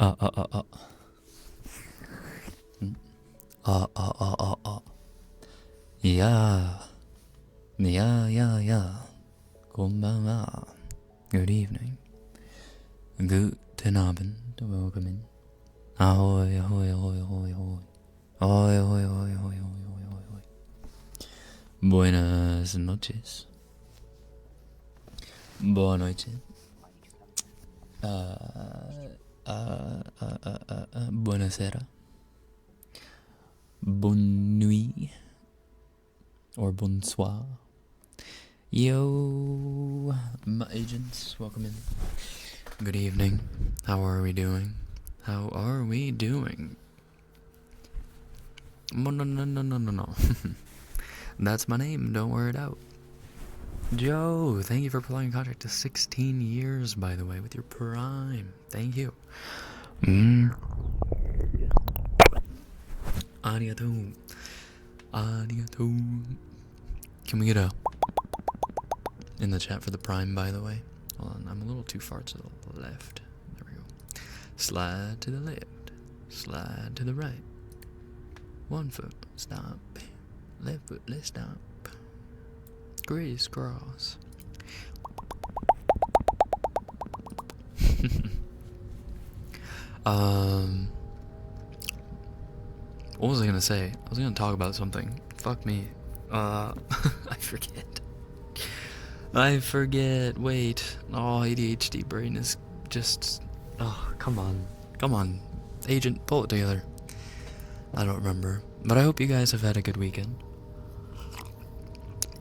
あ。いやー、いやーやーやー、こんばんは。Good evening. Guten Abend. Welcome in. Ahoy, ahoy, ahoy, ahoy, ahoy. Ahoy, ahoy, ahoy, ahoy, ahoy, ahoy, ahoy. Buenas noches. Boa noite. Buonasera. Bonne nuit. Or bonsoir. Yo, my agents, welcome in. Good evening. How are we doing? How are we doing? No. That's my name, don't wear it out. Joe, thank you for prolonging contract to 16 years, by the way, with your prime. Thank you. Arigato. Arigato. Can we get a in the chat for the prime, by the way? Hold on, I'm a little too far to the left. There we go. Slide to the left. Slide to the right. 1 foot, stop. Left foot, let's stop. Crisscross. What was I gonna say? I was gonna talk about something. Fuck me. I forget. I forget. Wait. Oh, ADHD brain is just. Oh, come on. Come on. Agent, pull it together. I don't remember. But I hope you guys have had a good weekend.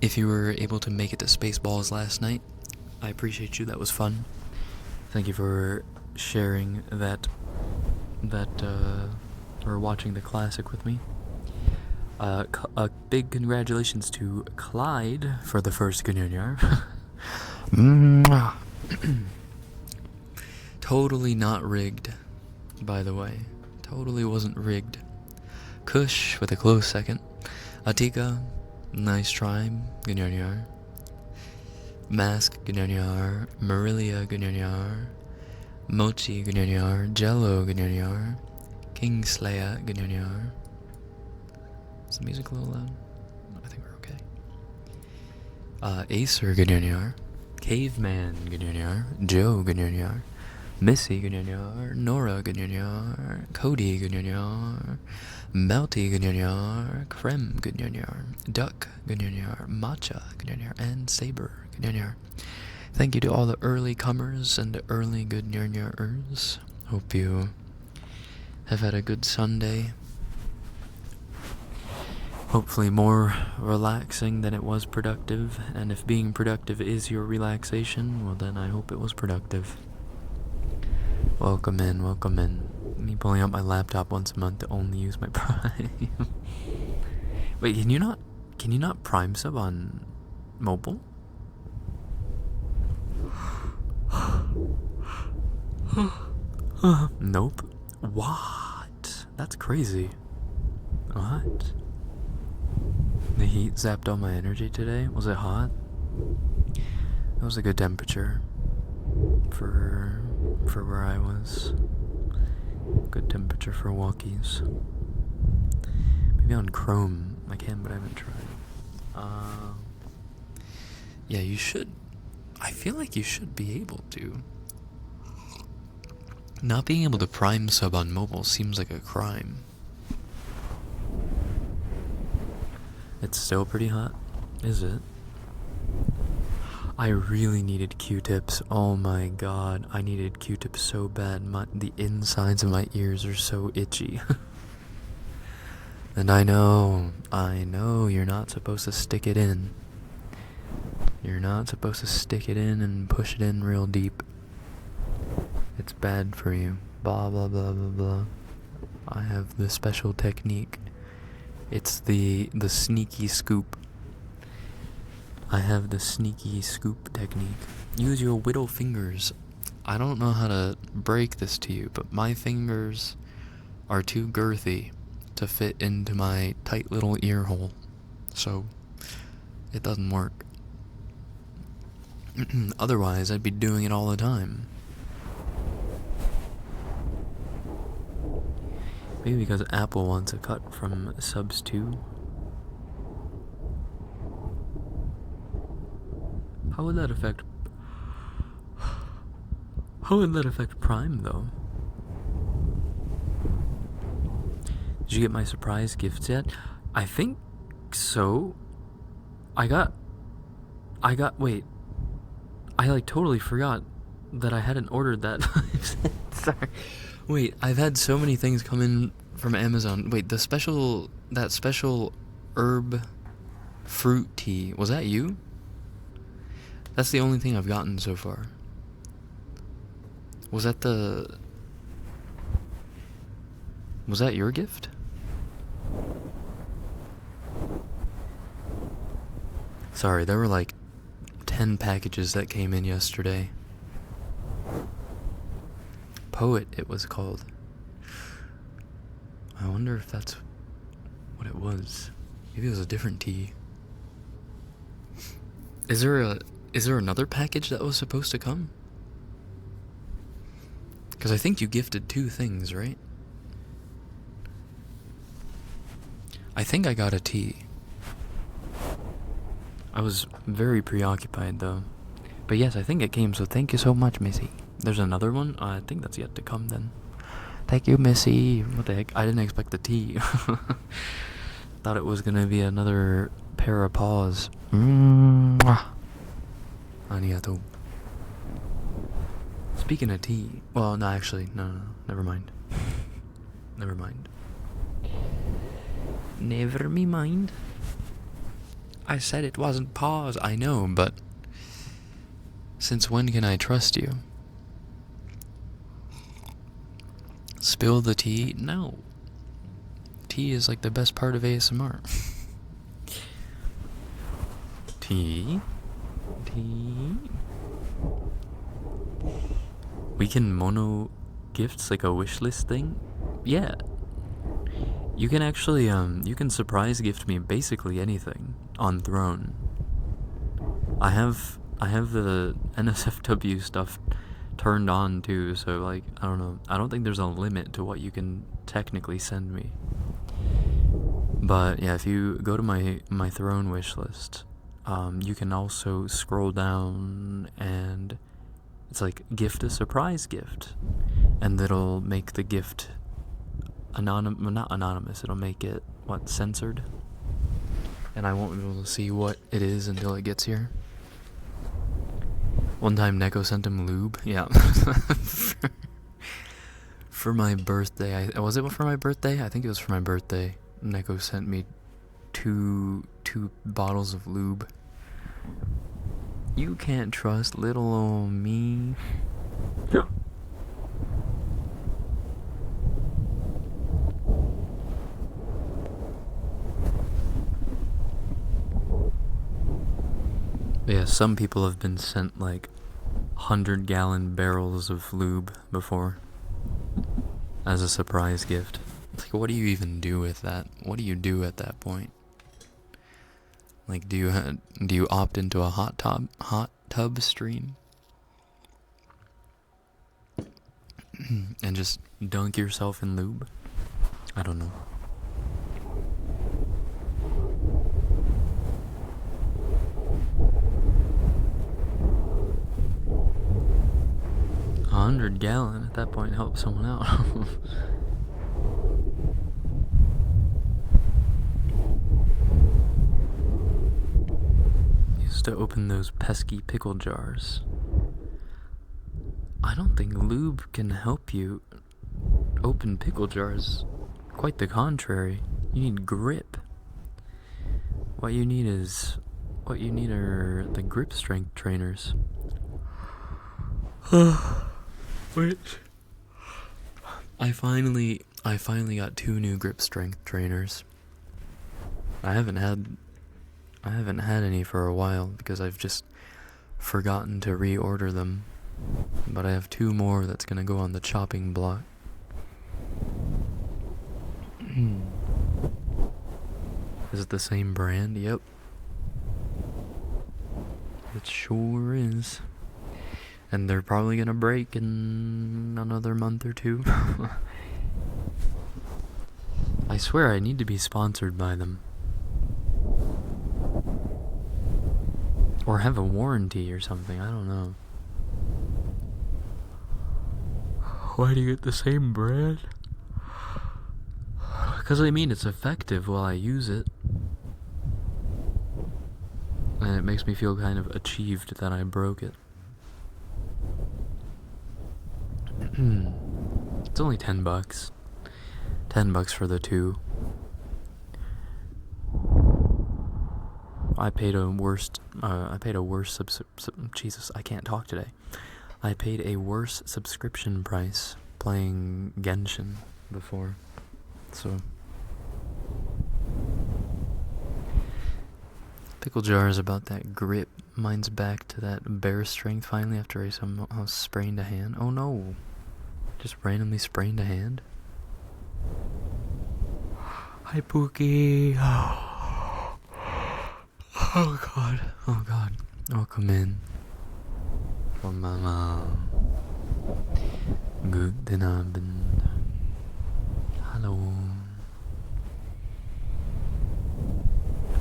If you were able to make it to Spaceballs last night, I appreciate you. That was fun. Thank you for sharing that, or watching the classic with me. A big congratulations to Clyde for the first Gunyar. Totally not rigged, by the way. Totally wasn't rigged. Kush with a close second. Atika, nice try, Gunyar. Mask, Gunyar. Marilia, Gunyar. Mochi, Gunyar. Jello, Gunyar. Kingslayer, Gunyar. Is the music a little loud? I think we're okay. Acer, Gunyar. Caveman, Gunyar. Joe, Gunyar. Missy, Gunyar. Nora, Gunyar. Cody, Gunyar. Melty, Gunyar. Creme, Gunyar. Duck, Gunyar. Matcha, Gunyar. And Saber, Gunyar. Thank you to all the early comers and the early Gunyarers. Hope you have had a good Sunday. Hopefully more relaxing than it was productive, and if being productive is your relaxation, well then I hope it was productive. Welcome in, welcome in. Me pulling out my laptop once a month to only use my Prime. Wait, can you not Prime sub on mobile? Nope. What? That's crazy. What? The heat zapped all my energy today. Was it hot? It was a good temperature for where I was. Good temperature for walkies. Maybe on Chrome I can, but I haven't tried. Yeah, you should. I feel like you should be able to. Not being able to Prime sub on mobile seems like a crime. It's still pretty hot, is it? I really needed Q-tips. Oh my god, I needed Q-tips so bad. The insides of my ears are so itchy. And I know, you're not supposed to stick it in. You're not supposed to stick it in and push it in real deep. It's bad for you. Blah, blah, blah, blah, blah. I have the special technique. It's the sneaky scoop. I have the sneaky scoop technique. Use your whittle fingers. I don't know how to break this to you, but my fingers are too girthy to fit into my tight little ear hole. So, it doesn't work. Otherwise, I'd be doing it all the time. Maybe because Apple wants a cut from subs too. How would that affect... How would that affect Prime, though? Did you get my surprise gifts yet? I think so. Wait. I like totally forgot that I hadn't ordered that. Sorry. Wait, I've had so many things come in from Amazon. Wait, that special herb fruit tea, was that you? That's the only thing I've gotten so far. Was that your gift? Sorry, there were like 10 packages that came in yesterday. Poet, it was called. I wonder if that's what it was. Maybe it was a different tea. Is there another package that was supposed to come? Because I think you gifted 2 things, right? I think I got a tea. I was very preoccupied though. But yes, I think it came, so thank you so much, Missy. There's another one? I think that's yet to come then. Thank you, Missy. What the heck? I didn't expect the tea. Thought it was gonna be another pair of paws. Arigatou. Speaking of tea, well, no, actually, no, never mind. Never mind. Never me mind. I said it wasn't paws, I know, but since when can I trust you? Spill the tea? No. Tea is like the best part of ASMR. Tea? We can mono gifts like a wish list thing? Yeah. You can actually, you can surprise gift me basically anything on Throne. I have the NSFW stuff turned on too, so like, I don't know. I don't think there's a limit to what you can technically send me. But yeah, if you go to my Throne wish list, you can also scroll down and it's like gift a surprise gift, and it'll make the gift not anonymous, it'll make it, censored? And I won't be able to see what it is until it gets here. One time Neko sent him lube, yeah. For my birthday, was it for my birthday? I think it was for my birthday. Neko sent me two bottles of lube. You can't trust little old me. Yeah, some people have been sent like 100-gallon barrels of lube before as a surprise gift. Like, what do you even do with that? What do you do at that point? Like, do you opt into a hot tub stream and just dunk yourself in lube? I don't know. A 100-gallon at that point helps someone out. Used to open those pesky pickle jars. I don't think lube can help you open pickle jars. Quite the contrary. You need grip. What you need are the grip strength trainers. Which I finally got 2 new grip strength trainers. I haven't had any for a while because I've just forgotten to reorder them. But I have 2 more that's gonna go on the chopping block. Is it the same brand? Yep. It sure is. And they're probably gonna break in another month or 2. I swear I need to be sponsored by them. Or have a warranty or something, I don't know. Why do you get the same brand? Because I mean it's effective while I use it. And it makes me feel kind of achieved that I broke it. It's only $10. $10 for the two. I paid a worse Jesus, I can't talk today. I paid a worse subscription price playing Genshin before. So Pickle Jar is about that grip. Mine's back to that bear strength finally after I somehow sprained a hand. Oh no. Just randomly sprained a hand? Hi Pookie. Oh god. Oh god. Welcome in. Oh mama. Guten Abend. Hello.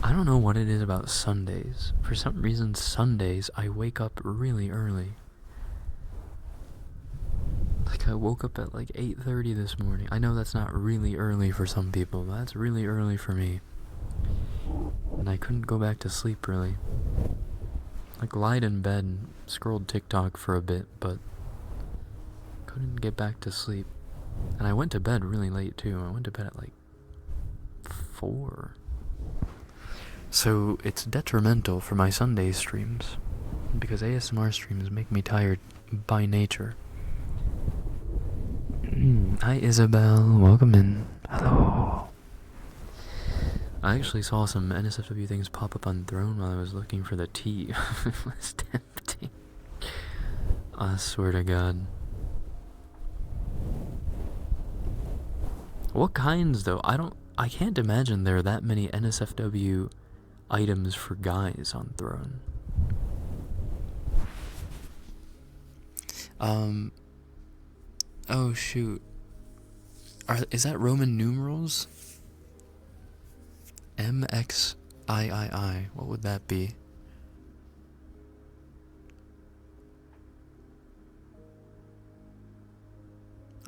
I don't know what it is about Sundays. For some reason, Sundays, I wake up really early. Like, I woke up at like 8:30 this morning. I know that's not really early for some people, but that's really early for me. And I couldn't go back to sleep, really. Like, lied in bed and scrolled TikTok for a bit, but couldn't get back to sleep. And I went to bed really late, too. I went to bed at like 4. So it's detrimental for my Sunday streams, because ASMR streams make me tired by nature. Hi Isabel, welcome in. Hello. I actually saw some NSFW things pop up on Throne while I was looking for the tea. It was tempting. I swear to God. What kinds though? I can't imagine there are that many NSFW items for guys on Throne. Oh shoot. Is that Roman numerals? MXIII. What would that be?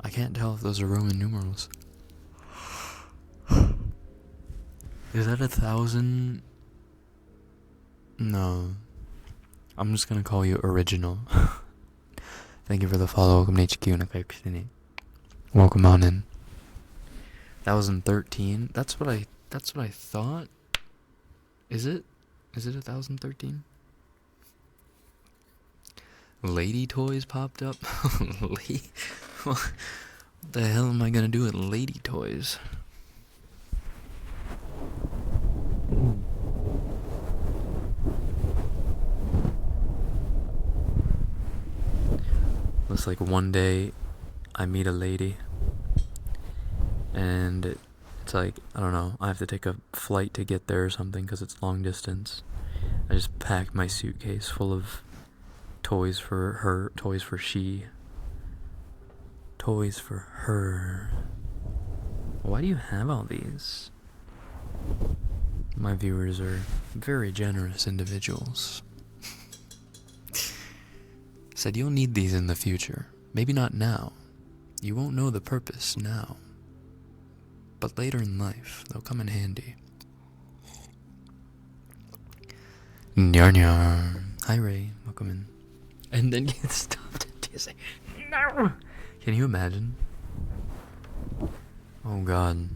I can't tell if those are Roman numerals. Is that 1,000? No. I'm just gonna call you original. Thank you for the follow. Welcome to HQ. Welcome on in. 1,013. That's what I thought. Is it 1,013? Lady toys popped up. What the hell am I gonna do with lady toys? Looks like one day I meet a lady and it's like, I don't know, I have to take a flight to get there or something because it's long distance. I just packed my suitcase full of toys for her, toys for her. Why do you have all these? My viewers are very generous individuals. Said you'll need these in the future. Maybe not now. You won't know the purpose now. But later in life, they'll come in handy. Nyar nyar. Hi Ray, welcome in. And then get stopped at TSA. No! Can you imagine? Oh god.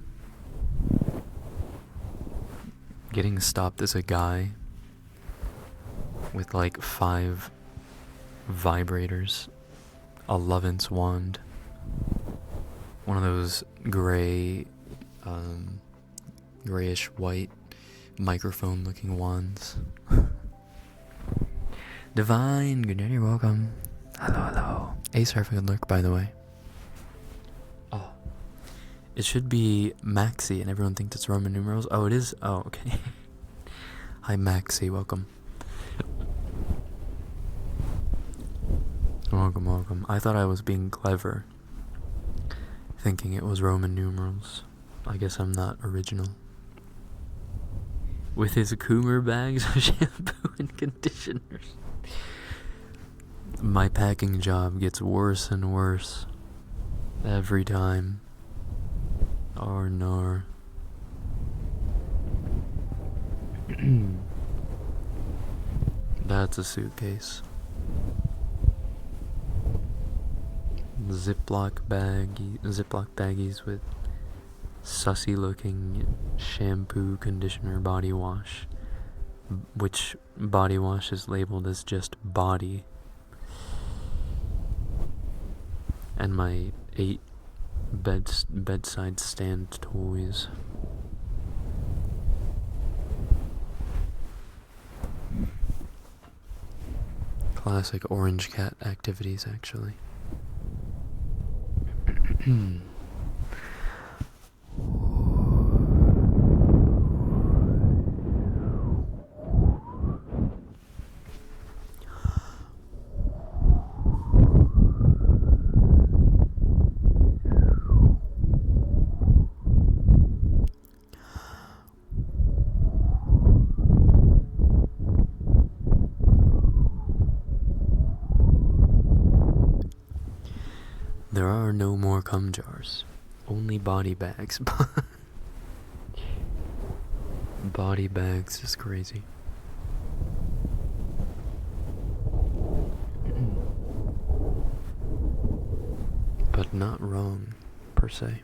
Getting stopped as a guy with like 5 vibrators, a 11th wand, one of those gray, grayish white microphone looking wands. Divine, good night, you're welcome. Hello. Ace for a good lurk, by the way. Oh. It should be Maxi, and everyone thinks it's Roman numerals. Oh, it is? Oh, okay. Hi, Maxi, welcome. Welcome. I thought I was being clever, thinking it was Roman numerals. I guess I'm not original. With his Coomer bags of shampoo and conditioners. My packing job gets worse and worse every time. Oh no. That's a suitcase. Ziploc baggies with sussy looking shampoo, conditioner, body wash, which body wash is labeled as just body, and my 8 bedside stand toys. Classic orange cat activities, actually. There are no more cum jars. Only body bags. Body bags is crazy. But not wrong, per se.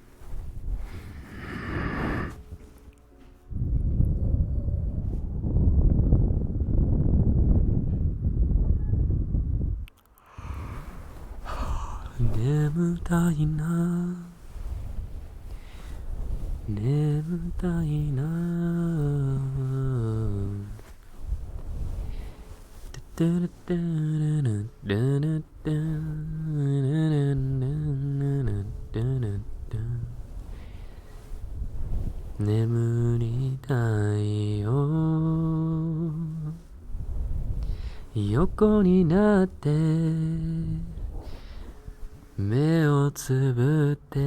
Yoko ni natte 目をつぶって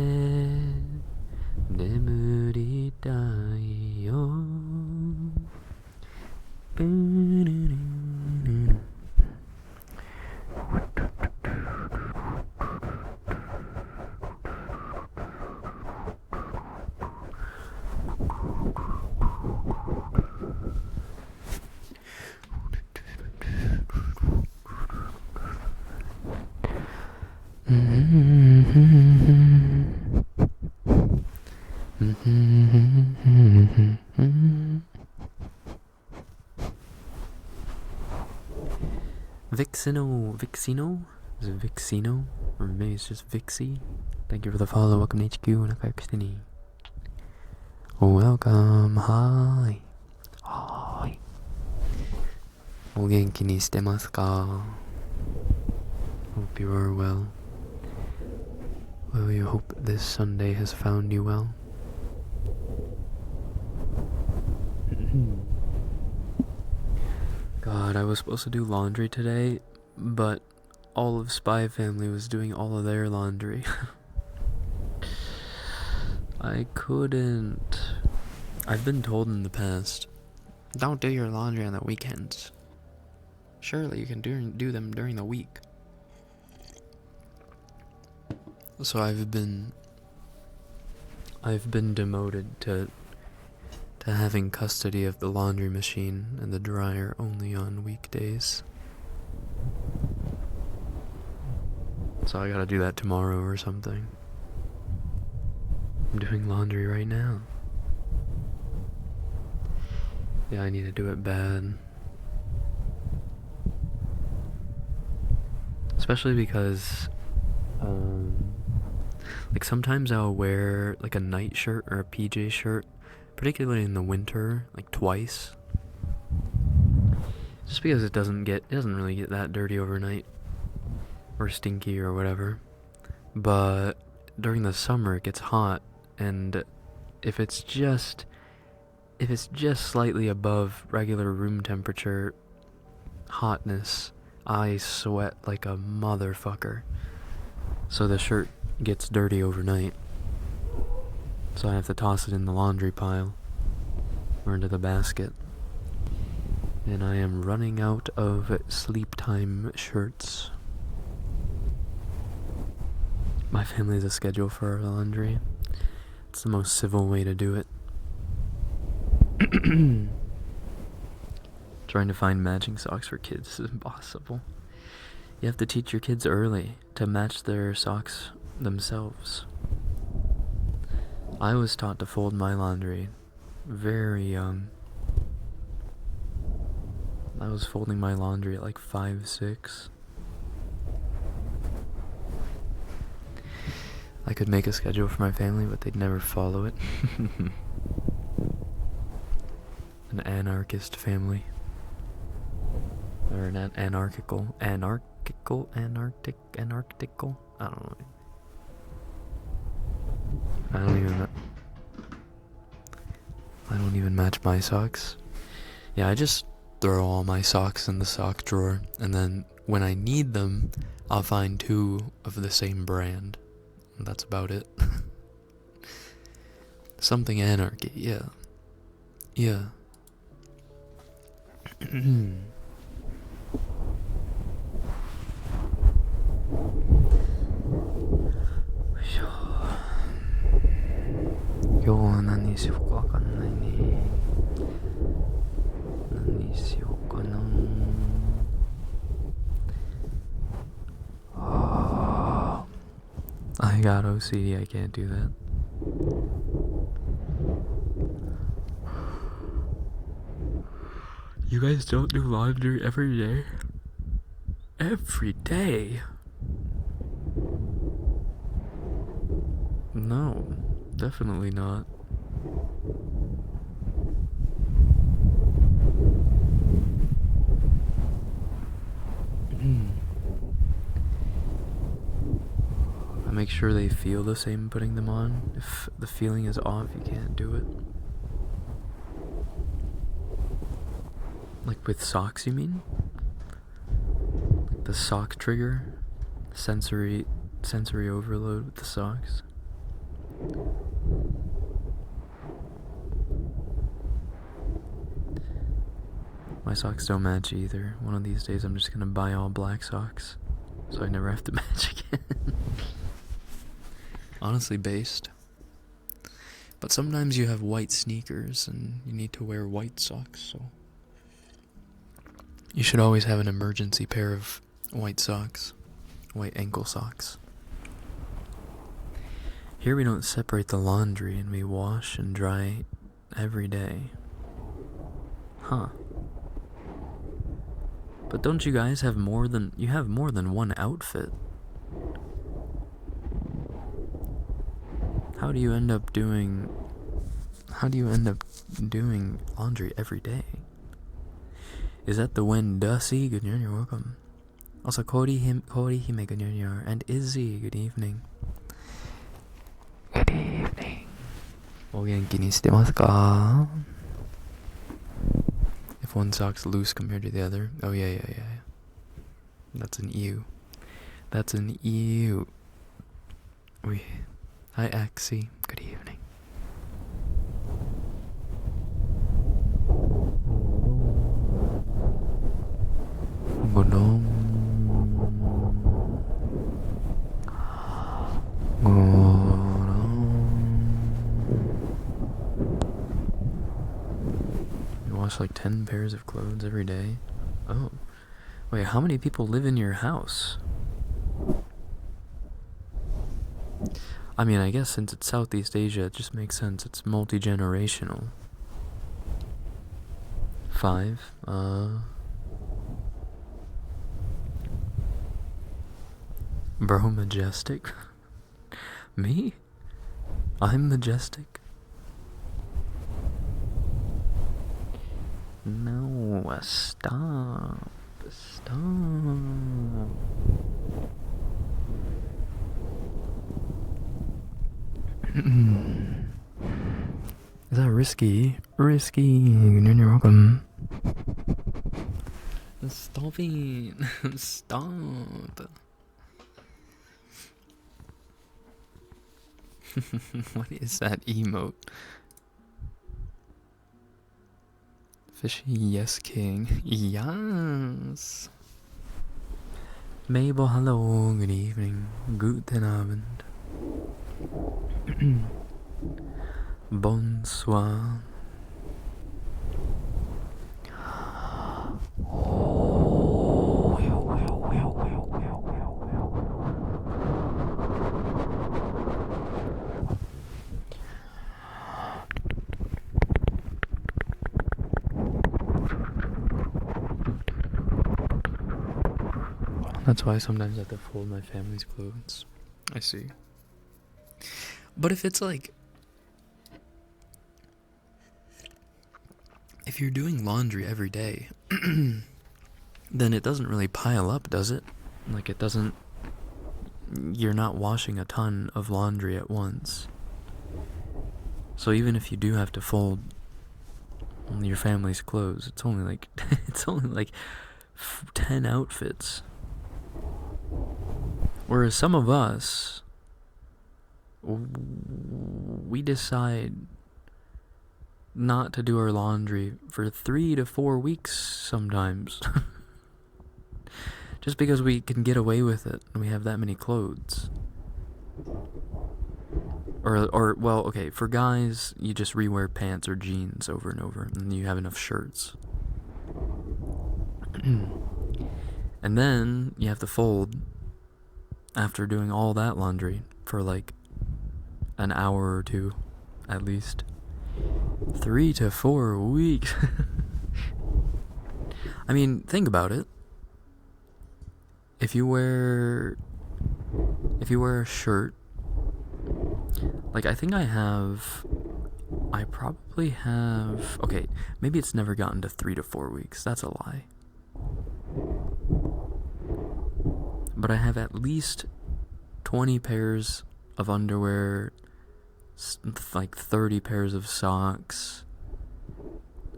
眠りたいよ。Vixino? Is it Vixino? Or maybe it's just Vixie? Thank you for the follow. Welcome to HQ. Welcome. Hi. Hi. お元気にしてますか? Hope you are well. Well, you hope this Sunday has found you well. God, I was supposed to do laundry today, but all of Spy Family was doing all of their laundry. I couldn't. I've been told in the past, don't do your laundry on the weekends. Surely you can do them during the week. So I've been demoted to having custody of the laundry machine and the dryer only on weekdays. So I gotta do that tomorrow or something. I'm doing laundry right now. Yeah, I need to do it bad. Especially because, like sometimes I'll wear like a night shirt or a PJ shirt, particularly in the winter, like twice. Just because it doesn't really get that dirty overnight. Or stinky or whatever. But during the summer it gets hot, and if it's just slightly above regular room temperature hotness, I sweat like a motherfucker. So the shirt gets dirty overnight. So I have to toss it in the laundry pile or into the basket. And I am running out of sleep time shirts. My family has a schedule for our laundry. It's the most civil way to do it. Trying to find matching socks for kids is impossible. You have to teach your kids early to match their socks themselves. I was taught to fold my laundry very young. I was folding my laundry at like 5, 6. I could make a schedule for my family, but they'd never follow it. An anarchist family. Or an anarchical. I don't know. I don't even match my socks. Yeah, I just throw all my socks in the sock drawer, and then when I need them, I'll find 2 of the same brand. That's about it. Something anarchy, yeah. Yeah.何しようかわかんないね。何しようかな。I got OCD, I can't do that. You guys don't do laundry every day? Every day? No, definitely not. I make sure they feel the same putting them on. If the feeling is off, you can't do it. Like with socks, you mean? Like the sock trigger? Sensory overload with the socks? My socks don't match either. One of these days I'm just gonna buy all black socks, so I never have to match again. Honestly based. But sometimes you have white sneakers and you need to wear white socks, so you should always have an emergency pair of white socks. White ankle socks. Here we don't separate the laundry and we wash and dry every day. Huh. But don't you guys have more than one outfit? How do you end up doing laundry every day? Is that the Wendussy? Good morning, you're welcome. Also Cody Hime, good morning, and Izzy, good evening. Good evening. お元気にしてますか? If one sock's loose compared to the other. Oh yeah. That's an ew. That's an ew. Hi Axie, good evening. You wash like 10 pairs of clothes every day? Oh. Wait, how many people live in your house? I mean, I guess since it's Southeast Asia, it just makes sense. It's multi-generational. 5? Bro, majestic? Me? I'm majestic? No, stop. Stop. Is that risky? Risky. You're welcome. Stop it. Stop. What is that emote? Fishy yes king. Yes. Mabel, hello, good evening. Guten Abend. Bonsoir. That's why sometimes I have to fold my family's clothes. I see. But if it's like, if you're doing laundry every day, then it doesn't really pile up, does it? Like, it doesn't, you're not washing a ton of laundry at once. So even if you do have to fold your family's clothes, it's only like, it's only like 10 outfits. Whereas some of us, we decide not to do our laundry for 3 to 4 weeks sometimes. Just because we can get away with it and we have that many clothes. Or well, okay, for guys, you just rewear pants or jeans over and over and you have enough shirts. And then you have to fold after doing all that laundry for like an hour or two, at least. 3 to 4 weeks. I mean, think about it. If you wear a shirt, like I probably have, okay, maybe it's never gotten to 3 to 4 weeks. That's a lie. But I have at least 20 pairs of underwear, like 30 pairs of socks.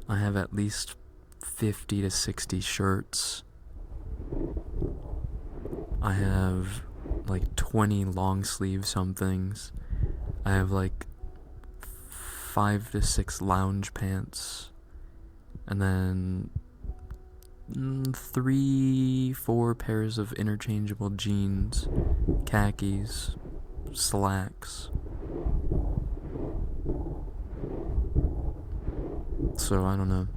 I have at least 50 to 60 shirts. I have like 20 long sleeve somethings. I have like 5 to 6 lounge pants. And then 3-4 pairs of interchangeable jeans, khakis, slacks. So I don't know.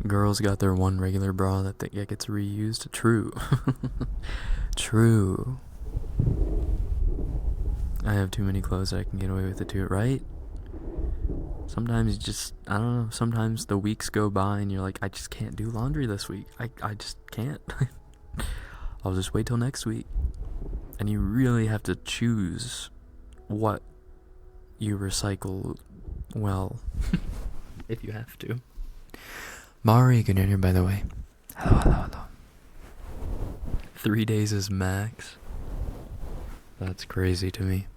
Girls got their one regular bra that gets reused. True. True. I have too many clothes that I can get away with it too, right? Sometimes you just, I don't know, sometimes the weeks go by and you're like, I just can't do laundry this week. I just can't. I'll just wait till next week. And you really have to choose what you recycle well. If you have to. Mari, good in here, by the way. Hello. 3 days is max. That's crazy to me.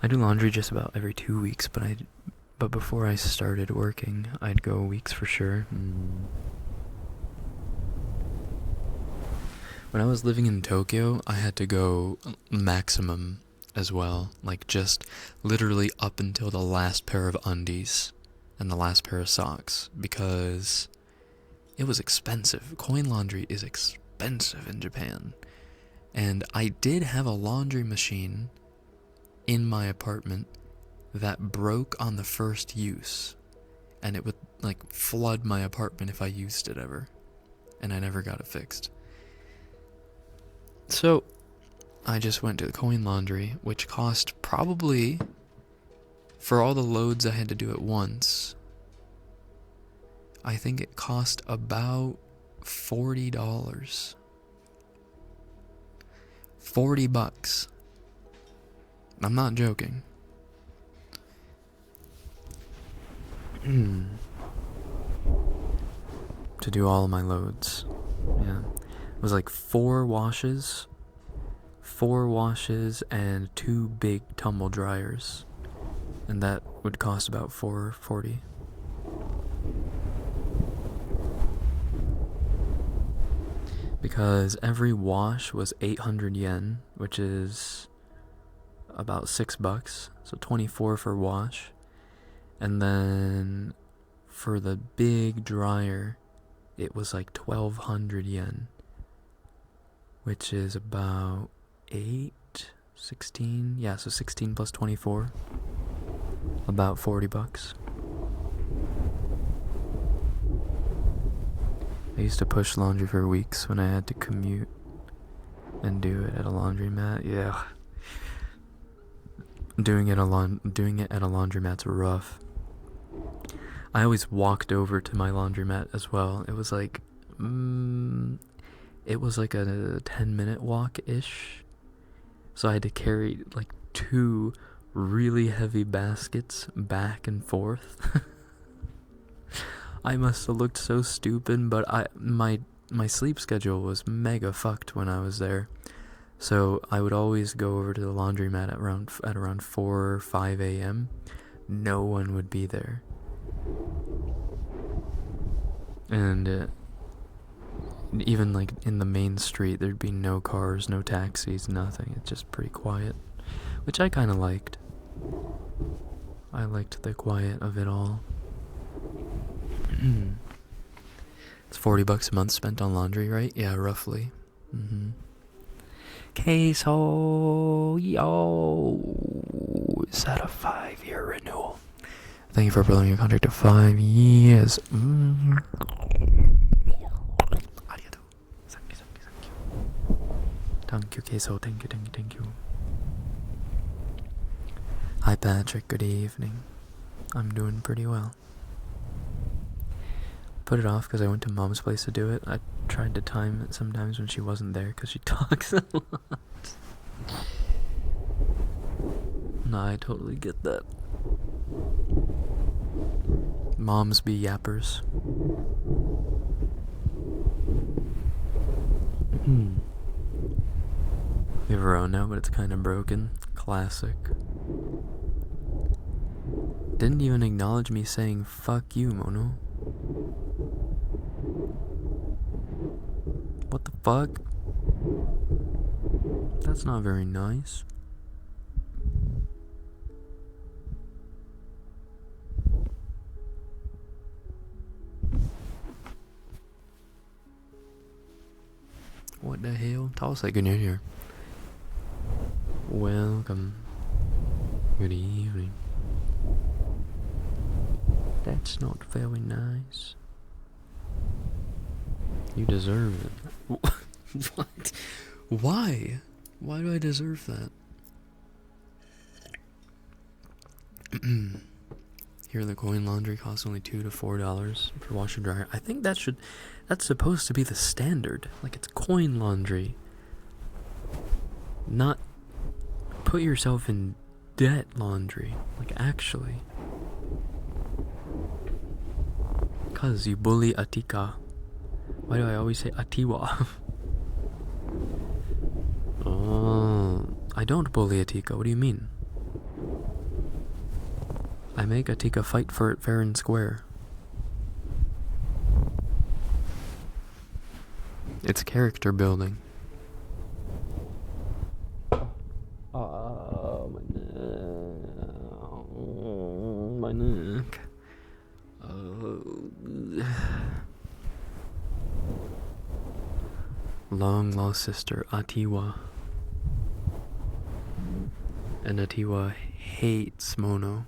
I do laundry just about every 2 weeks, but before I started working, I'd go weeks for sure. When I was living in Tokyo, I had to go maximum as well, like just literally up until the last pair of undies and the last pair of socks, because it was expensive. Coin laundry is expensive in Japan. And I did have a laundry machine in my apartment that broke on the first use, and it would like flood my apartment if I used it ever, and I never got it fixed. So I just went to the coin laundry, which cost probably, for all the loads I had to do at once, I think it cost about $40. $40. I'm not joking. To do all of my loads. Yeah. It was like 4 washes and 2 big tumble dryers. And that would cost about $4.40. because every wash was 800 yen, which is about $6, so 24 for wash. And then for the big dryer, it was like 1200 yen, which is about 16, yeah, so 16 plus 24, about $40. I used to push laundry for weeks when I had to commute and do it at a laundromat. Yeah. Doing it at a laundromat's rough. I always walked over to my laundromat as well. It was like a 10-minute walk-ish. So I had to carry like 2 really heavy baskets back and forth. I must have looked so stupid, but my sleep schedule was mega fucked when I was there. So I would always go over to the laundromat at around 4 or 5 a.m. No one would be there. And even like in the main street, there'd be no cars, no taxis, nothing. It's just pretty quiet, which I kind of liked. I liked the quiet of it all. It's $40 a month spent on laundry, right? Yeah, roughly. Queso, yo, is that a 5-year renewal? Thank you for prolonging your contract to 5 years. Arigato. Thank you. Thank you, Queso. Thank you. Hi, Patrick. Good evening. I'm doing pretty well. Put it off because I went to Mom's place to do it. I tried to time it sometimes when she wasn't there because she talks a lot. Nah, I totally get that. Moms be yappers. We have our own now, but it's kind of broken. Classic. Didn't even acknowledge me saying fuck you, Mono. What the fuck? That's not very nice. What the hell? Toss that good in here. Welcome. Good evening. That's not very nice. You deserve it. What? Why? Why do I deserve that? Here, the coin laundry costs only $2 to $4 for washer dryer. I think that's supposed to be the standard. Like, it's coin laundry. Not put yourself in debt laundry. Like, actually. Cause you bully Atika. Why do I always say Atiwa? Oh, I don't bully Atika. What do you mean? I make Atika fight for it fair and square. It's character building. Oh, my neck. Long lost sister Atiwa. And Atiwa hates Mono.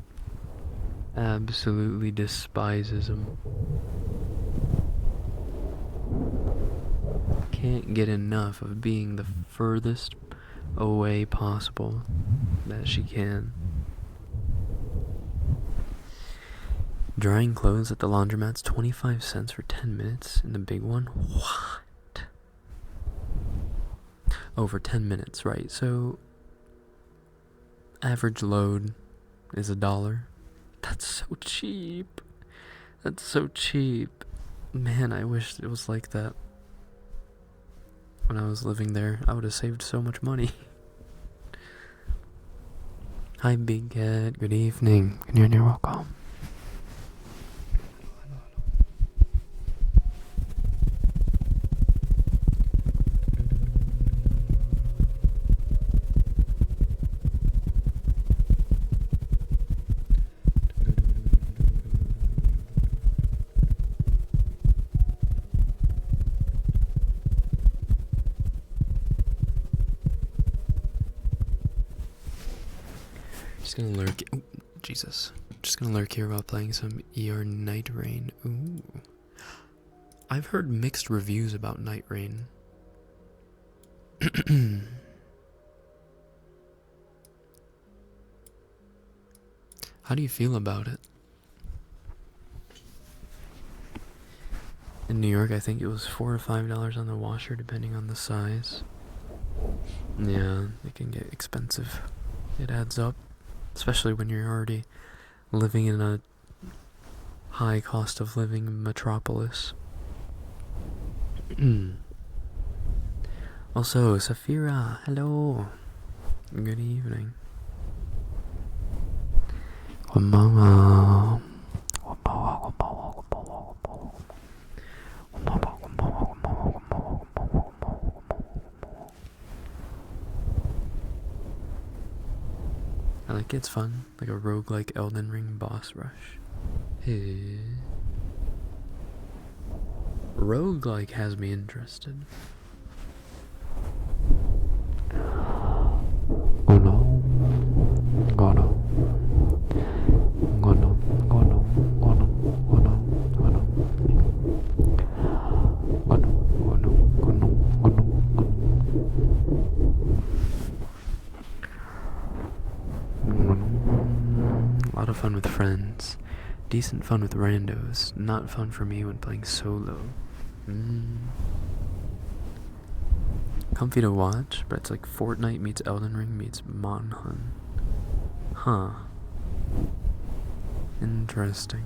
Absolutely despises him. Can't get enough of being the furthest away possible that she can. Drying clothes at the laundromat's 25 cents for 10 minutes in the big one? What? Over 10 minutes, right? So, average load is $1. That's so cheap. That's so cheap. Man, I wish it was like that. When I was living there, I would have saved so much money. Hi, Big Cat. Good evening. You're welcome. Just gonna lurk. Oh, Jesus. Just gonna lurk here while playing some ER Night Rain. Ooh. I've heard mixed reviews about Night Rain. How do you feel about it? In New York, I think it was $4 or $5 on the washer, depending on the size. Yeah, it can get expensive. It adds up, especially when you're already living in a high cost of living metropolis. Also, Safira, hello. Good evening. Konbanwa. I like it's fun, like a roguelike Elden Ring boss rush. Hey. Roguelike has me interested. Oh no. Oh no. Oh no. Oh no. Oh no. Oh no. Oh no. Oh no. Oh no. Oh no. Oh no. A lot of fun with friends. Decent fun with randos. Not fun for me when playing solo. Comfy to watch, but it's like Fortnite meets Elden Ring meets Monhun. Huh. Interesting.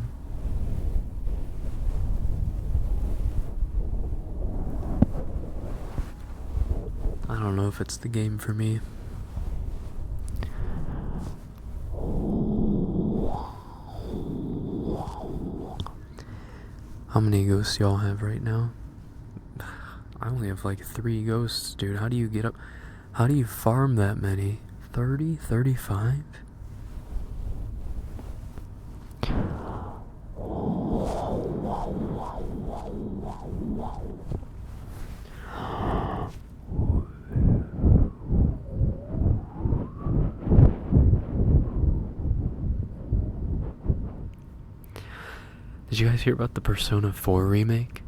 I don't know if it's the game for me. How many ghosts y'all have right now? I only have like 3 ghosts, dude. How do you get up? How do you farm that many? 30? 35? Did you guys hear about the Persona 4 remake?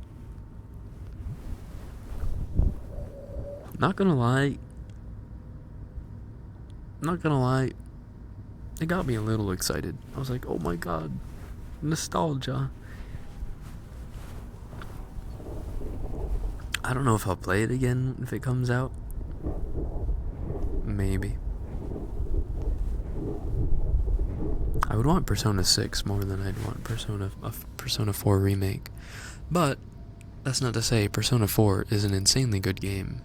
Not gonna lie, it got me a little excited. I was like, oh my god, nostalgia. I don't know if I'll play it again if it comes out. Maybe. I would want Persona 6 more than I'd want Persona 4 remake. But that's not to say Persona 4 is an insanely good game.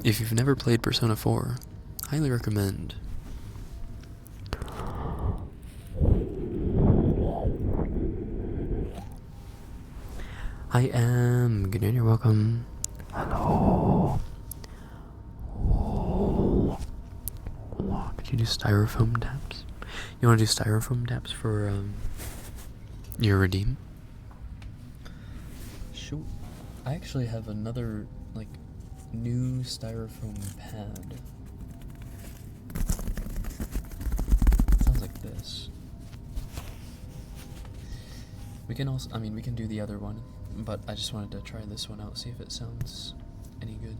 If you've never played Persona 4, highly recommend. I am. Good evening, you're welcome. Hello. Could you do styrofoam taps? You want to do styrofoam taps for your redeem? Sure. I actually have another like new styrofoam pad. It sounds like this. We can also, we can do the other one, but I just wanted to try this one out, see if it sounds any good.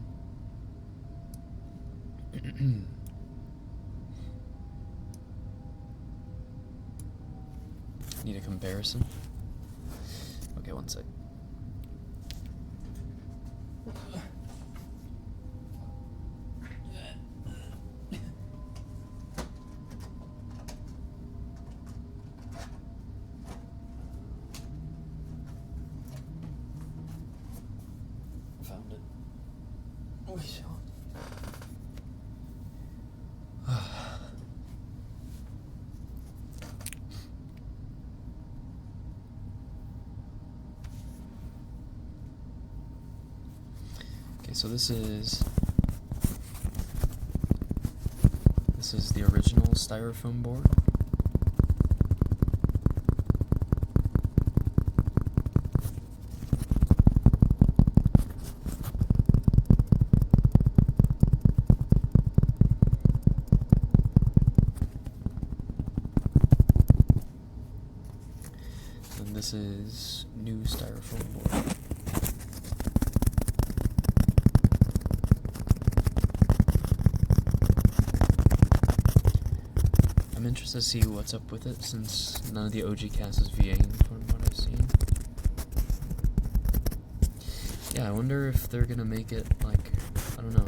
Need a comparison? Okay, one sec. Found it. Oh, shit. Okay, so this is the original styrofoam board. this is new styrofoam board. I'm interested to see what's up with it since none of the OG cast is VAing from what I've seen. Yeah, I wonder if they're gonna make it like, I don't know,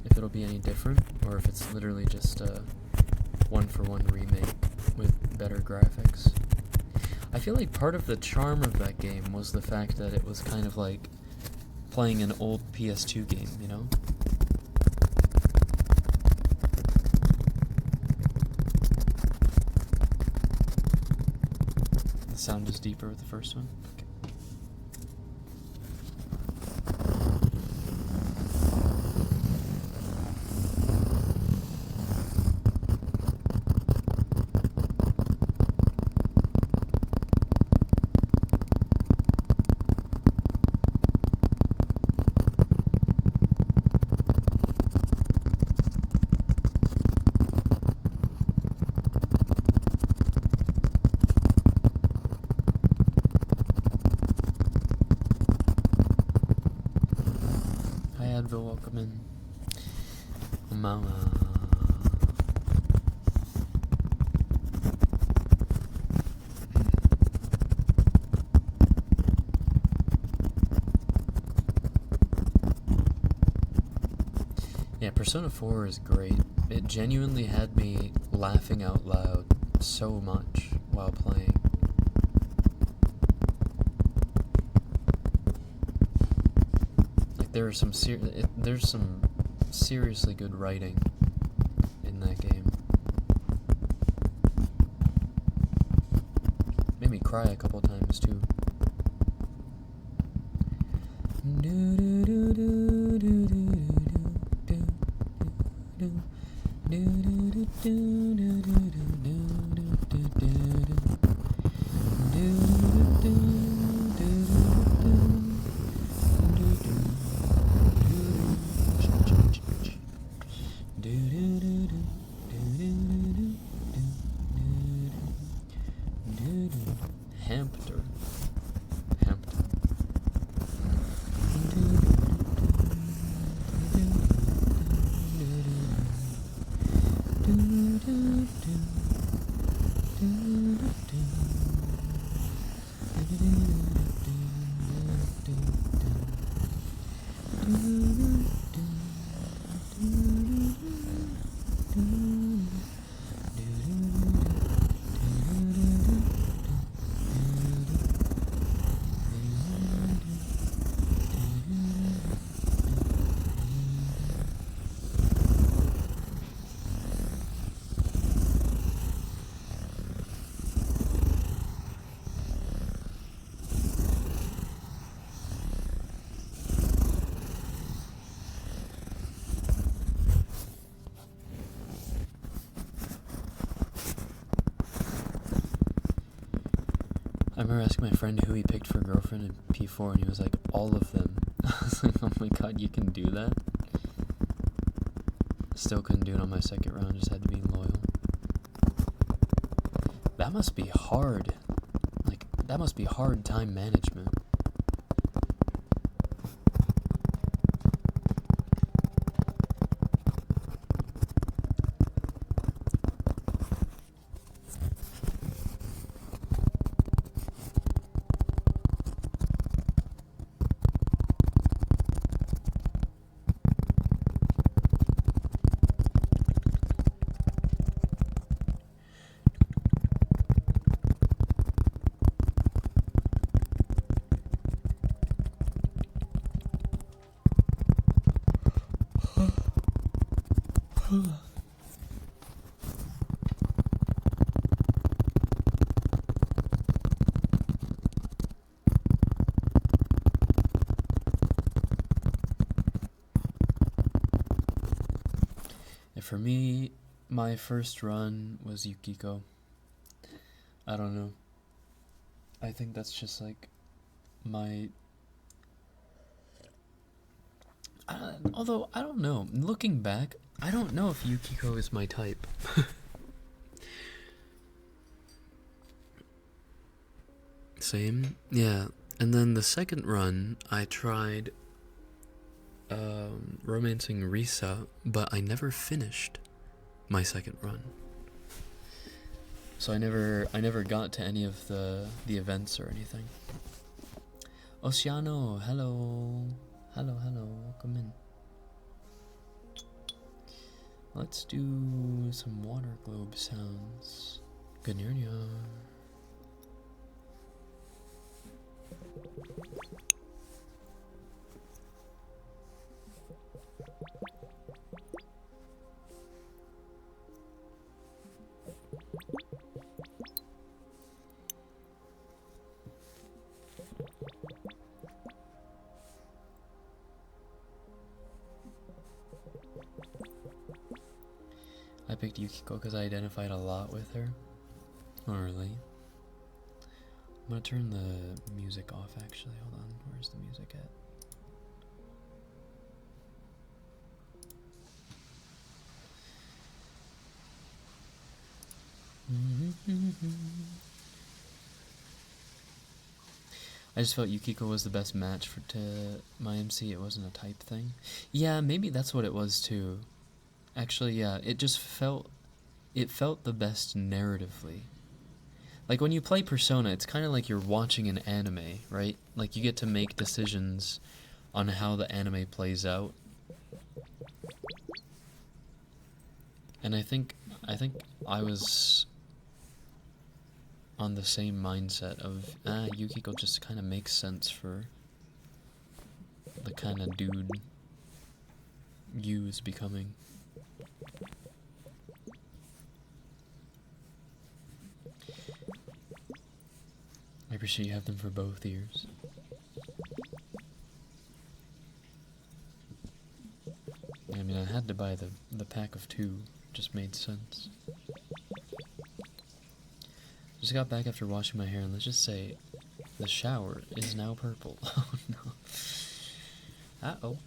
if it'll be any different or if it's literally just a one-for-one remake with better graphics. I feel like part of the charm of that game was the fact that it was kind of like playing an old PS2 game, you know? The sound is deeper with the first one. Okay. Welcome in, Mama. Yeah, Persona 4 is great. It genuinely had me laughing out loud so much while playing. There's some seriously good writing in that game. Made me cry a couple times too. I remember asking my friend who he picked for girlfriend in P4, and he was like, all of them. I was like, oh my god, you can do that? Still couldn't do it on my second round, just had to be loyal. That must be hard. Like, that must be hard time management. For me, my first run was Yukiko. I don't know. I think that's just like my... although, I don't know. Looking back, I don't know if Yukiko is my type. Same. Yeah. And then the second run, I tried romancing Risa, but I never finished my second run. So I never got to any of the events or anything. Oceano, hello. Hello, welcome in. Let's do some water globe sounds. Good news. I picked Yukiko because I identified a lot with her. Not really. I'm gonna turn the music off actually. Hold on. Where's the music at? I just felt Yukiko was the best match to my MC. It wasn't a type thing. Yeah, maybe that's what it was too. Actually, yeah, it felt the best narratively. Like when you play Persona, it's kind of like you're watching an anime, right? Like you get to make decisions on how the anime plays out. And I think I was on the same mindset of, Yukiko just kind of makes sense for the kind of dude Yu is becoming. I appreciate you have them for both ears. I mean, I had to buy the pack of 2. Just made sense. Just got back after washing my hair, and let's just say the shower is now purple. Oh no. Uh-oh.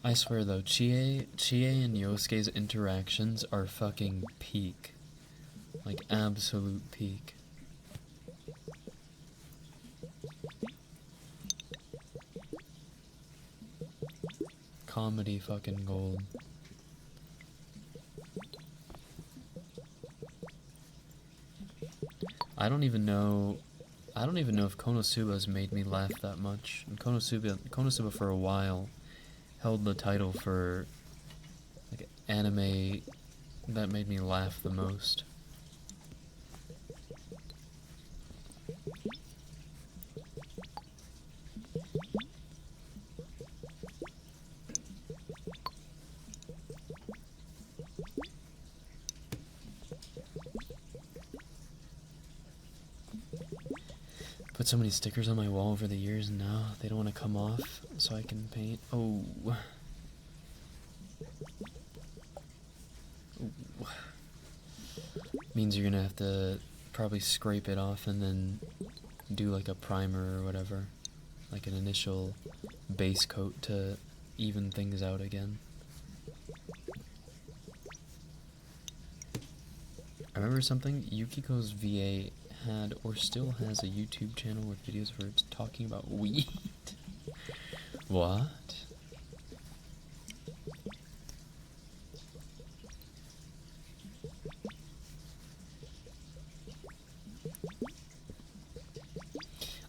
I swear though, Chie and Yosuke's interactions are fucking peak. Like, absolute peak. Comedy fucking gold. I don't even know if Konosuba's made me laugh that much. And Konosuba for a while held the title for like anime that made me laugh the most. Put so many stickers on my wall over the years, and now they don't want to come off so I can paint. Oh. Ooh. Means you're gonna have to probably scrape it off and then do like a primer or whatever. Like an initial base coat to even things out again. I remember something, Yukiko's VA had or still has a YouTube channel with videos where it's talking about weed. What?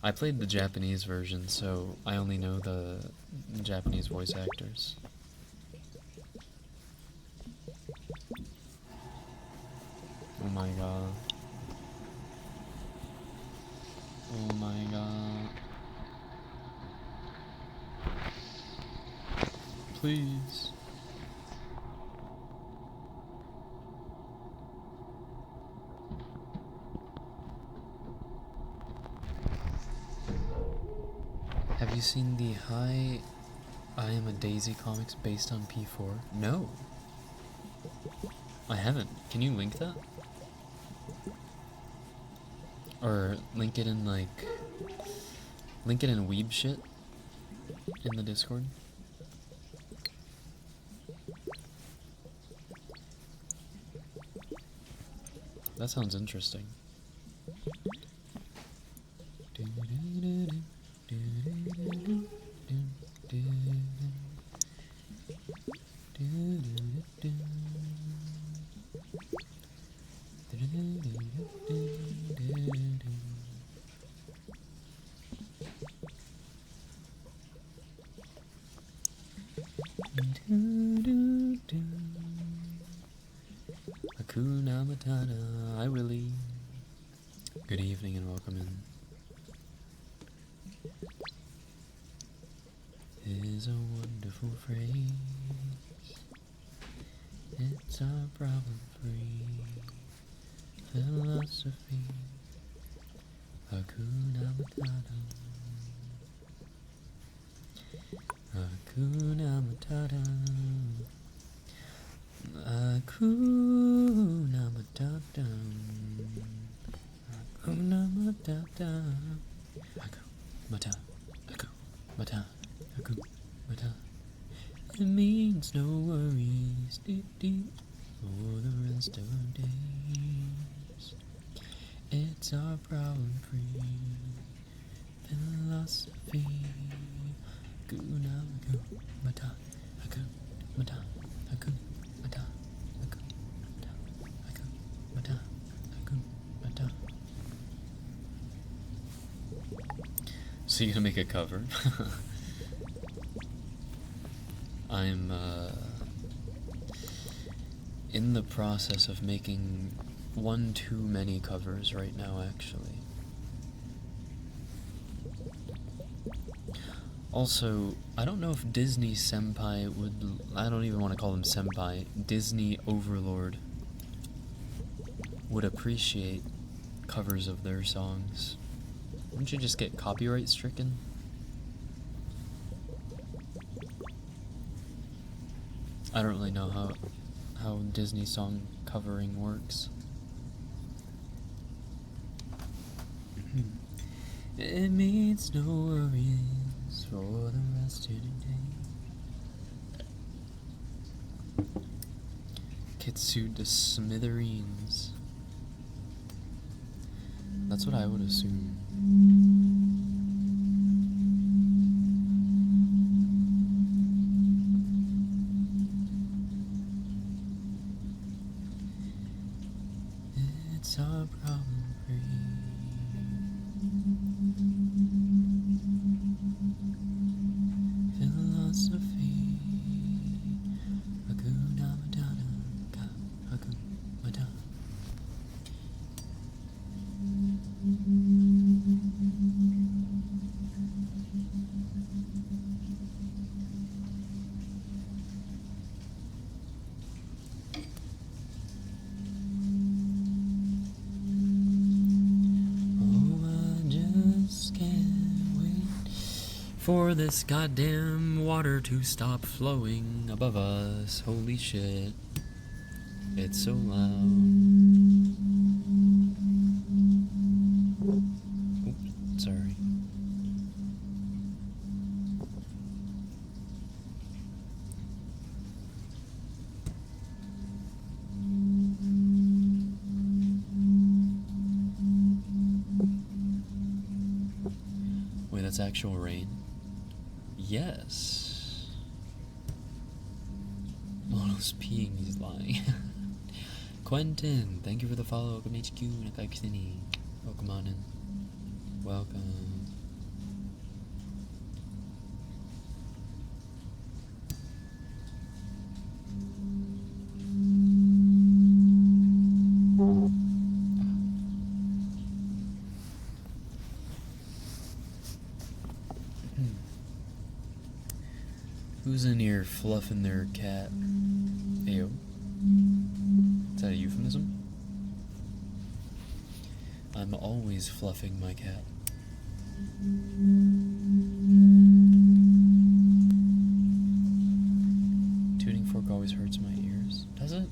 I played the Japanese version, so I only know the Japanese voice actors. Oh my god. Oh my god. Please. Have you seen the Hi, I Am a Daisy comics based on P4? No. I haven't. Can you link that? Or link it in like... Link it in weeb shit? In the Discord? That sounds interesting. Hakuna Matata, I Willie. Good evening and welcome in. Is a wonderful phrase. It's our problem-free philosophy. Hakuna Matata. Hakuna Matata. Hakuna Matata. Hakuna Matata. Hakuna Matata. Hakuna Matata. Hakuna Matata. It means no worries for the rest of our days. It's our problem-free philosophy. Hakuna Matata. Hakuna Matata. Hakuna Matata. Hakuna Matata. Hakuna Matata. So you gonna make a cover? I'm in the process of making one too many covers right now, actually. Also, I don't know if Disney Senpai would... I don't even want to call him Senpai. Disney Overlord would appreciate covers of their songs. Wouldn't you just get copyright stricken? I don't really know how Disney song covering works. It means no worries for the rest of the day. Kitsued to smithereens. That's what I would assume. It's our problem-free philosophy. Hakuna Matata. Hakuna Matata. For this goddamn water to stop flowing above us. Holy shit. It's so loud. Oops, sorry. Wait, that's actual rain? Yes. Mono's peeing, he's lying. Quentin, thank you for the follow. Welcome HQ, Nakakistini. Welcome on in. Welcome. Who's in here fluffing their cat? Ayo. Is that a euphemism? I'm always fluffing my cat. Tuning fork always hurts my ears. Does it?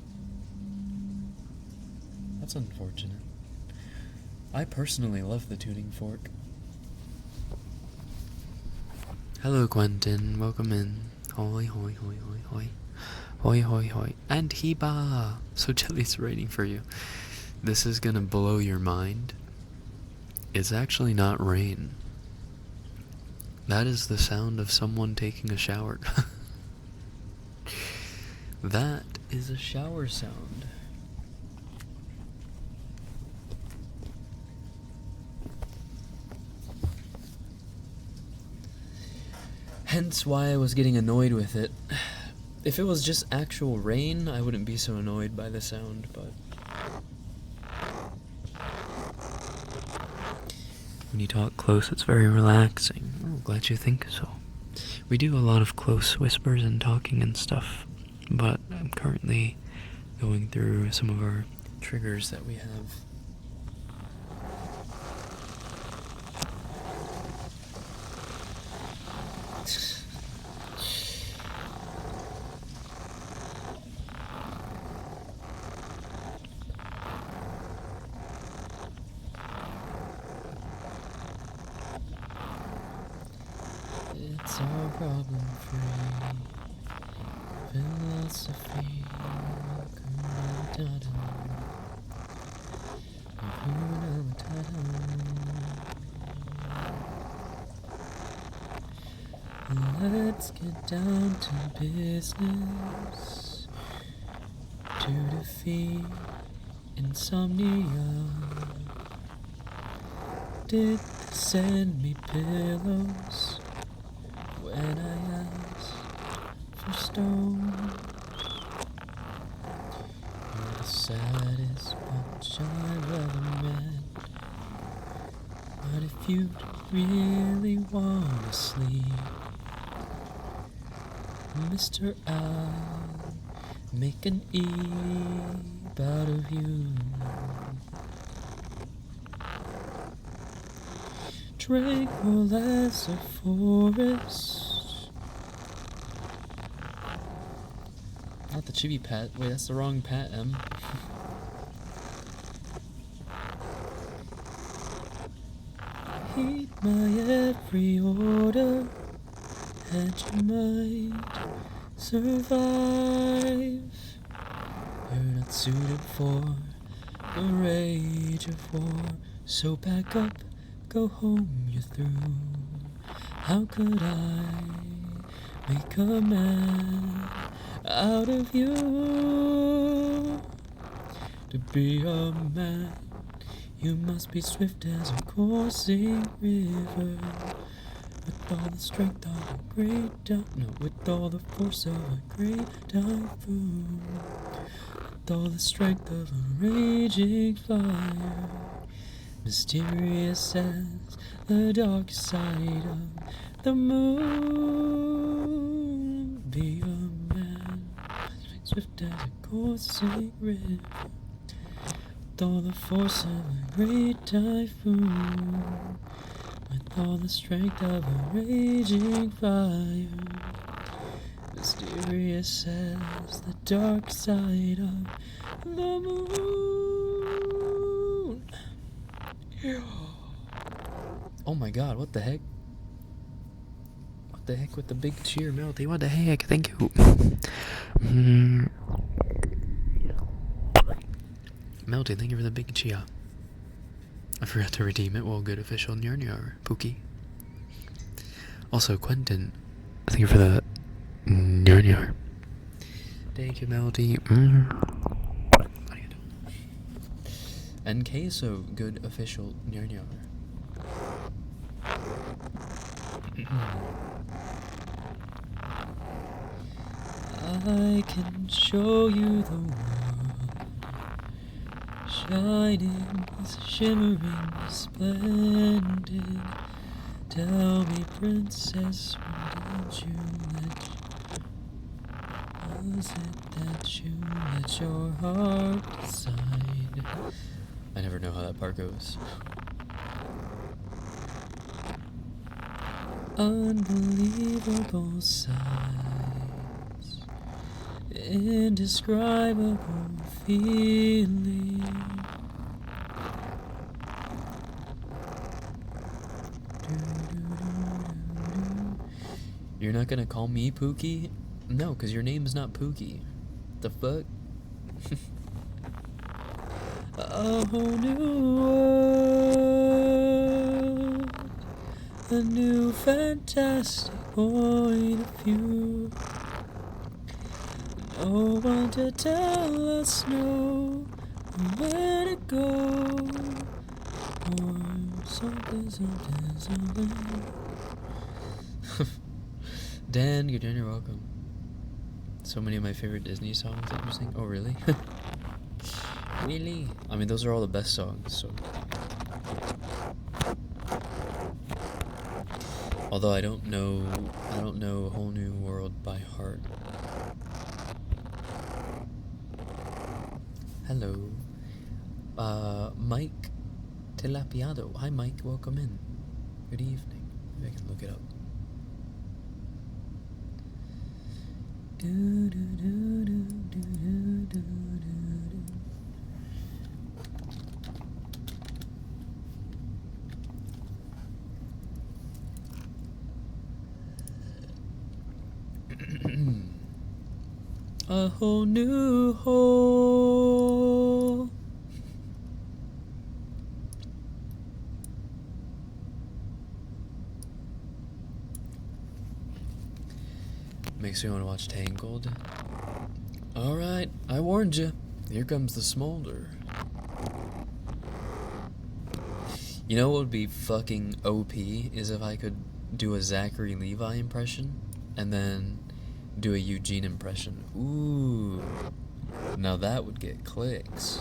That's unfortunate. I personally love the tuning fork. Hello, Quentin. Welcome in. Hoi, hoi, hoi, hoi, hoi. Hoi, hoi, hoi. And Heba! So Jelly's waiting for you. This is gonna blow your mind. It's actually not rain. That is the sound of someone taking a shower. That is a shower sound. Hence why I was getting annoyed with it. If it was just actual rain, I wouldn't be so annoyed by the sound, but when you talk close, it's very relaxing. Oh, glad you think so. We do a lot of close whispers and talking and stuff, but I'm currently going through some of our triggers that we have. It's our problem-free philosophy. Let's get down to business to defeat insomnia. Did they send me pillows when I asked for stone? You're the saddest bunch I've ever met. But if you really wanna sleep, Mr. I'll make an Eve out of you. Tranquil as a forest. Not the chibi Pat. Wait, that's the wrong Pat M. Heed my every order, and you might survive. You're not suited for the rage of war, so back up, go home, you're through. How could I make a man out of you? To be a man, you must be swift as a coursing river, with all the strength of a with all the force of a great typhoon, with all the strength of a raging fire, mysterious as the dark side of the moon. Be a man, swift as a coursing river, with all the force of a great typhoon, with all the strength of a raging fire, mysterious as the dark side of the moon. Oh my god, what the heck? What the heck with the big cheer, Melty? What the heck? Thank you. Melty, thank you for the big cheer. I forgot to redeem it. Well, good official Nyar Pookie. Also, Quentin, thank you for the Nyar. Thank you, Melty. And Queso, good official Nyar. I can show you the world, shining, shimmering, splendid. Tell me, princess, when did you was it that you let your heart decide? I never know how that part goes. Unbelievable sights, indescribable feeling. You're not gonna call me Pookie? No, because your name's not Pookie. The fuck? A whole new world, a new fantastic point of view. No one to tell us no, where to go, or something. Dan, you're welcome. So many of my favorite Disney songs that you sing. Oh, really? Really? I mean, those are all the best songs, so. Although I don't know A Whole New World by heart. Hello. Mike Tilapiado. Hi, Mike. Welcome in. Good evening. Maybe I can look it up. A whole new hole. Makes me want to watch Tangled. Alright, I warned you. Here comes the smolder. You know what would be fucking OP is if I could do a Zachary Levi impression and then do a Eugene impression. Ooh. Now that would get clicks.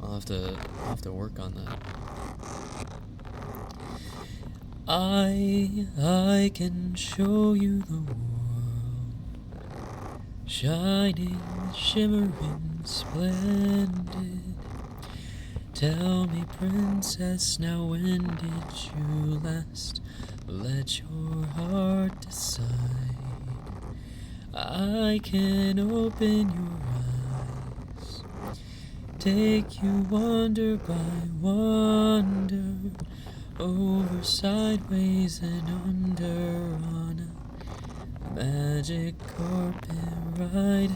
I'll have to work on that. I can show you the world, shining, shimmering, splendid. Tell me, princess, now when did you last let your heart decide? I can open your eyes, take you wonder by wonder, over, sideways, and under on a magic carpet ride,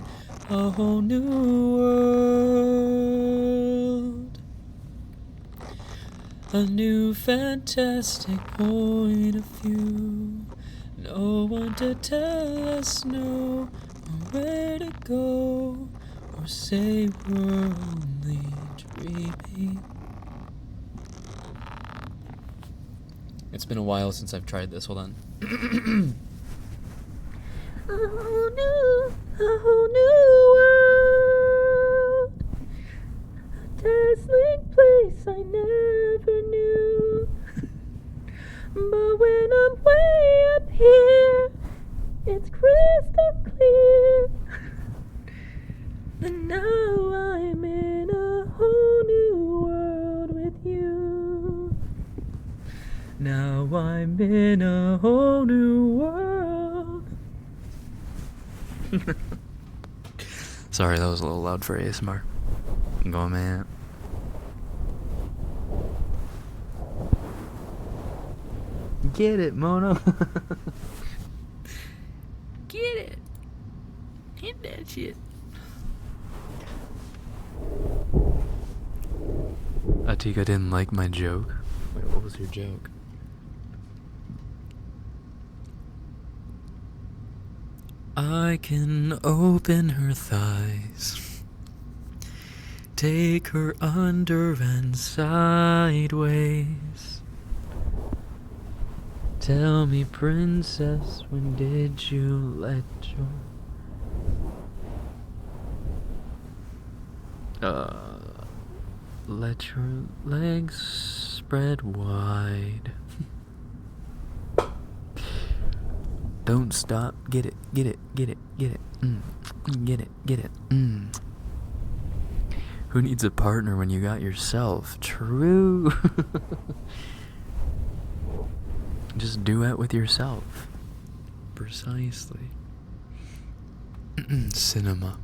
a whole new world, a new fantastic point of view. No one to tell us no, or where to go, or say we're only dreaming. It's been a while since I've tried this. Hold on. A whole new world, a dazzling place I never knew. But when I'm way up here, it's crystal clear. And now I'm in a whole new world with you. Now I'm in a whole new world. Sorry, that was a little loud for ASMR. Go, man. Get it, Mono. Get it. Hit that shit. Atika didn't like my joke. Wait, what was your joke? I can open her thighs, take her under and sideways. Tell me, princess, when did you let your legs spread wide? Don't stop, get it, get it, get it, get it, get it, get it, Who needs a partner when you got yourself? True. Just duet with yourself. Precisely. Cinema.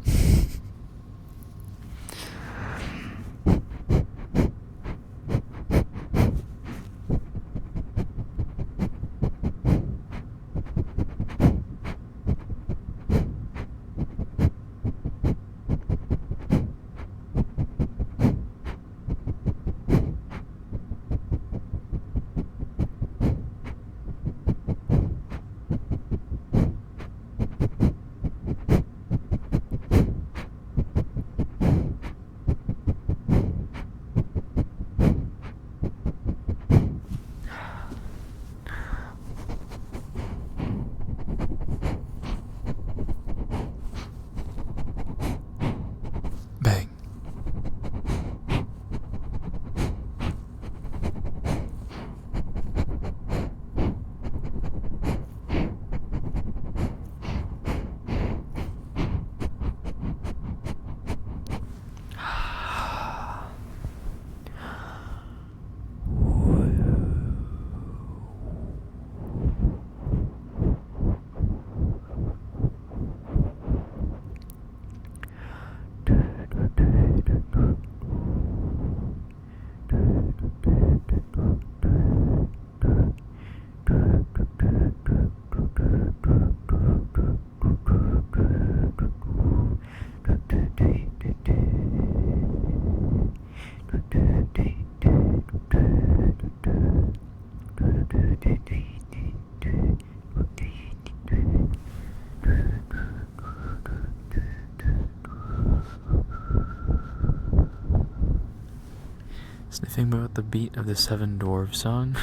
Sniffing about the beat of the Seven Dwarfs song.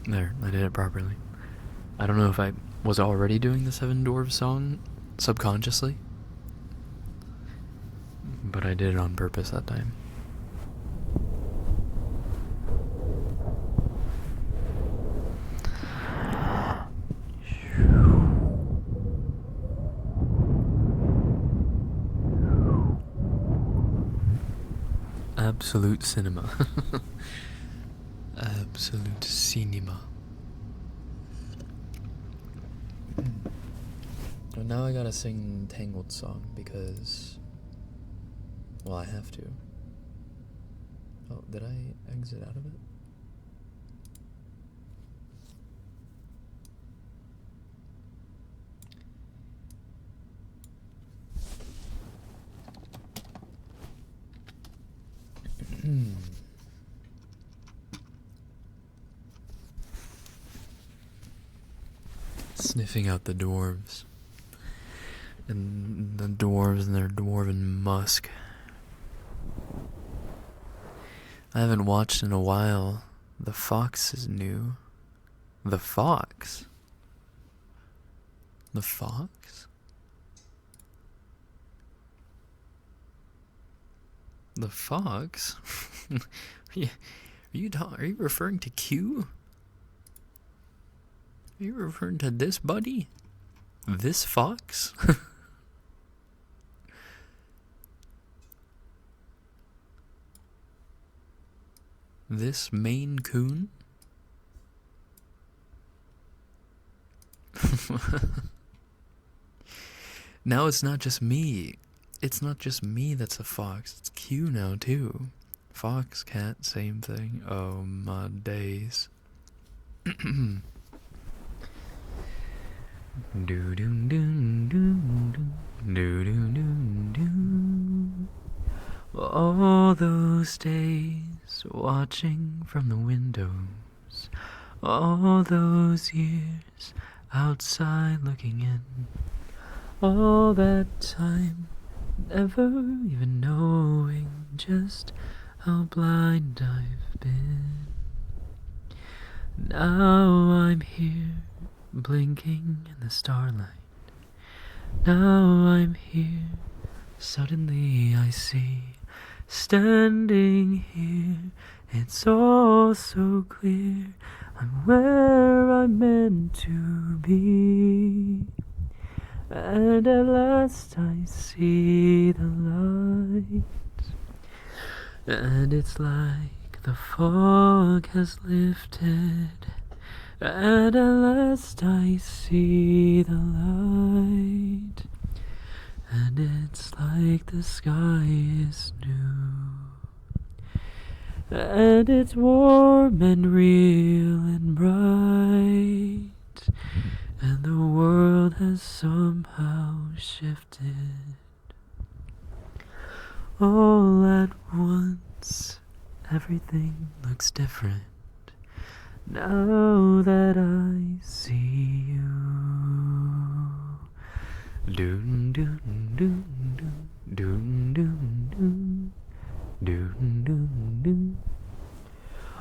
There, I did it properly. I don't know if I was already doing the Seven Dwarfs song subconsciously, but I did it on purpose that time. Absolute cinema. Absolute cinema. Well, now I gotta sing Tangled song because, well, I have to. Oh, did I exit out of it? Sniffing out the dwarves. And the dwarves and their dwarven musk. I haven't watched in a while. The Fox is new. The Fox? The Fox? The Fox? Are you referring to Q? Are you referring to this buddy? This fox? This Maine Coon? Now it's not just me. It's not just me that's a fox. It's Q now too. Fox, cat, same thing. Oh my days. Do do do do do do do do. All those days watching from the windows, all those years outside looking in, all that time never even knowing just how blind I've been. Now I'm here, blinking in the starlight. Now I'm here, suddenly I see, standing here, it's all so clear, I'm where I'm meant to be. And at last I see the light, and it's like the fog has lifted, and at last I see the light, and it's like the sky is new, and it's warm and real and bright, and the world has somehow shifted. All at once, everything looks different now that I see you. Doon doon doon doon doon doon doon doon doon.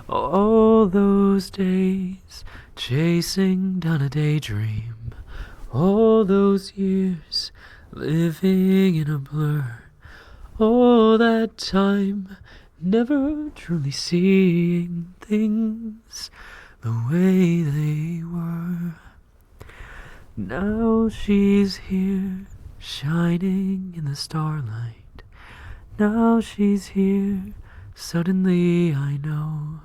All those days chasing down a daydream, all those years living in a blur, all that time never truly seeing things the way they were. Now she's here, shining in the starlight. Now she's here, suddenly I know.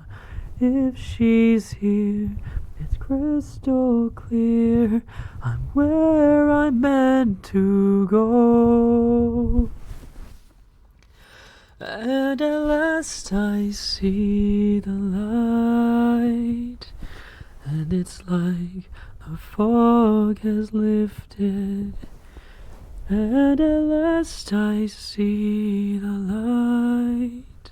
If she's here, it's crystal clear, I'm where I'm meant to go. And at last I see the light, and it's like the fog has lifted, and at last I see the light,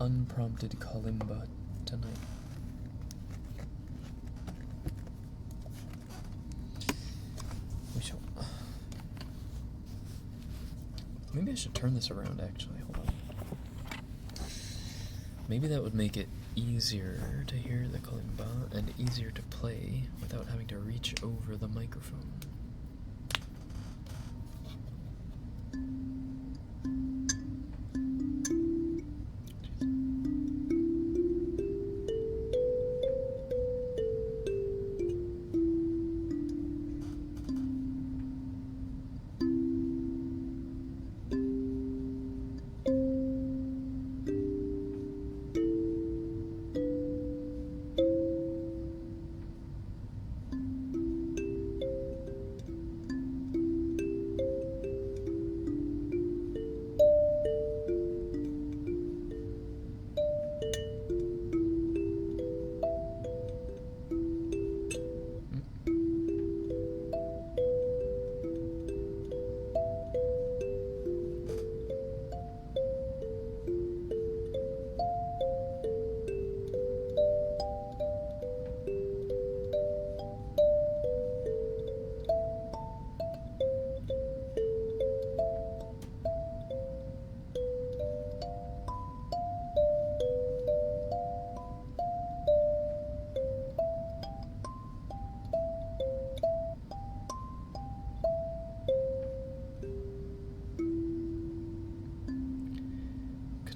unprompted kalimba tonight. We shall. Maybe I should turn this around actually. Hold on. Maybe that would make it easier to hear the kalimba and easier to play without having to reach over the microphone.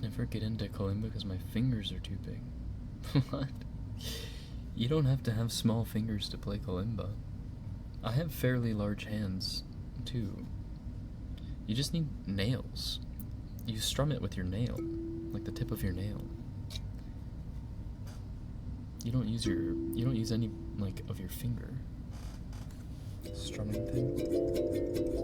Never get into kalimba because my fingers are too big. What? You don't have to have small fingers to play kalimba. I have fairly large hands, too. You just need nails. You strum it with your nail, like the tip of your nail. You don't use any, like, of your finger. Strumming thing.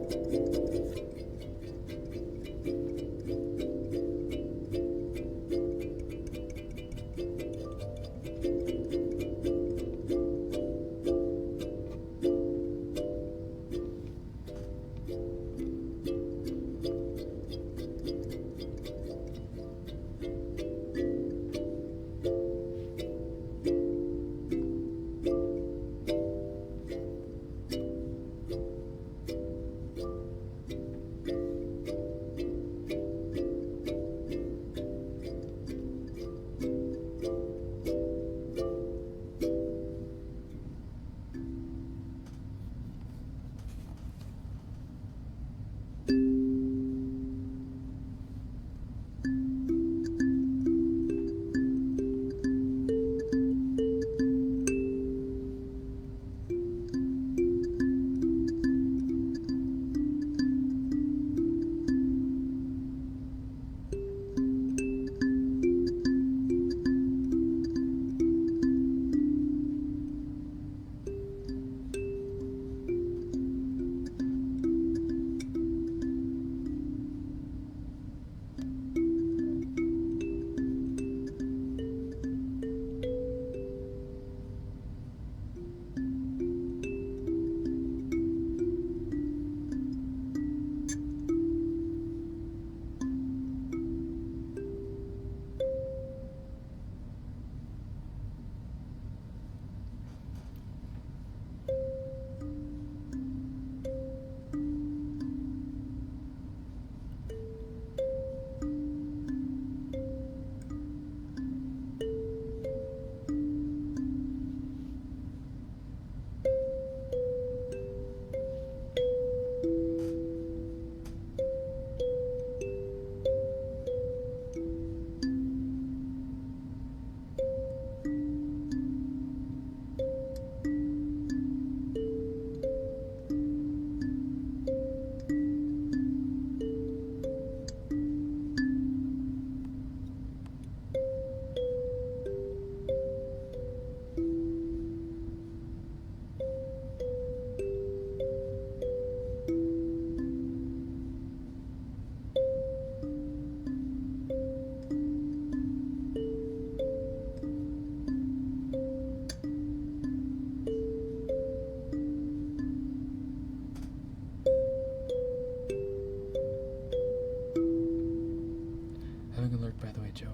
Having alert, by the way, Joe.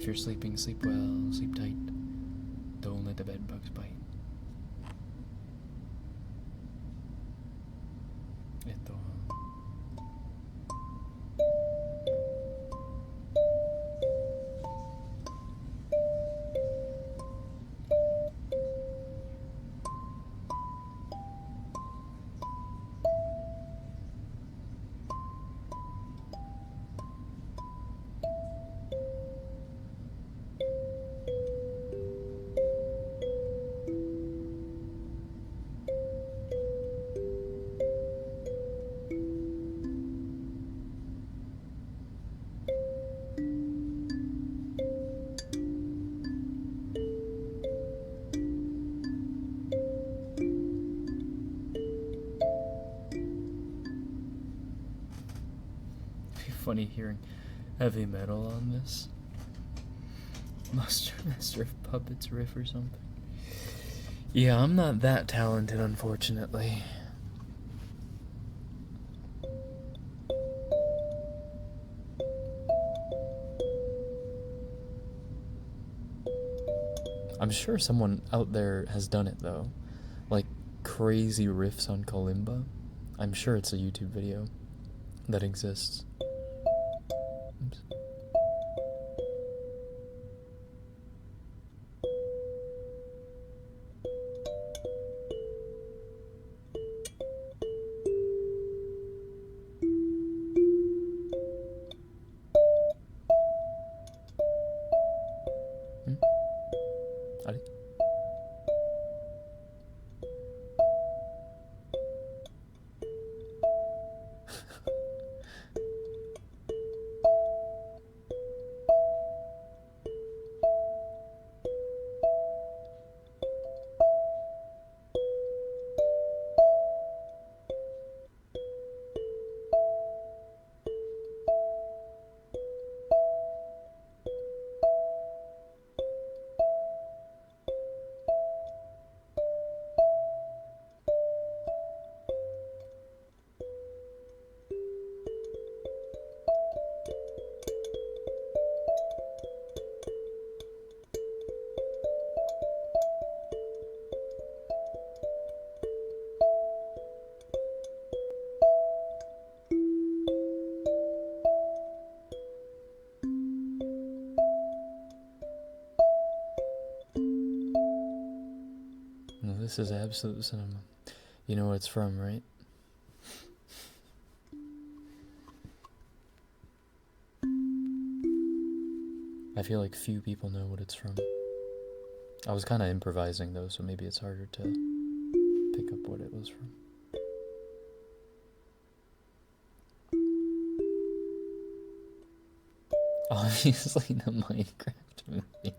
If you're sleeping, sleep well, sleep tight. Don't let the bed bugs bite. Ito. Funny hearing heavy metal on this. Master of Puppets riff or something. Yeah, I'm not that talented, unfortunately. I'm sure someone out there has done it though. Like crazy riffs on kalimba. I'm sure it's a YouTube video that exists. Oops. Ari? No, this is absolute cinema. You know what it's from, right? I feel like few people know what it's from. I was kind of improvising though, so maybe it's harder to pick up what it was from. Obviously the Minecraft movie.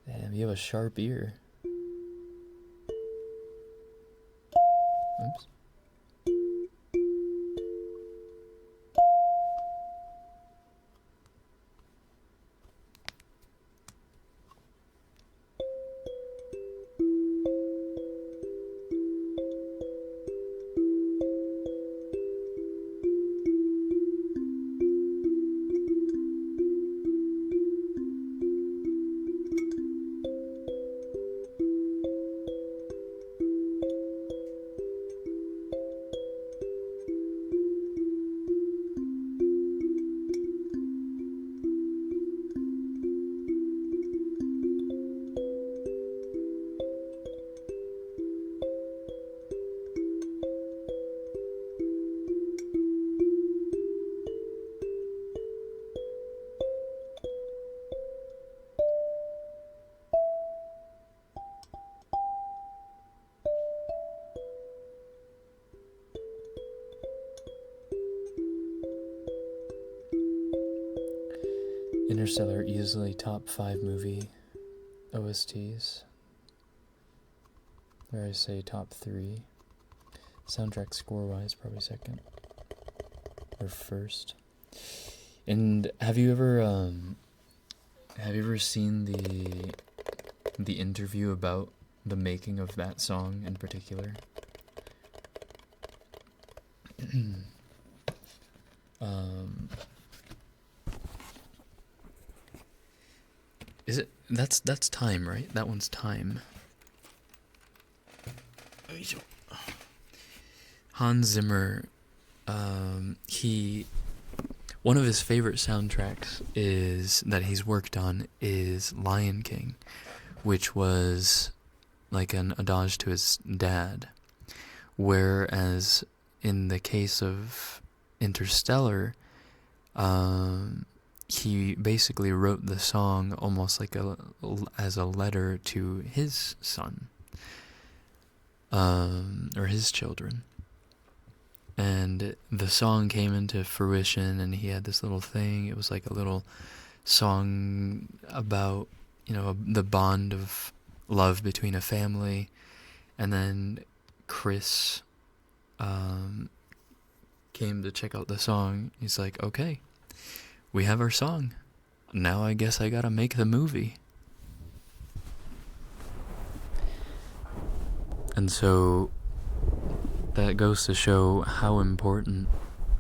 Damn, you have a sharp ear. Oops. Interstellar, easily top 5 movie OSTs. Or I say top 3. Soundtrack score-wise, probably second or first. And have you ever seen the interview about the making of that song in particular? That's Time, right? That one's Time. Hans Zimmer, he one of his favorite soundtracks is that he's worked on is Lion King, which was like an homage to his dad. Whereas in the case of Interstellar, he basically wrote the song almost like as a letter to his son, or his children. And the song came into fruition, and he had this little thing. It was like a little song about, the bond of love between a family. And then Chris came to check out the song. He's like, okay, we have our song. Now I guess I gotta make the movie. And so that goes to show how important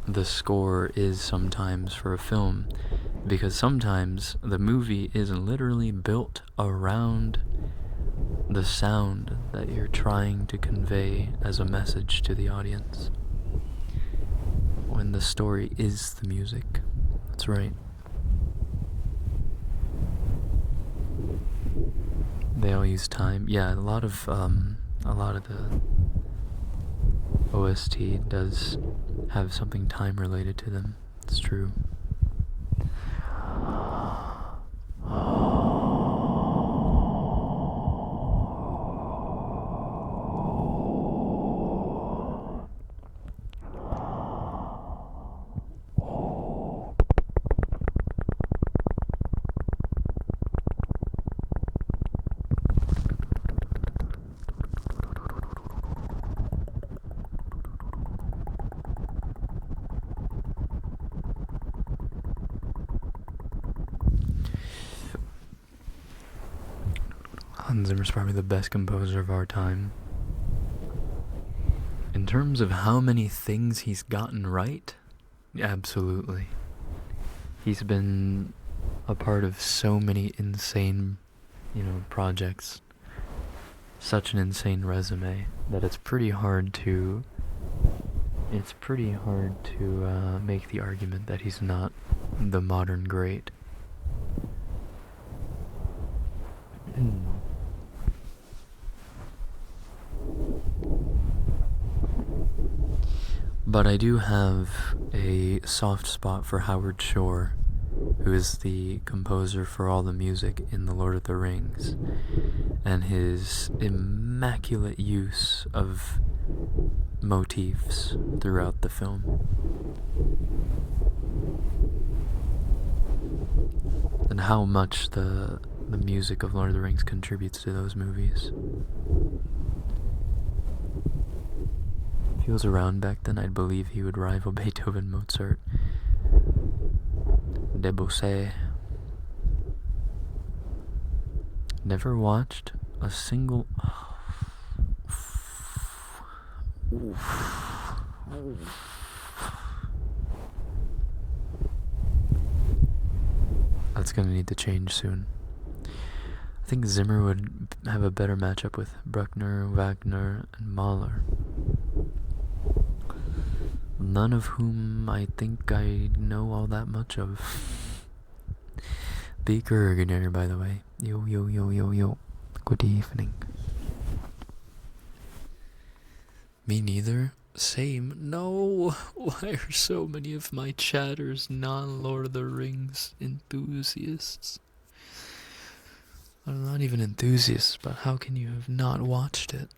the score is sometimes for a film, because sometimes the movie is literally built around the sound that you're trying to convey as a message to the audience, when the story is the music. That's right. They all use time. Yeah, a lot of the OST does have something time related to them. It's true. Hans Zimmer's probably the best composer of our time. In terms of how many things he's gotten right, absolutely. He's been a part of so many insane, projects. Such an insane resume that it's pretty hard to make the argument that he's not the modern great. But I do have a soft spot for Howard Shore, who is the composer for all the music in The Lord of the Rings, and his immaculate use of motifs throughout the film. And how much the music of Lord of the Rings contributes to those movies. If he was around back then, I'd believe he would rival Beethoven, Mozart, Debussy. Never watched a single... That's gonna need to change soon. I think Zimmer would have a better matchup with Bruckner, Wagner, and Mahler. None of whom I think I know all that much of. Beaker, by the way. Yo, yo, yo, yo, yo. Good evening. Me neither. Same. No. Why are so many of my chatters non-Lord of the Rings enthusiasts? I'm not even enthusiasts, but how can you have not watched it?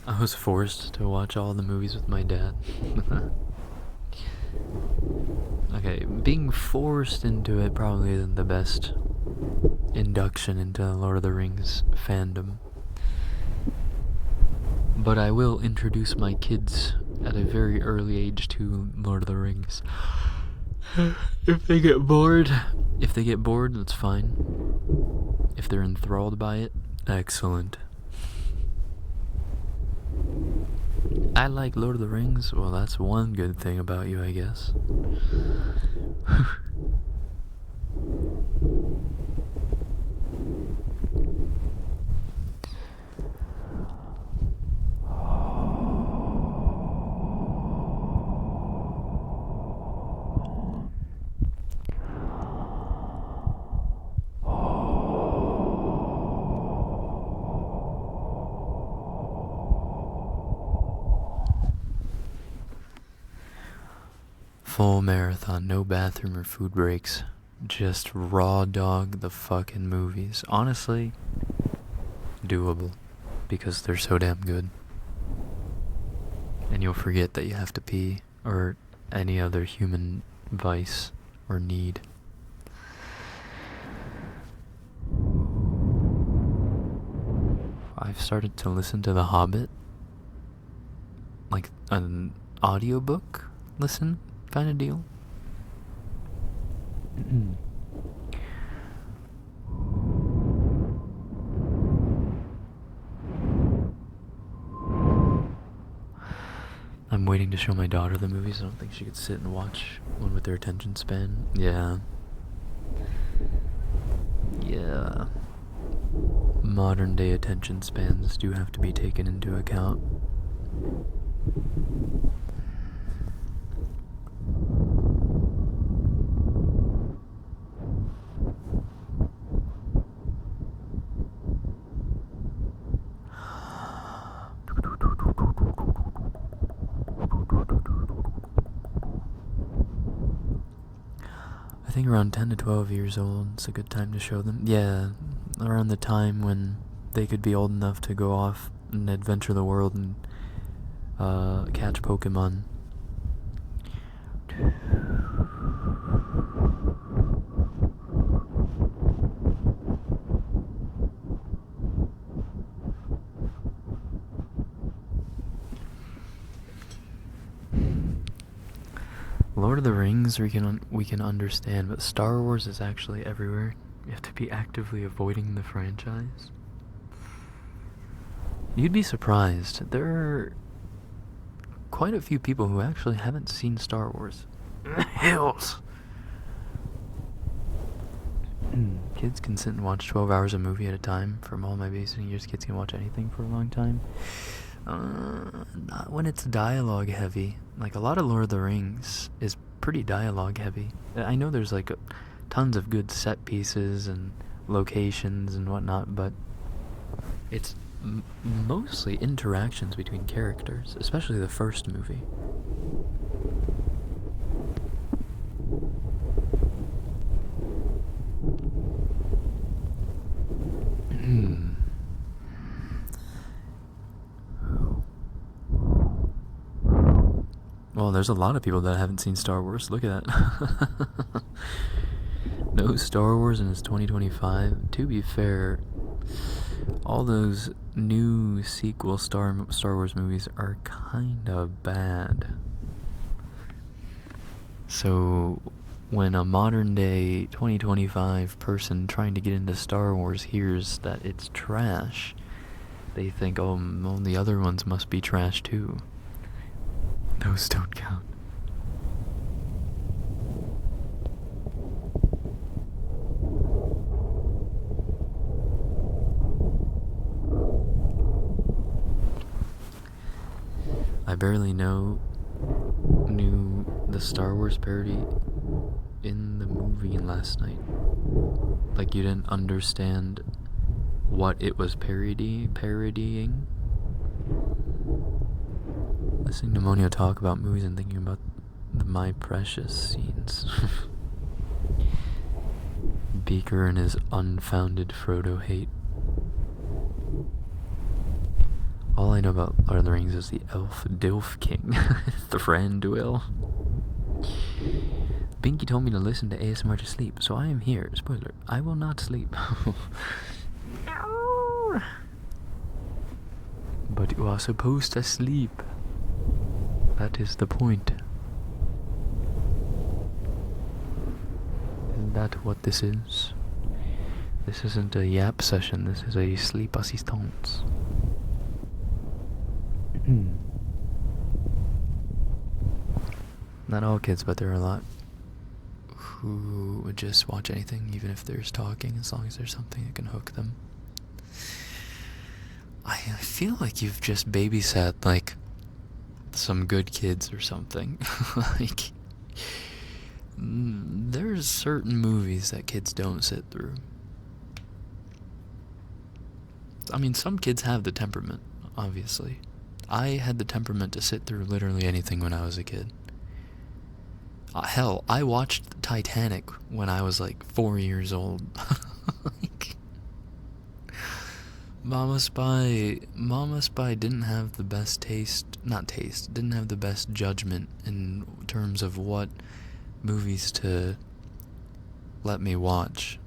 I was forced to watch all the movies with my dad. Okay, being forced into it probably isn't the best induction into Lord of the Rings fandom. But I will introduce my kids at a very early age to Lord of the Rings. If they get bored, that's fine. If they're enthralled by it, excellent. I like Lord of the Rings. Well, that's one good thing about you, I guess. Full marathon, no bathroom or food breaks. Just raw dog the fucking movies. Honestly, doable. Because they're so damn good. And you'll forget that you have to pee, or any other human vice or need. I've started to listen to The Hobbit. Like an audiobook listen kind of deal. I'm waiting to show my daughter the movies. I don't think she could sit and watch one with her attention span. Yeah. Modern day attention spans do have to be taken into account. I think around 10 to 12 years old, it's a good time to show them. Yeah, around the time when they could be old enough to go off and adventure the world and catch Pokemon. Lord of the Rings we can understand, but Star Wars is actually everywhere. You have to be actively avoiding the franchise. You'd be surprised. There are quite a few people who actually haven't seen Star Wars. Hills! Kids can sit and watch 12 hours a movie at a time. From all my babysitting years, kids can watch anything for a long time. Not when it's dialogue heavy. Like, a lot of Lord of the Rings is pretty dialogue heavy. I know there's like tons of good set pieces and locations and whatnot, but it's mostly interactions between characters, especially the first movie. Well, there's a lot of people that haven't seen Star Wars. Look at that. No Star Wars and it's 2025. To be fair, all those new sequel Star Wars movies are kind of bad. So when a modern day 2025 person trying to get into Star Wars hears that it's trash, they think, oh, well, the other ones must be trash too. Those don't count. I barely knew the Star Wars parody in the movie last night. Like, you didn't understand what it was parodying. Listening to Monio talk about movies and thinking about the My Precious scenes. Beaker and his unfounded Frodo hate. All I know about Lord of the Rings is the elf Dilf King, Thranduil. Binky told me to listen to ASMR to sleep, so I am here. Spoiler, I will not sleep. But you are supposed to sleep. That is the point. Isn't that what this is? This isn't a yap session, this is a sleep assistance. Not all kids, but there are a lot who would just watch anything, even if there's talking, as long as there's something that can hook them. I feel like you've just babysat, like, some good kids or something. Like, there's certain movies that kids don't sit through. I mean, some kids have the temperament, obviously. I had the temperament to sit through literally anything when I was a kid. Hell, I watched Titanic when I was like 4 years old. Like, Mama Spy didn't have the best didn't have the best judgment in terms of what movies to let me watch.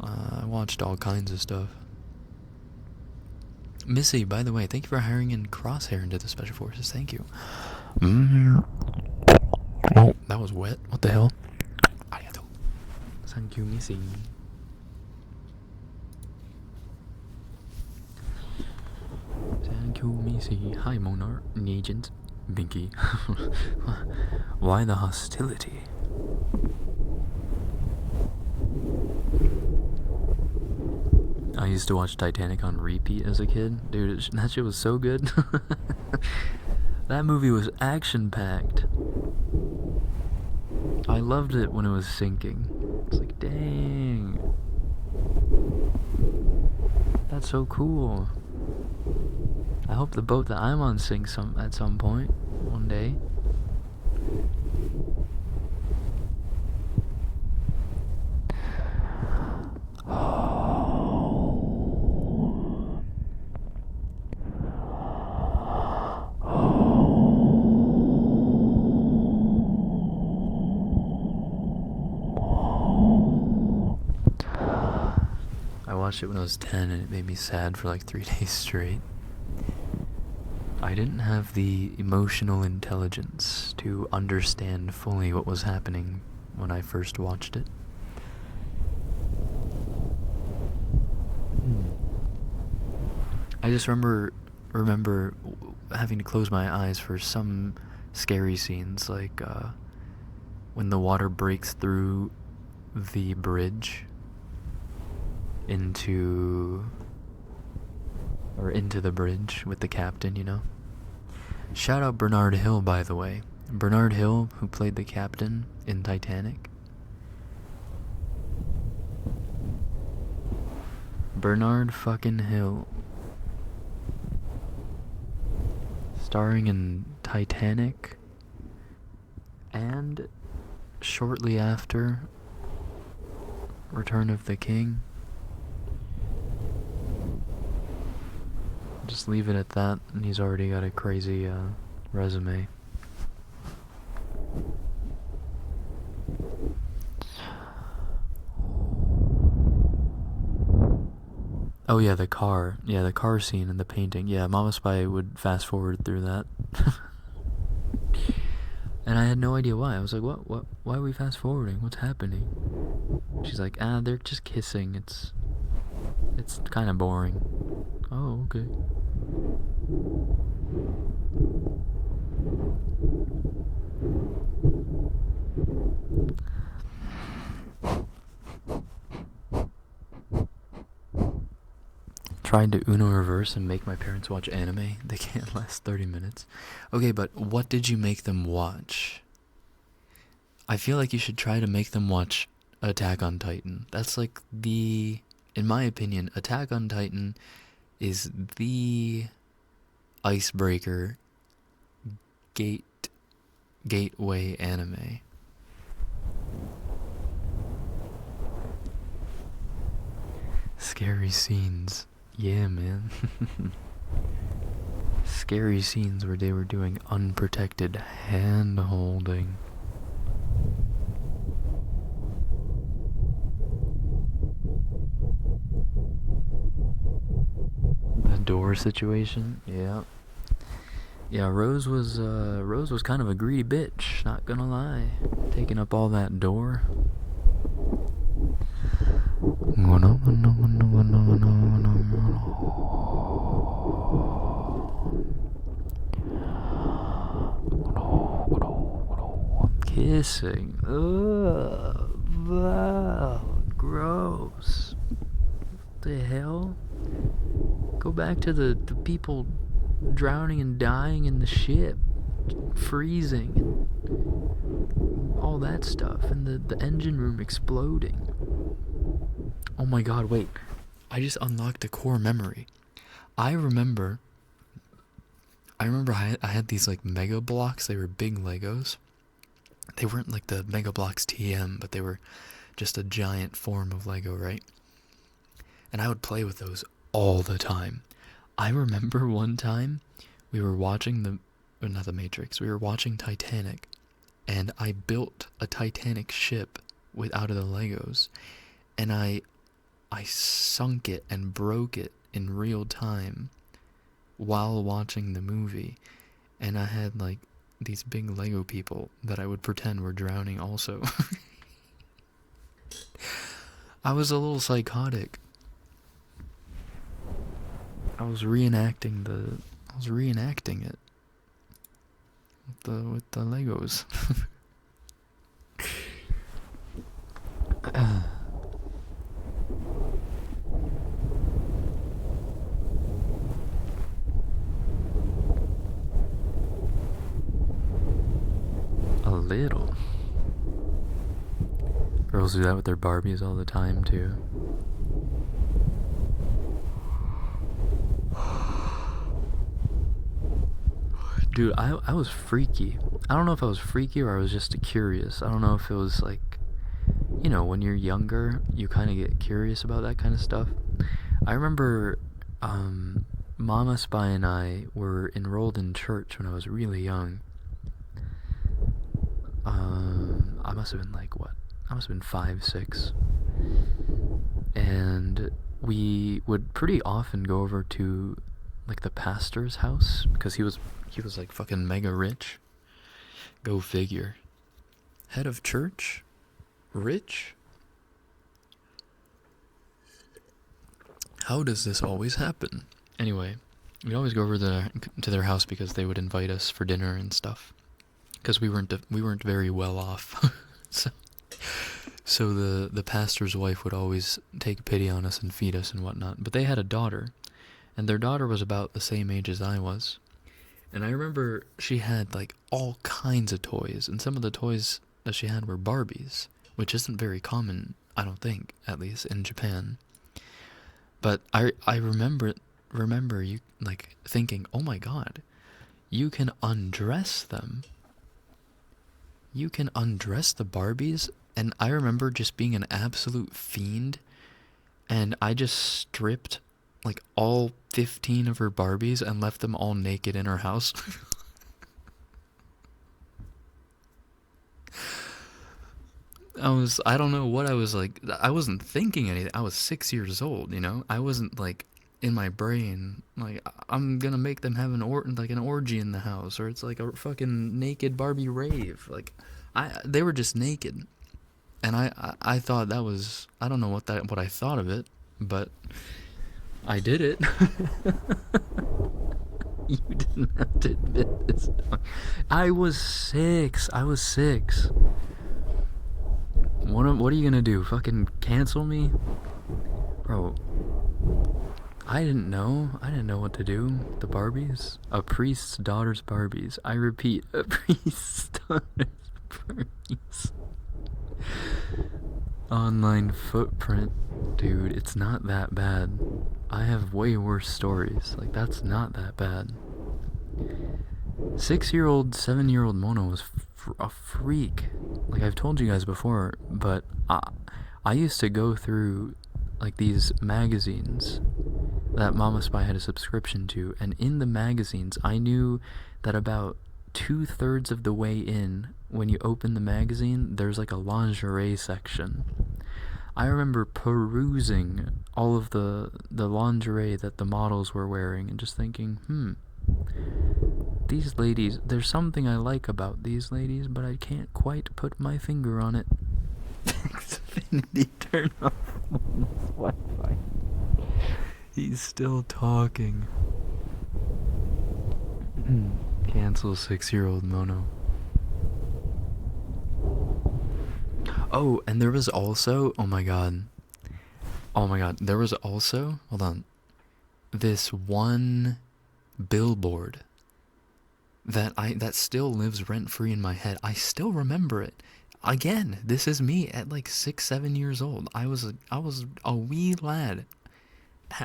I watched all kinds of stuff. Missy, by the way, thank you for hiring in Crosshair into the Special Forces. Thank you. Oh, that was wet. What the hell? Arigato. Thank you, Missy. Thank you, Missy. Hi, Monar, Agent, Binky. Why the hostility? I used to watch Titanic on repeat as a kid. Dude, that shit was so good. That movie was action-packed. I loved it when it was sinking. It's like, dang. That's so cool. I hope the boat that I'm on sinks at some point, one day. I watched it when I was 10 and it made me sad for like 3 days straight. I didn't have the emotional intelligence to understand fully what was happening when I first watched it. I just remember having to close my eyes for some scary scenes, like when the water breaks through the bridge into the bridge with the captain, you know? Shout out Bernard Hill, by the way. Bernard Hill, who played the captain in Titanic. Bernard fucking Hill. Starring in Titanic and shortly after Return of the King. Just leave it at that, and he's already got a crazy resume. Oh yeah, the car. Yeah, the car scene and the painting. Yeah, Mama Spy would fast forward through that. And I had no idea why. I was like, what, why are we fast forwarding? What's happening? She's like, they're just kissing. It's kind of boring. Oh, okay. Tried to Uno reverse and make my parents watch anime. They can't last 30 minutes. Okay, but what did you make them watch? I feel like you should try to make them watch Attack on Titan. That's like in my opinion, Attack on Titan is the icebreaker gateway anime. Scary scenes. Yeah, man. Scary scenes where they were doing unprotected hand holding. door situation. Yeah. Yeah, Rose was kind of a greedy bitch, not gonna lie. Taking up all that door. Kissing. Ugh, gross. What the hell? Go back to the people drowning and dying in the ship, freezing, and all that stuff, and the engine room exploding. Oh my god, wait. I just unlocked a core memory. I remember I had these like Mega Blocks. They were big Legos. They weren't like the Mega Blocks TM, but they were just a giant form of Lego, right? And I would play with those all the time. I remember one time we were watching not the Matrix, we were watching Titanic, and I built a Titanic ship out of the Legos, and I sunk it and broke it in real time while watching the movie, and I had like these big Lego people that I would pretend were drowning also. I was a little psychotic. I was reenacting it with the Legos. A little. Girls do that with their Barbies all the time too. Dude, I was freaky. I don't know if I was freaky or I was just curious. I don't know if it was like, you know, when you're younger, you kind of get curious about that kind of stuff. I remember Mama Spy and I were enrolled in church when I was really young. I must have been like, what? I must have been 5, 6. And we would pretty often go over to like the pastor's house because he was like fucking mega rich. Go figure. Head of church? Rich? How does this always happen? Anyway, we'd always go over to their house because they would invite us for dinner and stuff. Because we weren't very well off. so the pastor's wife would always take pity on us and feed us and whatnot. But they had a daughter, and their daughter was about the same age as I was. And I remember she had like all kinds of toys, and some of the toys that she had were Barbies, which isn't very common, I don't think, at least in Japan. But I remember you like thinking, oh my god, you can undress them. You can undress the Barbies, and I remember just being an absolute fiend, and I just stripped like all 15 of her Barbies and left them all naked in her house. I don't know what I was like. I wasn't thinking anything. I was 6 years old, you know? I wasn't like in my brain, like, I'm gonna make them have an orgy in the house, or it's like a fucking naked Barbie rave. Like, they were just naked. And I thought that was, I don't know what I thought of it, but I did it. You didn't have to admit this. I was 6. What are you gonna do? Fucking cancel me? Bro, I didn't know what to do. The Barbies? A priest's daughter's Barbies. I repeat, a priest's daughter's Barbies. Online footprint. Dude, it's not that bad. I have way worse stories. Like, that's not that bad. 6-year-old, 7-year-old Mona was a freak. Like, I've told you guys before, but I used to go through like these magazines that Mama Spy had a subscription to, and in the magazines I knew that about 2/3 of the way in, when you open the magazine, there's like a lingerie section. I remember perusing all of the lingerie that the models were wearing and just thinking, these ladies, there's something I like about these ladies, but I can't quite put my finger on it. Xfinity, turn off Wi-Fi. He's still talking. Cancel 6-year-old Mono. Oh, and there was also, oh my god, there was also, hold on, this one billboard that still lives rent-free in my head. I still remember it. Again, this is me at like 6-7 years old. I was a wee lad.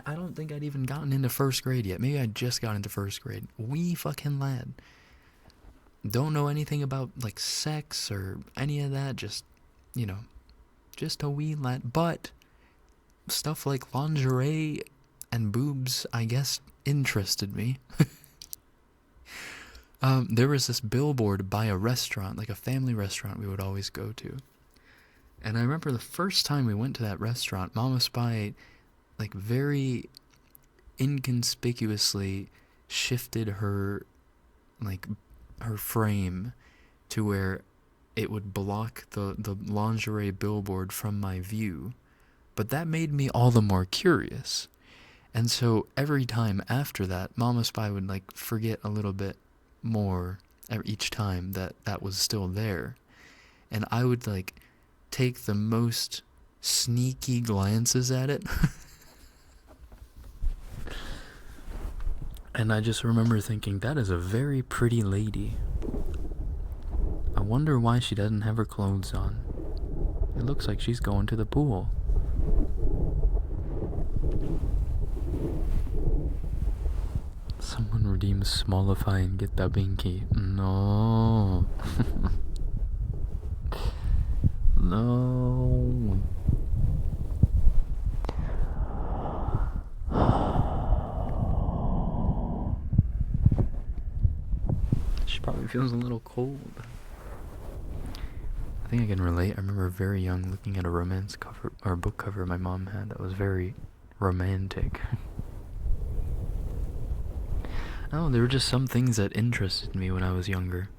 I don't think I'd even gotten into first grade yet. Maybe I just got into first grade. Wee fucking lad. Don't know anything about like sex or any of that. Just, just a wee lad. But stuff like lingerie and boobs, I guess, interested me. There was this billboard by a restaurant, like a family restaurant we would always go to. And I remember the first time we went to that restaurant, Mama Spy, like, very inconspicuously shifted her frame to where it would block the lingerie billboard from my view. But that made me all the more curious. And so every time after that, Mama Spy would like forget a little bit more each time that was still there. And I would like take the most sneaky glances at it. And I just remember thinking, that is a very pretty lady. I wonder why she doesn't have her clothes on. It looks like she's going to the pool. Someone redeem Smallify and get the binky. No. No. She probably feels a little cold. I think I can relate. I remember very young looking at a romance cover or book cover my mom had that was very romantic. Oh, there were just some things that interested me when I was younger.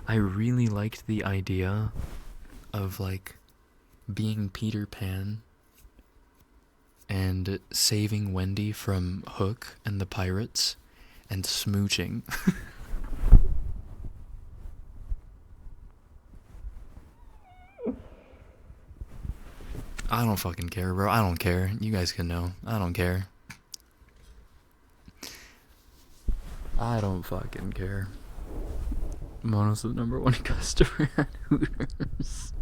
I really liked the idea of like being Peter Pan and saving Wendy from Hook and the pirates and smooching. I don't fucking care, bro. I don't care. You guys can know. I don't care. I don't fucking care. Mono's the #1 customer at Hooters.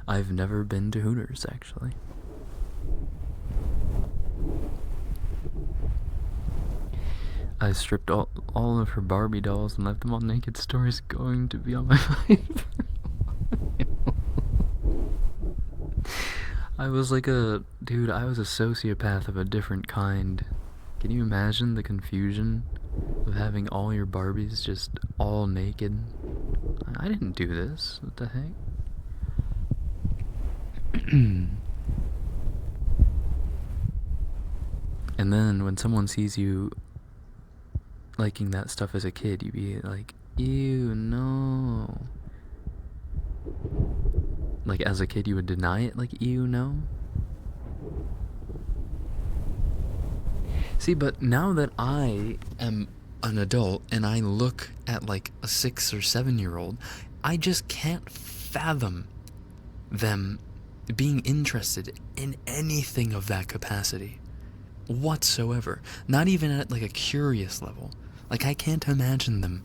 I've never been to Hooters, actually. I stripped all of her Barbie dolls and left them on Naked Stories going to be on my life. I was like dude, I was a sociopath of a different kind. Can you imagine the confusion of having all your Barbies just all naked? I didn't do this. What the heck? And then when someone sees you liking that stuff as a kid, you'd be like, ew, no. Like, as a kid, you would deny it, like, ew, no? See, but now that I am an adult and I look at, like, a 6 or 7-year-old, I just can't fathom them being interested in anything of that capacity whatsoever. Not even at, like, a curious level. Like, I can't imagine them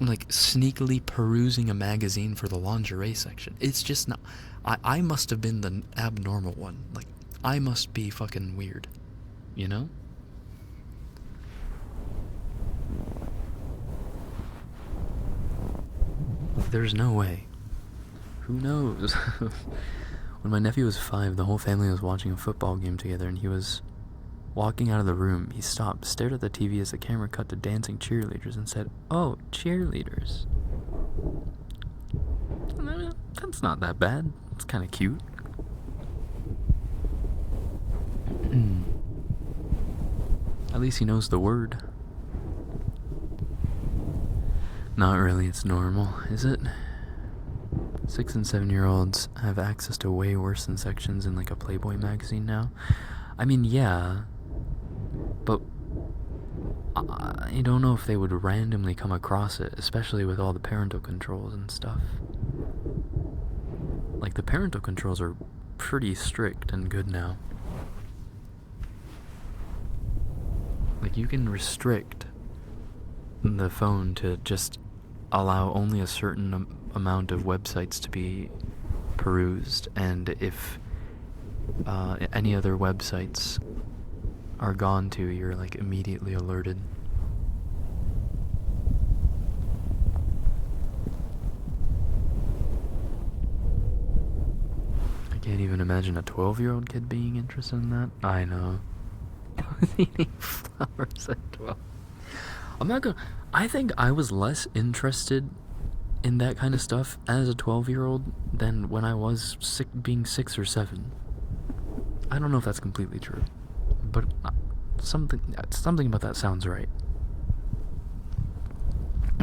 like sneakily perusing a magazine for the lingerie section. It's just not. I must have been the abnormal one. Like, I must be fucking weird, you know? There's no way. Who knows? When my nephew was 5, the whole family was watching a football game together, and he was walking out of the room. He stopped, stared at the TV as the camera cut to dancing cheerleaders, and said, "Oh, cheerleaders. That's not that bad. It's kind of cute." At least he knows the word. Not really, it's normal, is it? 6 and 7-year-olds have access to way worse than sections in like a Playboy magazine now. I mean, yeah, but I don't know if they would randomly come across it, especially with all the parental controls and stuff. Like, the parental controls are pretty strict and good now. Like, you can restrict the phone to just allow only a certain amount of websites to be perused, and if any other websites are gone to, you're like immediately alerted. I can't even imagine a 12-year-old kid being interested in that. I know. Eating flowers at 12. I'm not gonna. I think I was less interested in that kind of stuff as a 12-year-old than when I was being 6 or 7. I don't know if that's completely true, but something about that sounds right.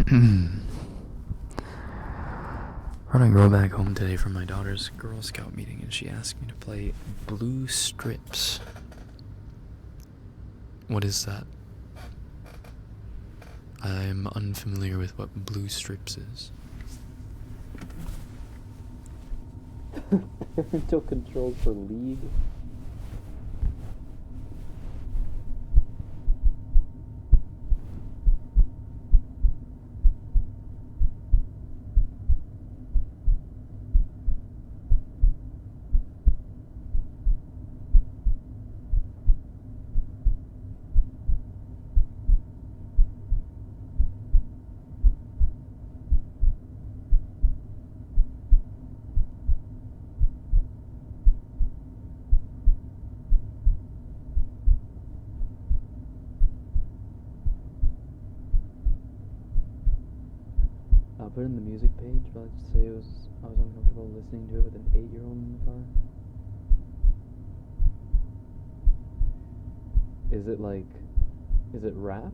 When I go back home today from my daughter's Girl Scout meeting, and she asked me to play Blue Strips. What is that? I'm unfamiliar with what Blue Strips is. Parental controls for League. I'll put in the music page, but let's just say I was uncomfortable listening to it with an 8-year-old in the car. Is it rap?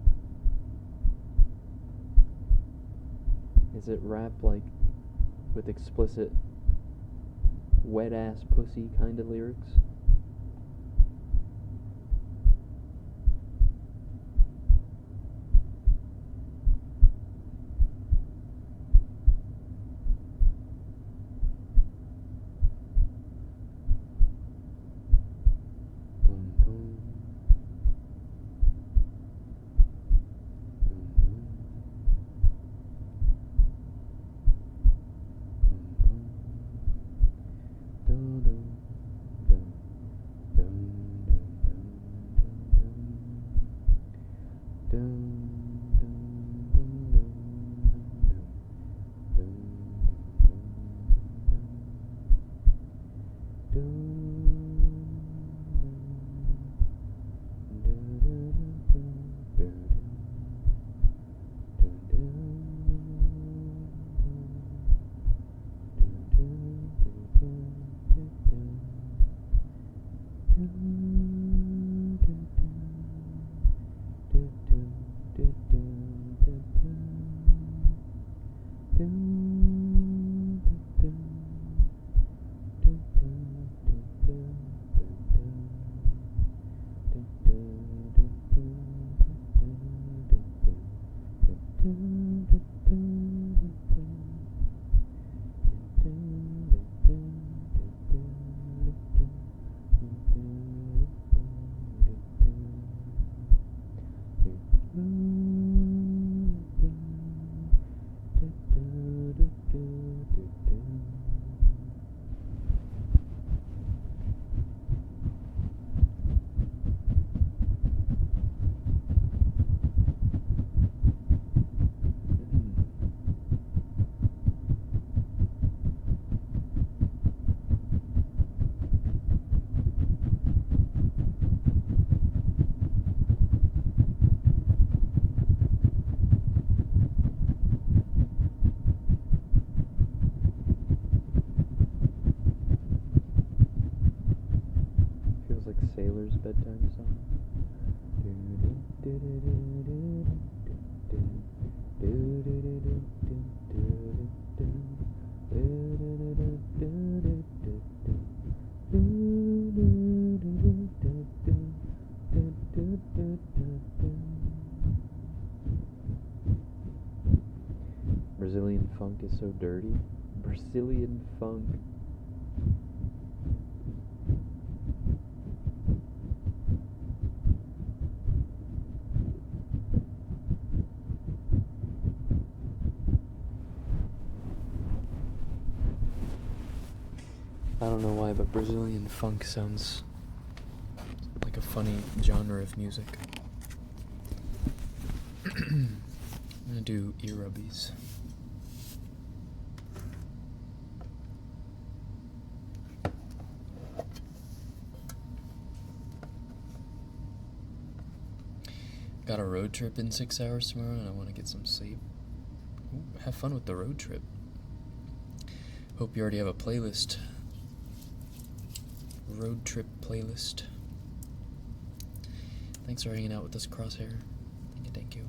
Is it rap like with explicit wet ass pussy kind of lyrics? Brazilian funk is so dirty. Brazilian funk. I don't know why, but Brazilian funk sounds like a funny genre of music. I'm gonna do ear rubbies. Got a road trip in 6 hours tomorrow and I want to get some sleep. Ooh, have fun with the road trip. Hope you already have a playlist. Road trip playlist. Thanks for hanging out with us, Crosshair. Thank you.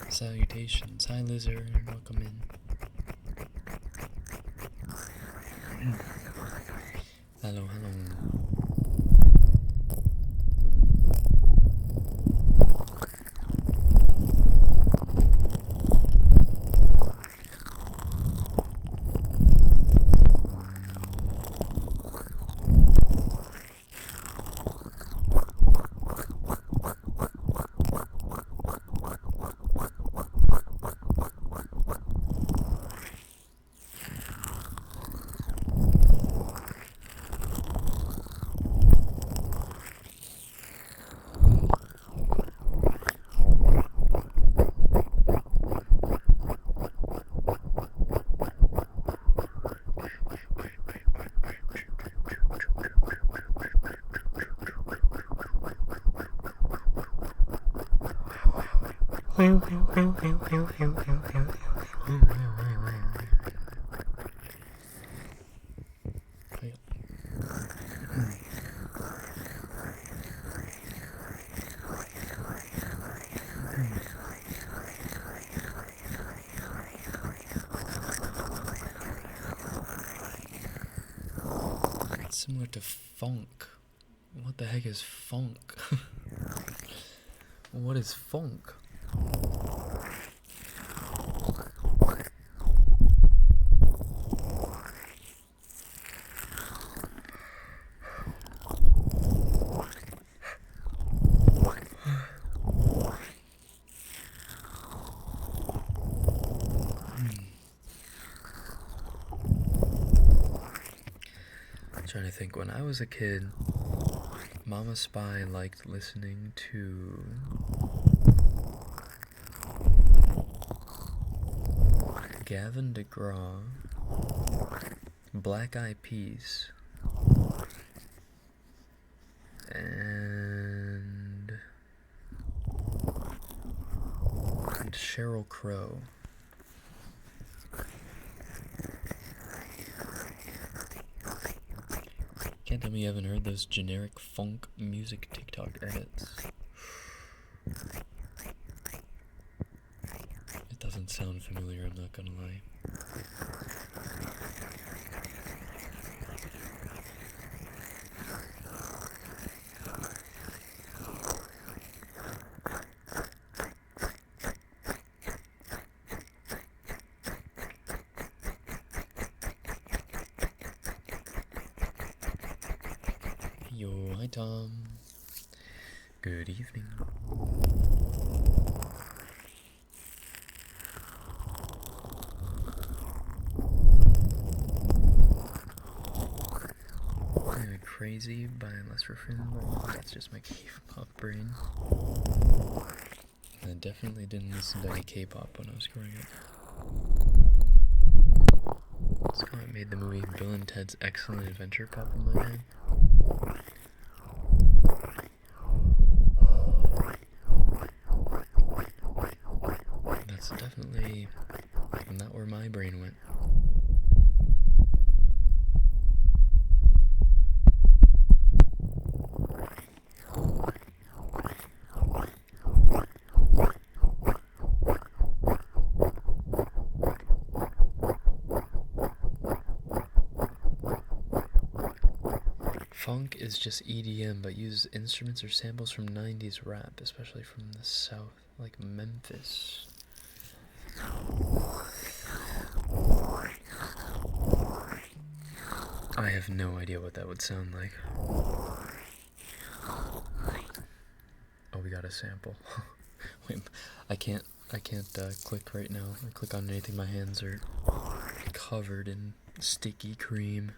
Salutations. Hi, Lizard. Welcome in. Hello. It's similar to funk. What the heck is funk? What is funk? I'm trying to think. When I was a kid, Mama Spy liked listening to Gavin DeGraw, Black Eyed Peas, and Sheryl Crow. Can't tell me you haven't heard those generic funk music TikTok edits. It doesn't sound familiar, I'm not gonna lie. Yo, hi Tom. Good evening. Crazy by Less Refrain, but that's just my K-pop brain. I definitely didn't listen to any K-pop when I was growing up. That's how it made the movie Bill and Ted's Excellent Adventure pop in my head. That's definitely not where my brain went. Funk is just EDM, but uses instruments or samples from 90s rap, especially from the South, like Memphis. I have no idea what that would sound like. Oh, we got a sample. Wait, I can't click right now or click on anything. My hands are covered in sticky cream.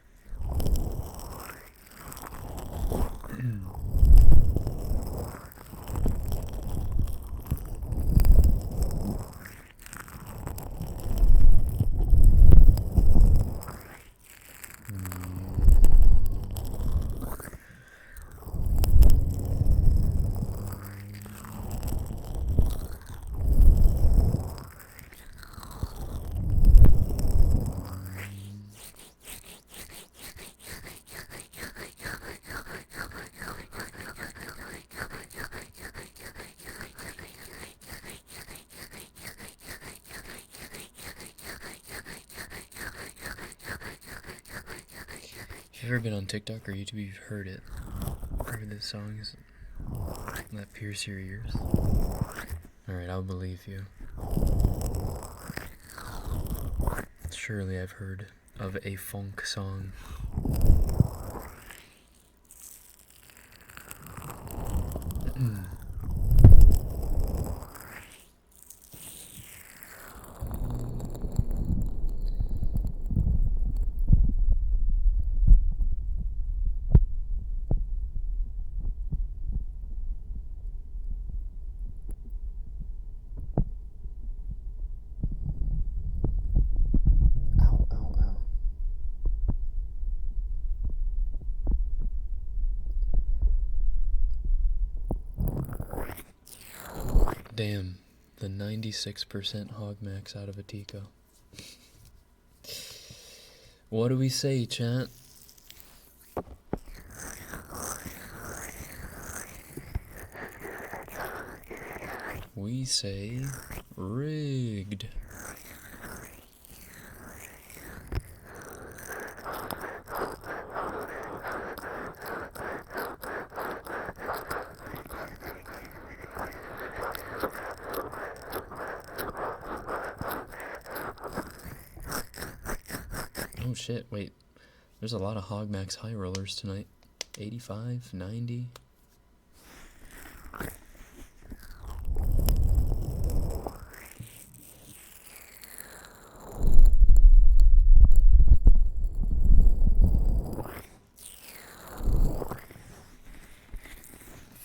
If you've ever been on TikTok or YouTube, you've heard it. Heard the songs that pierce your ears. Alright, I'll believe you. Surely I've heard of a funk song. Damn, the 96% hog max out of a Tico. What do we say, chat? We say rigged. Oh shit, wait. There's a lot of Hog Max high rollers tonight. 85, 90.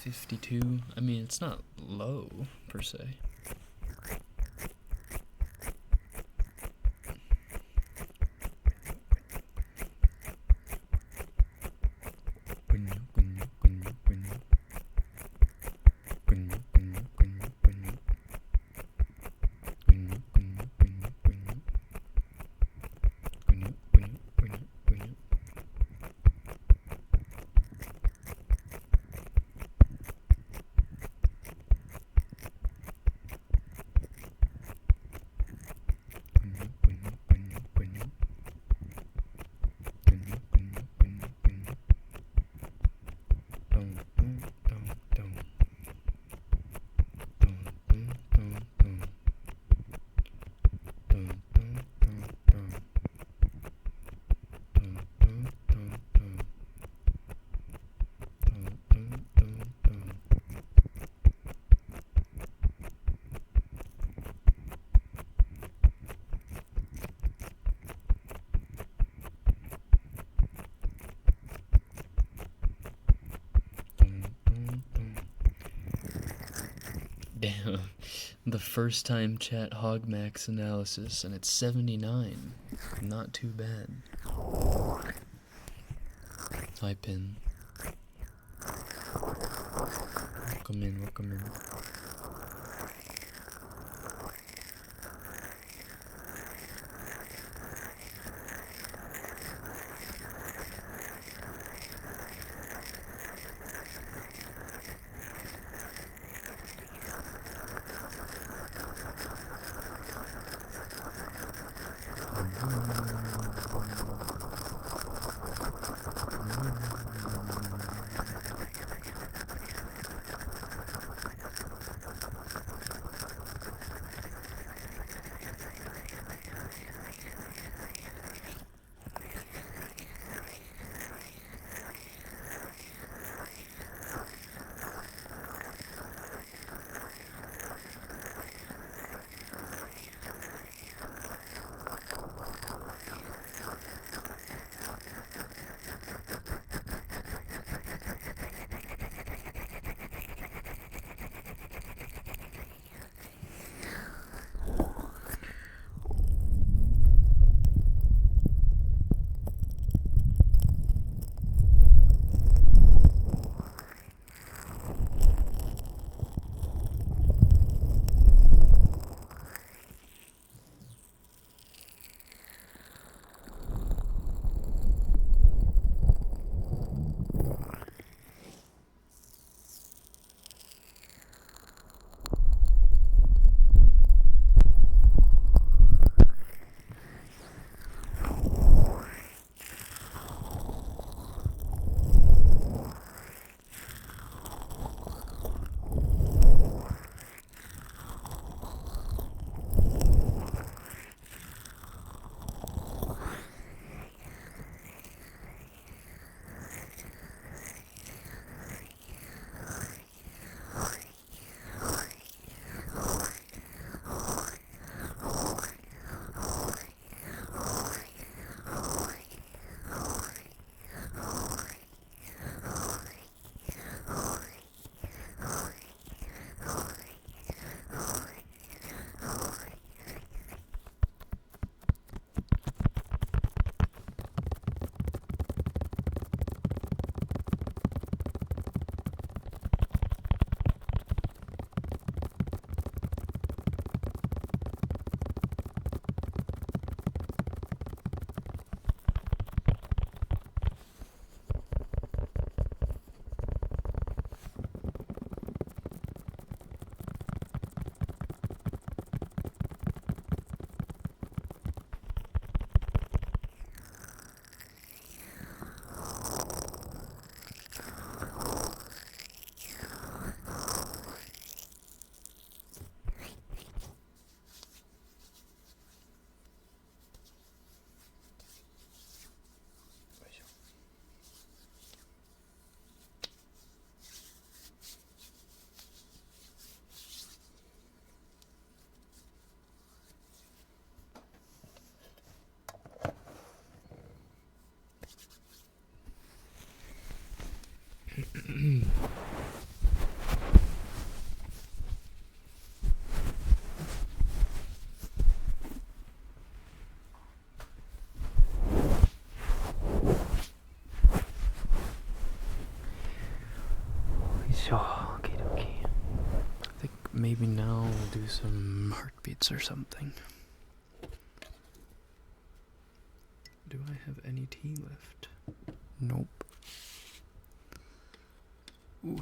$52. I mean, it's not low per se. Damn. The first time chat hog max analysis, and it's 79. Not too bad. Hi, Pin. Welcome in, welcome in. Okie dokie. I think maybe now we'll do some heartbeats or something. Do I have any tea left? Nope. Ooh.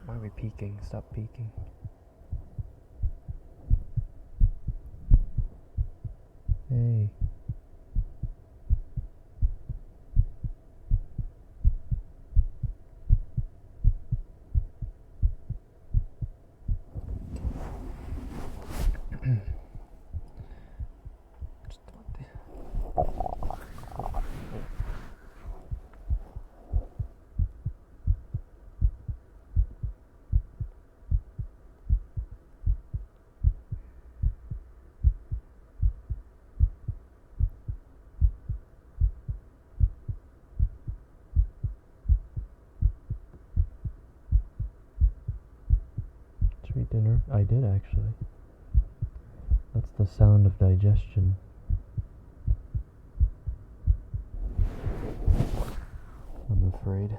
Why are we peeking? Stop peeking. Hey. Did you eat dinner? I did, actually. That's the sound of digestion. I'm afraid.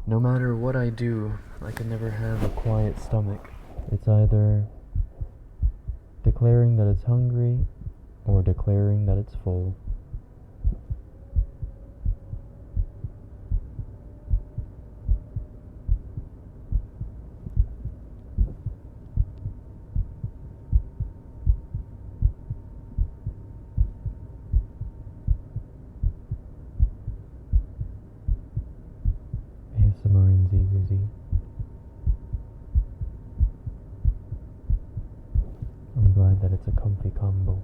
No matter what I do, I can never have a quiet stomach. It's either declaring that it's hungry or declaring that it's full. ASMR and ZZZ. I'm glad that it's a comfy combo.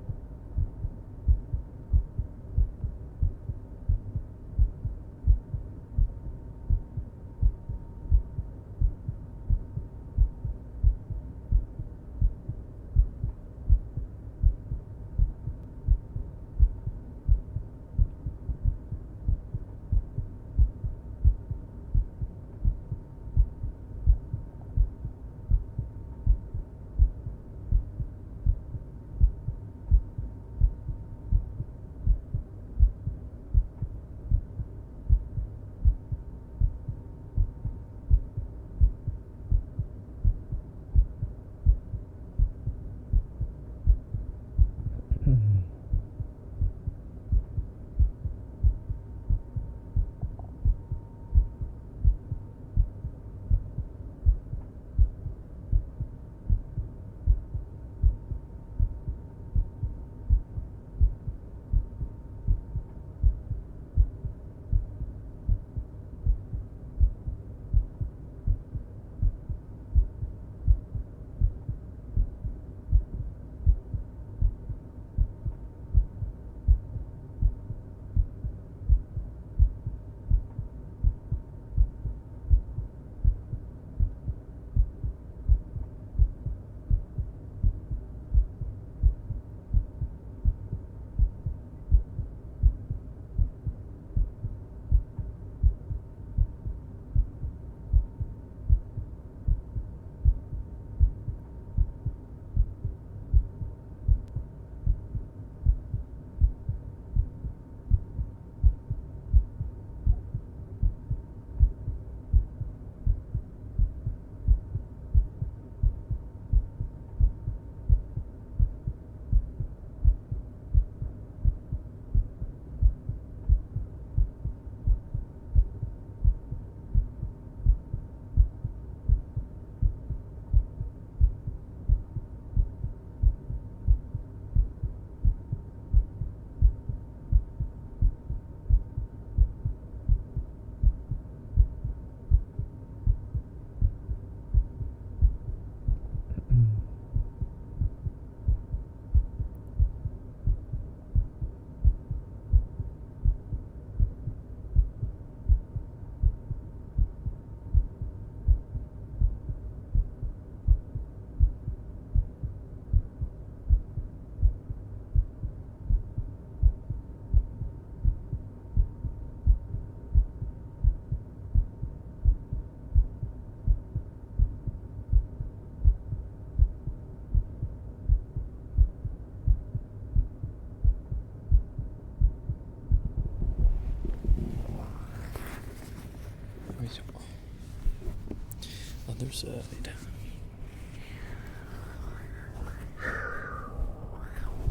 Other side.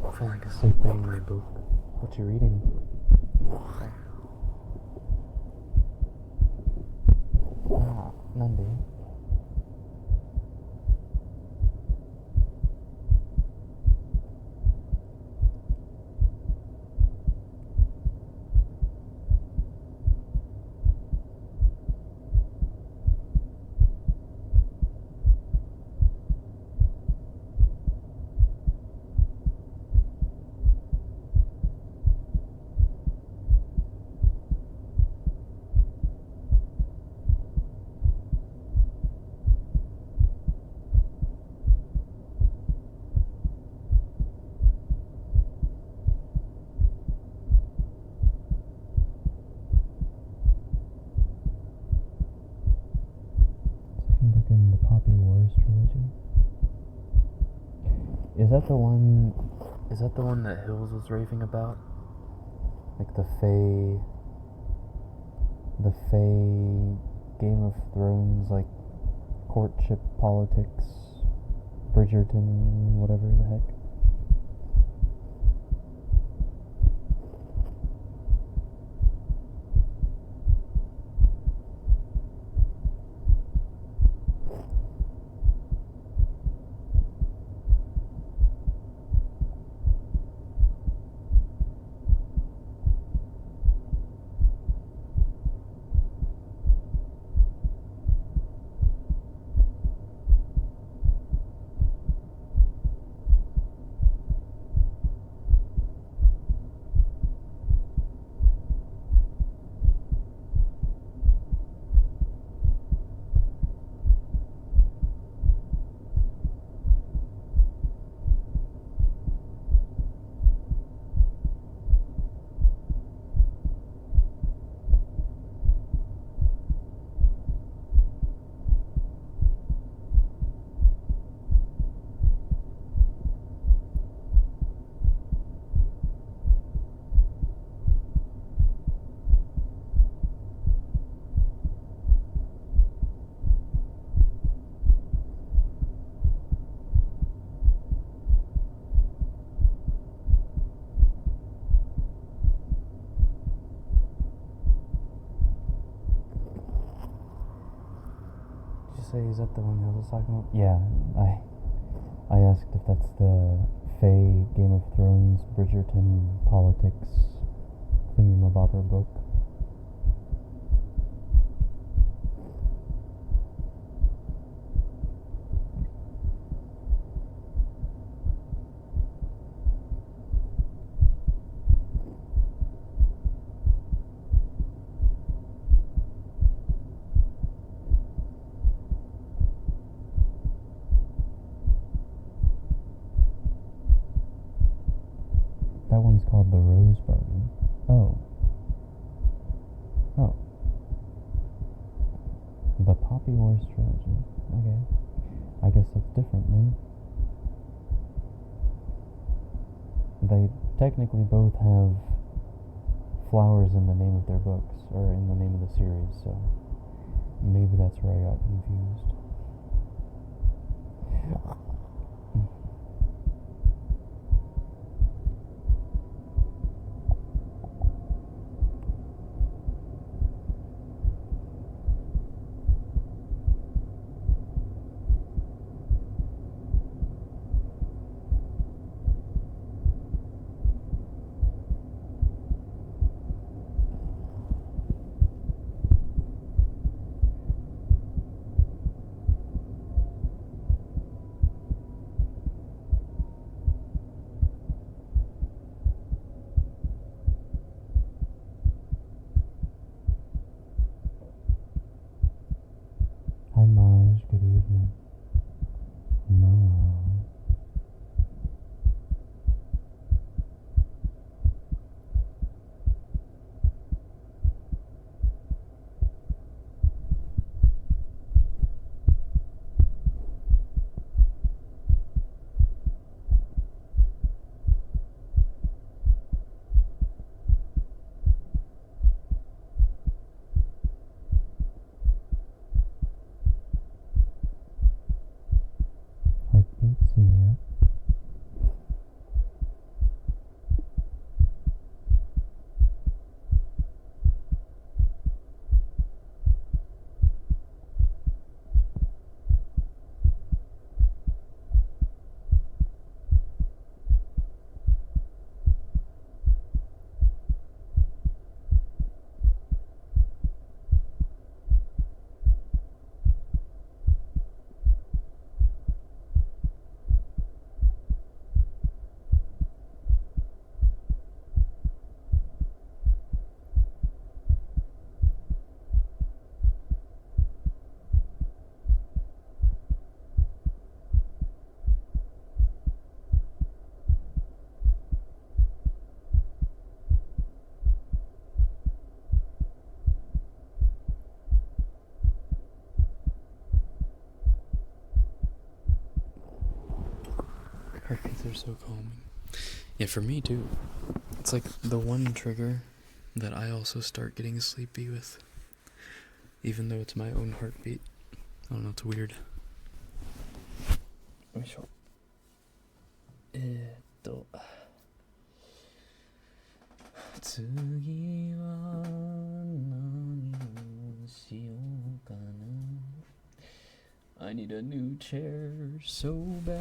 I feel like a sleep reading my book. What you reading? ああ、なんで？Look in the Poppy Wars trilogy. Is that the one? Is that the one that Hills was raving about? Like the Fae Game of Thrones, like courtship politics, Bridgerton, whatever the heck. Did you say, is that the one Hills was talking about? Yeah, I asked if that's the Fae Game of Thrones Bridgerton politics thingamabobber book. That one's called The Rose Bargain. Oh. Oh. The Poppy Wars trilogy. Okay. I guess that's different then. They technically both have flowers in the name of their books, or in the name of the series, so maybe that's where I got confused. Hi Maj, good evening. Mom. They're so calming. Yeah, for me too. It's like the one trigger that I also start getting sleepy with, even though it's my own heartbeat. I don't know, it's weird. よいしょ。次は何をしようかな。I need a new chair so bad,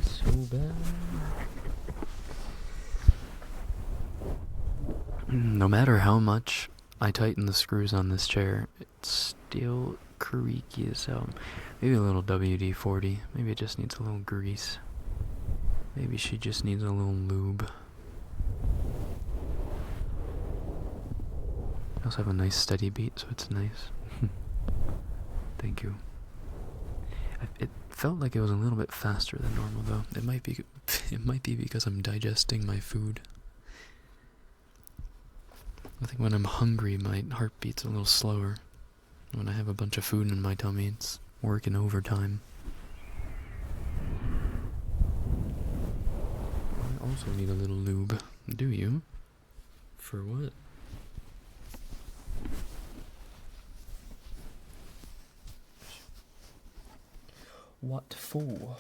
so bad. No matter how much I tighten the screws on this chair, it's still creaky as hell. Maybe a little WD-40. Maybe it just needs a little grease. Maybe she just needs a little lube. I also have a nice steady beat, so it's nice. Thank you. It felt like it was a little bit faster than normal, though. It might be because I'm digesting my food. I think when I'm hungry, my heartbeat's a little slower. When I have a bunch of food in my tummy, it's working overtime. I also need a little lube. Do you? For what? What for?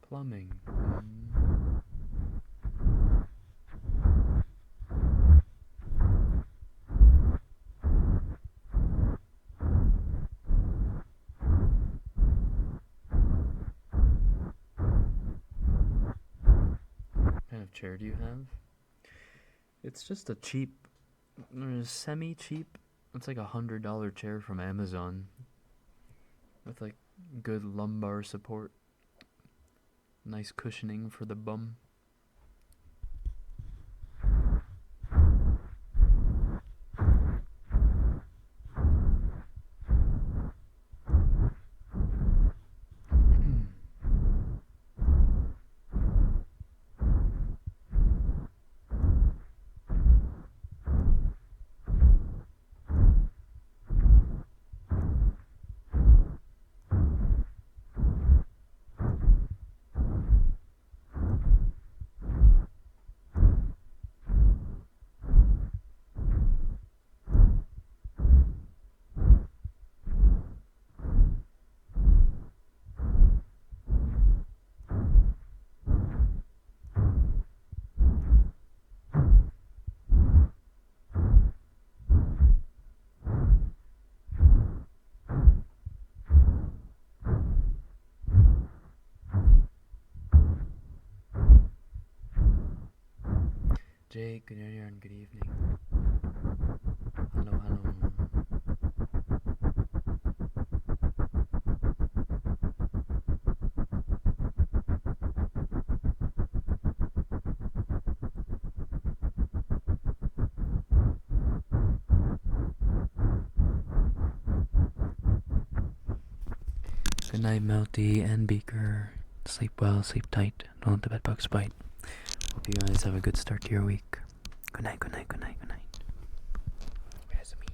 Plumbing. What kind of chair do you have? It's just a cheap, semi-cheap. It's like $100 chair from Amazon with like good lumbar support, nice cushioning for the bum. Jake, good evening, good evening. Hello, hello. Good night, Melty and Beaker. Sleep well, sleep tight. Don't let the bedbugs bite. Hope you guys have a good start to your week. Good night, good night, good night, good night. Where's me?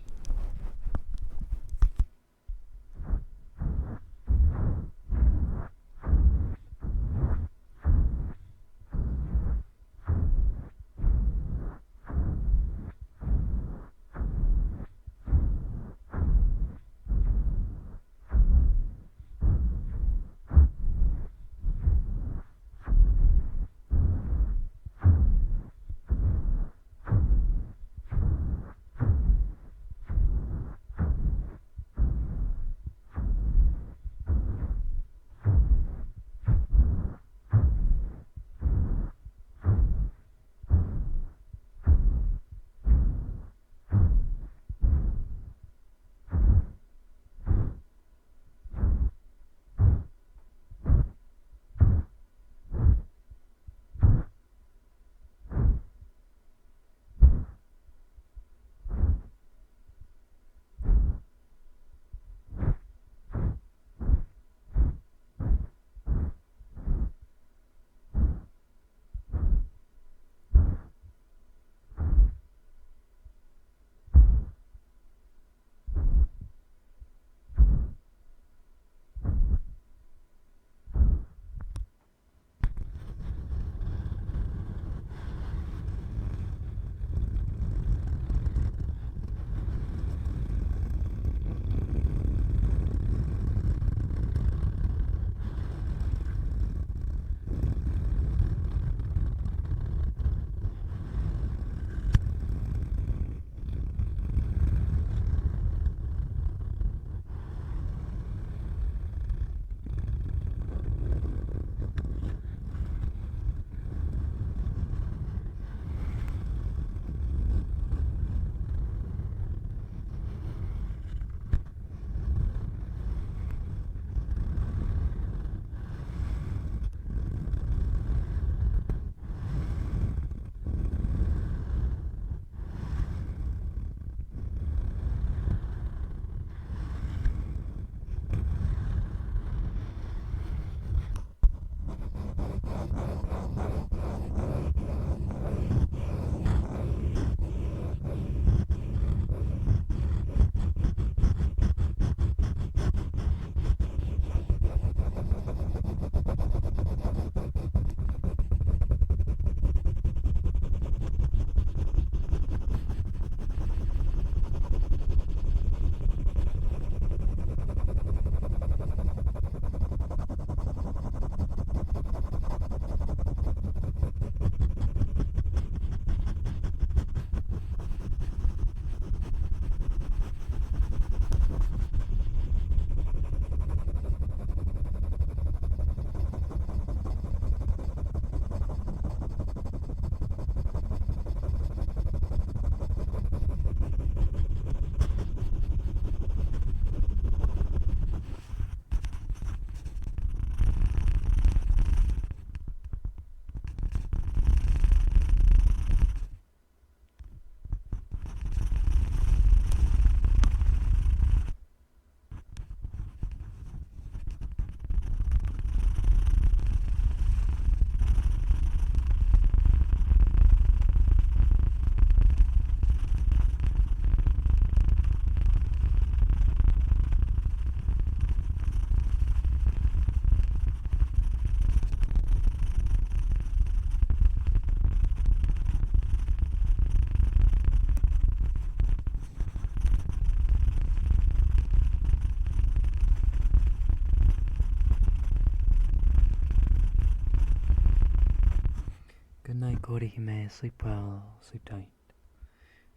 night, Korihime. Sleep well, sleep tight.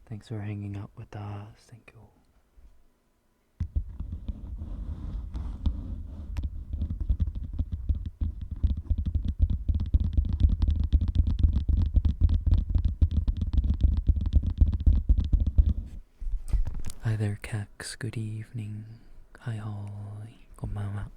Thanks for hanging out with us. Thank you. Hi there, Kex. Good evening. Hi, Holly. Konbanwa.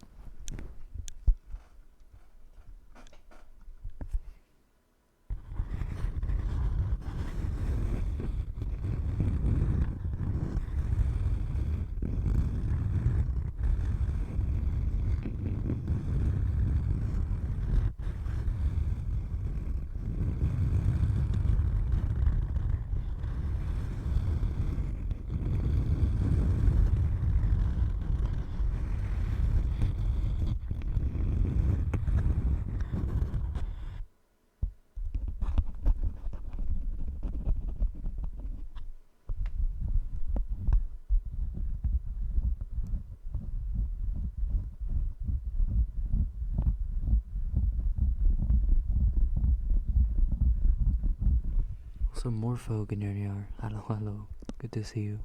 Also, Morpho Gnurnyar. Hello, hello. Good to see you.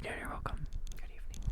You're welcome. Good evening.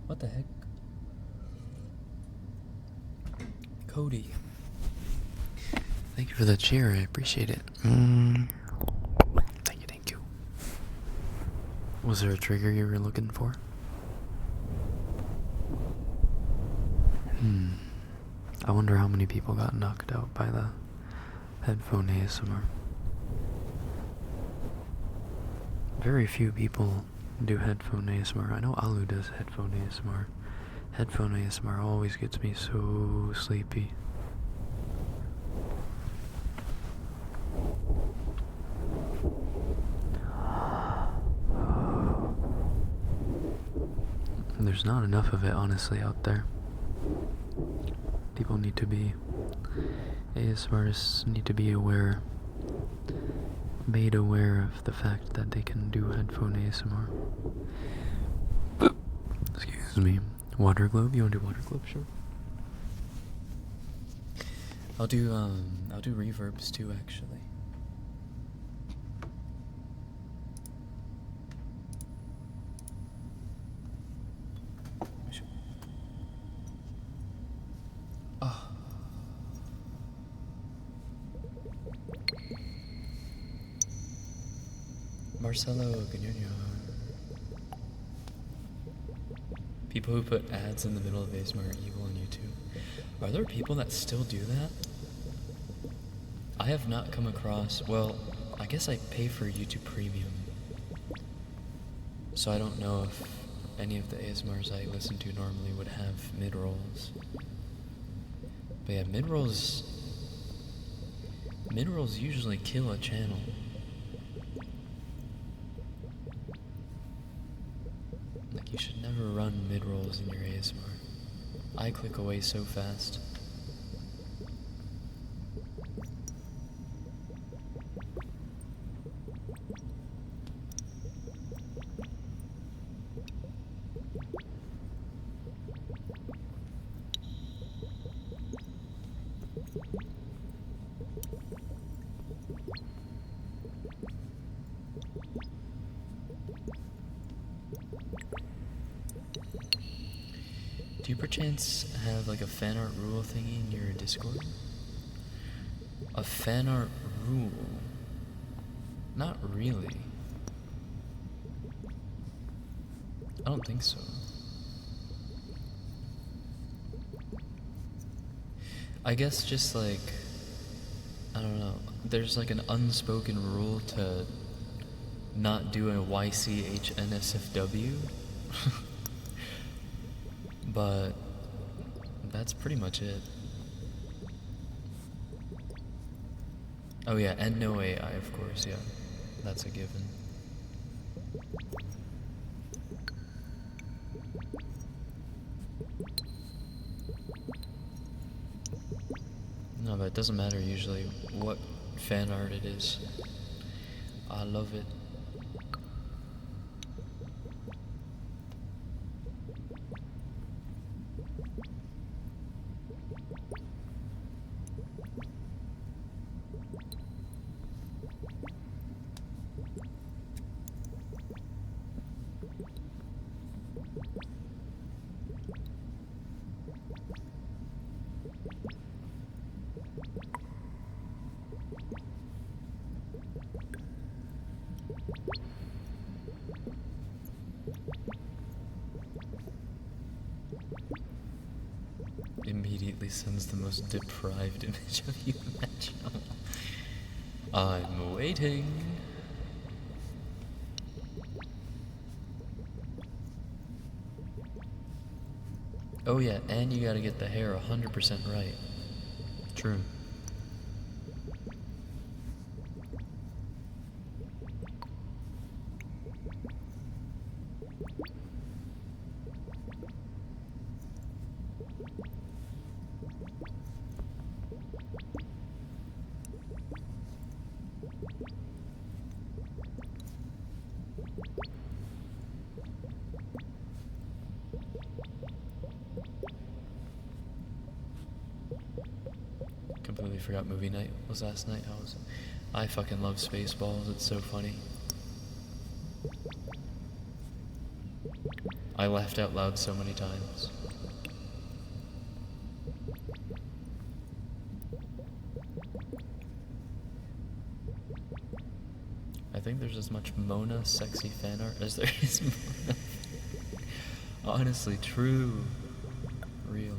What the heck? Cody. Thank you for the cheer. I appreciate it. Thank you, thank you. Was there a trigger you were looking for? I wonder how many people got knocked out by the headphone ASMR. Very few people do headphone ASMR. I know Alu does headphone ASMR. Headphone ASMR always gets me so sleepy. There's not enough of it, honestly, out there. People need to be... ASMRists need to be aware, made aware of the fact that they can do headphone ASMR. Excuse me. Water globe? You want to do water globe? Sure. I'll do reverbs too, actually. Marcelo Gagnon. People who put ads in the middle of ASMR are evil on YouTube. Are there people that still do that? I have not come across... Well, I guess I pay for YouTube Premium. So I don't know if any of the ASMRs I listen to normally would have mid-rolls. But yeah, mid-rolls usually kill a channel. Like, you should never run mid-rolls in your ASMR. I click away so fast. Do you perchance have like a fan art rule thingy in your Discord? A fan art rule? Not really. I don't think so. I guess just like, I don't know, there's like an unspoken rule to not do a YCHNSFW. But that's pretty much it. Oh yeah, and no AI, of course, yeah. That's a given. No, but it doesn't matter usually what fan art it is. I love it. Immediately sends the most deprived image of you imaginable. I'm waiting. Oh yeah, and you gotta get the hair 100% right. True. Completely forgot movie night was last night. I fucking love Spaceballs, it's so funny. I laughed out loud so many times. I think there's as much Mona sexy fan art as there is Mona. Honestly, true. Real.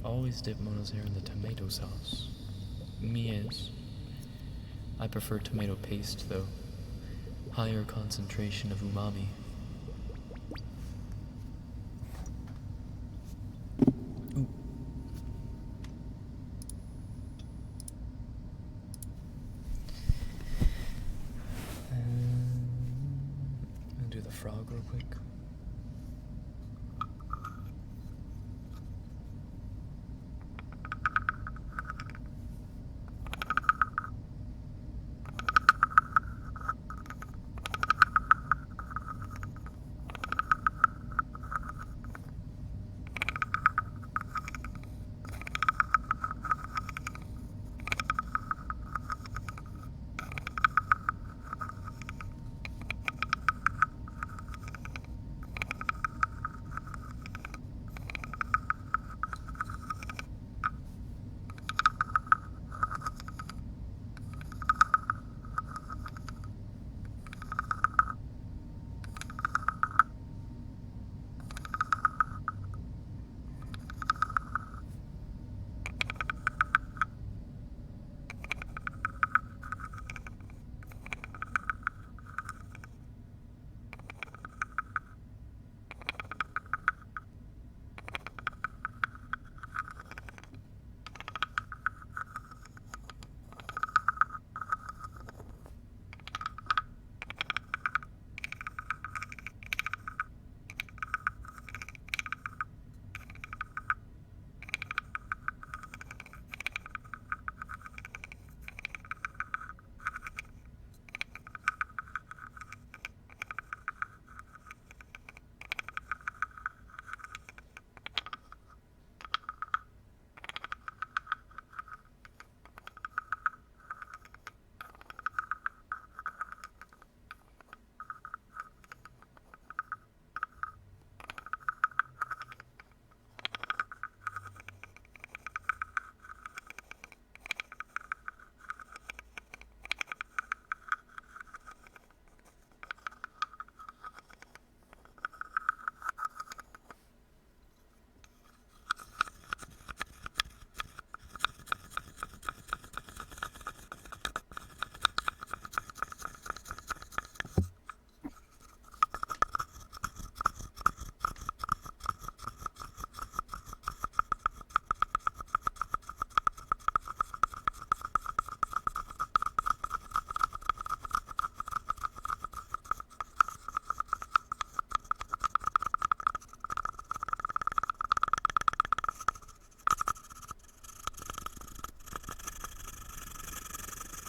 Always dip Mona's hair in the tomato sauce. Me is. I prefer tomato paste though. Higher concentration of umami. Ooh. I'm gonna do the frog real quick.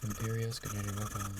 Imperious, good morning, welcome.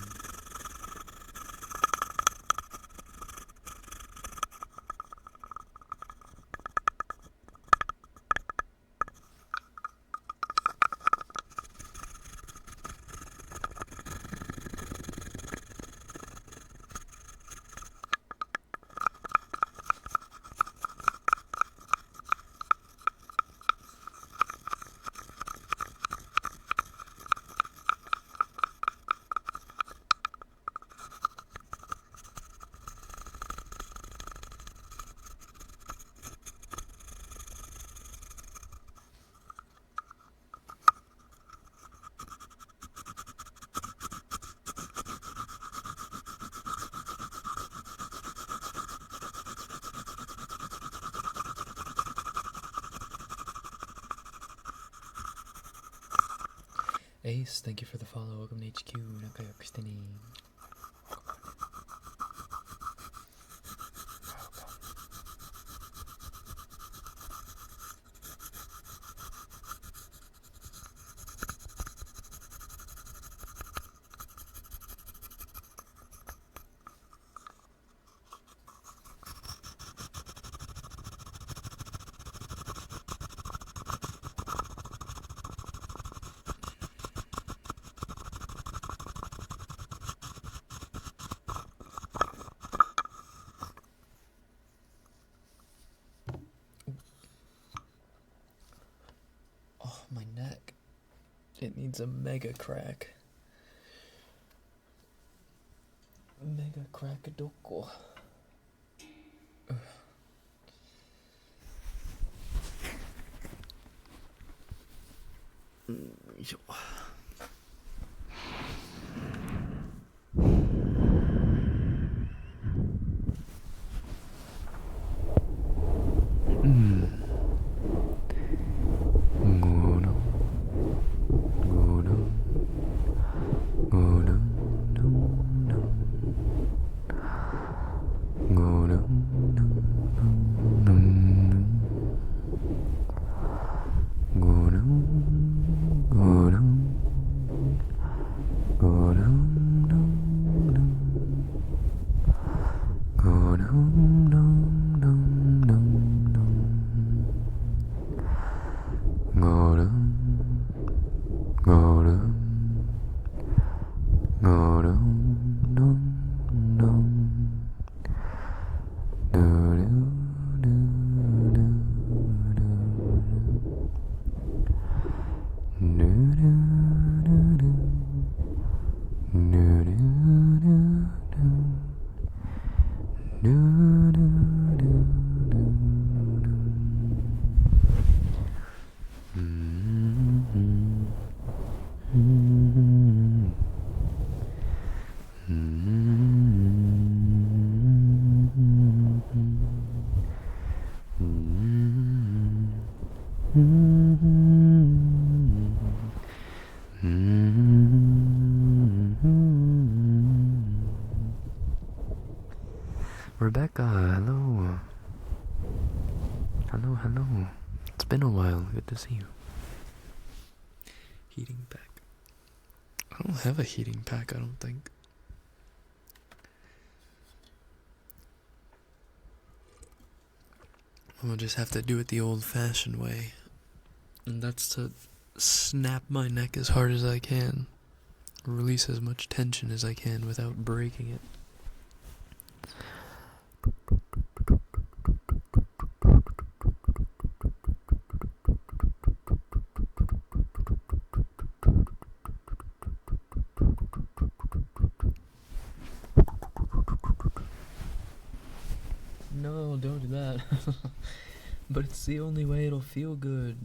Ace, thank you for the follow. Welcome to HQ. Nakaya Christine. Oh, my neck. It needs a mega crack. Mega crack-a-doco. Rebecca, hello. Hello. It's been a while. Good to see you. Heating pack. I don't have a heating pack, I don't think. I'm gonna just have to do it the old-fashioned way. And that's to snap my neck as hard as I can. Release as much tension as I can without breaking it. No, don't do that. But it's the only way it'll feel good.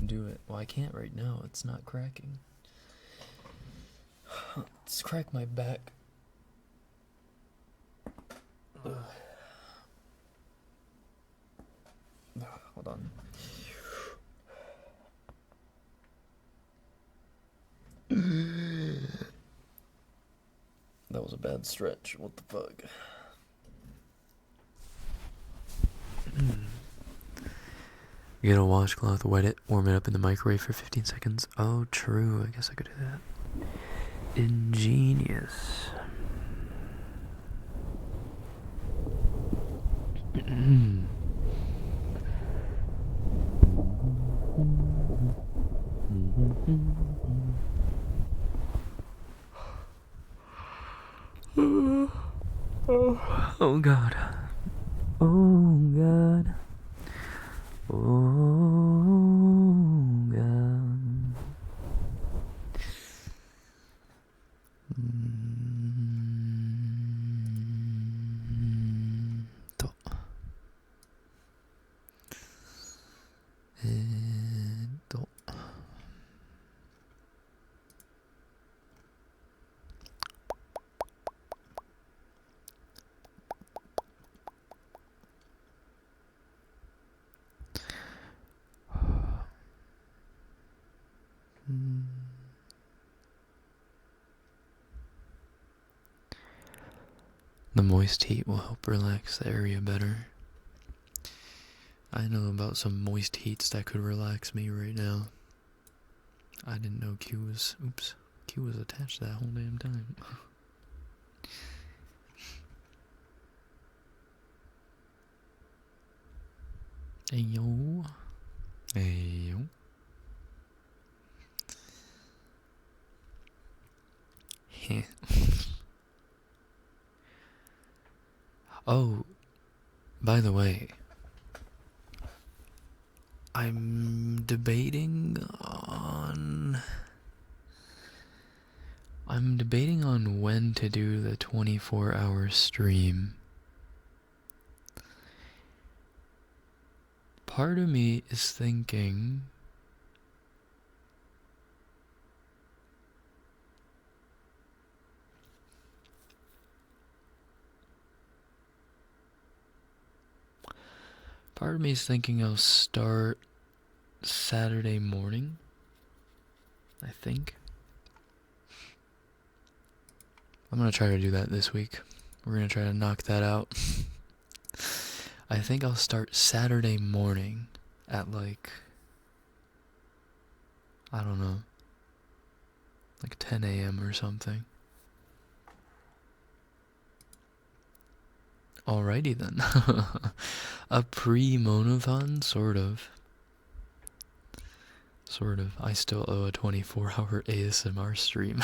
Do it. Well, I can't right now. It's not cracking. Let's crack my back. Ugh. Hold on. That was a bad stretch. What the fuck? Get a washcloth, wet it, warm it up in the microwave for 15 seconds. Oh, true. I guess I could do that. Ingenious. Oh God. Oh God. Oh God. To. To. The moist heat will help relax the area better. I know about some moist heats that could relax me right now. I didn't know Q was attached that whole damn time. Hey yo. Hey yo. Oh, by the way, I'm debating on when to do the 24-hour stream. Part of me is thinking I'll start Saturday morning, I think. I'm gonna try to do that this week. We're gonna try to knock that out. I think I'll start Saturday morning at like, I don't know, like 10 a.m. or something. Alrighty then. A pre-monathon, sort of. Sort of. I still owe a 24-hour ASMR stream.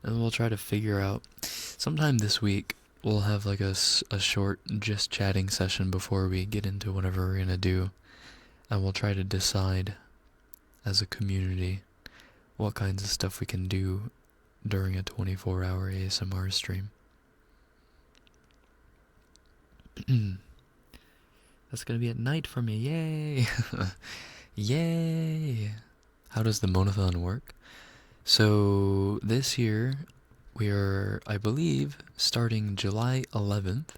And we'll try to figure out. Sometime this week, we'll have like a short just chatting session before we get into whatever we're gonna do. And we'll try to decide as a community what kinds of stuff we can do during a 24-hour ASMR stream. That's gonna be at night for me, yay! Yay! How does the monathon work? So this year we are, I believe, starting July 11th,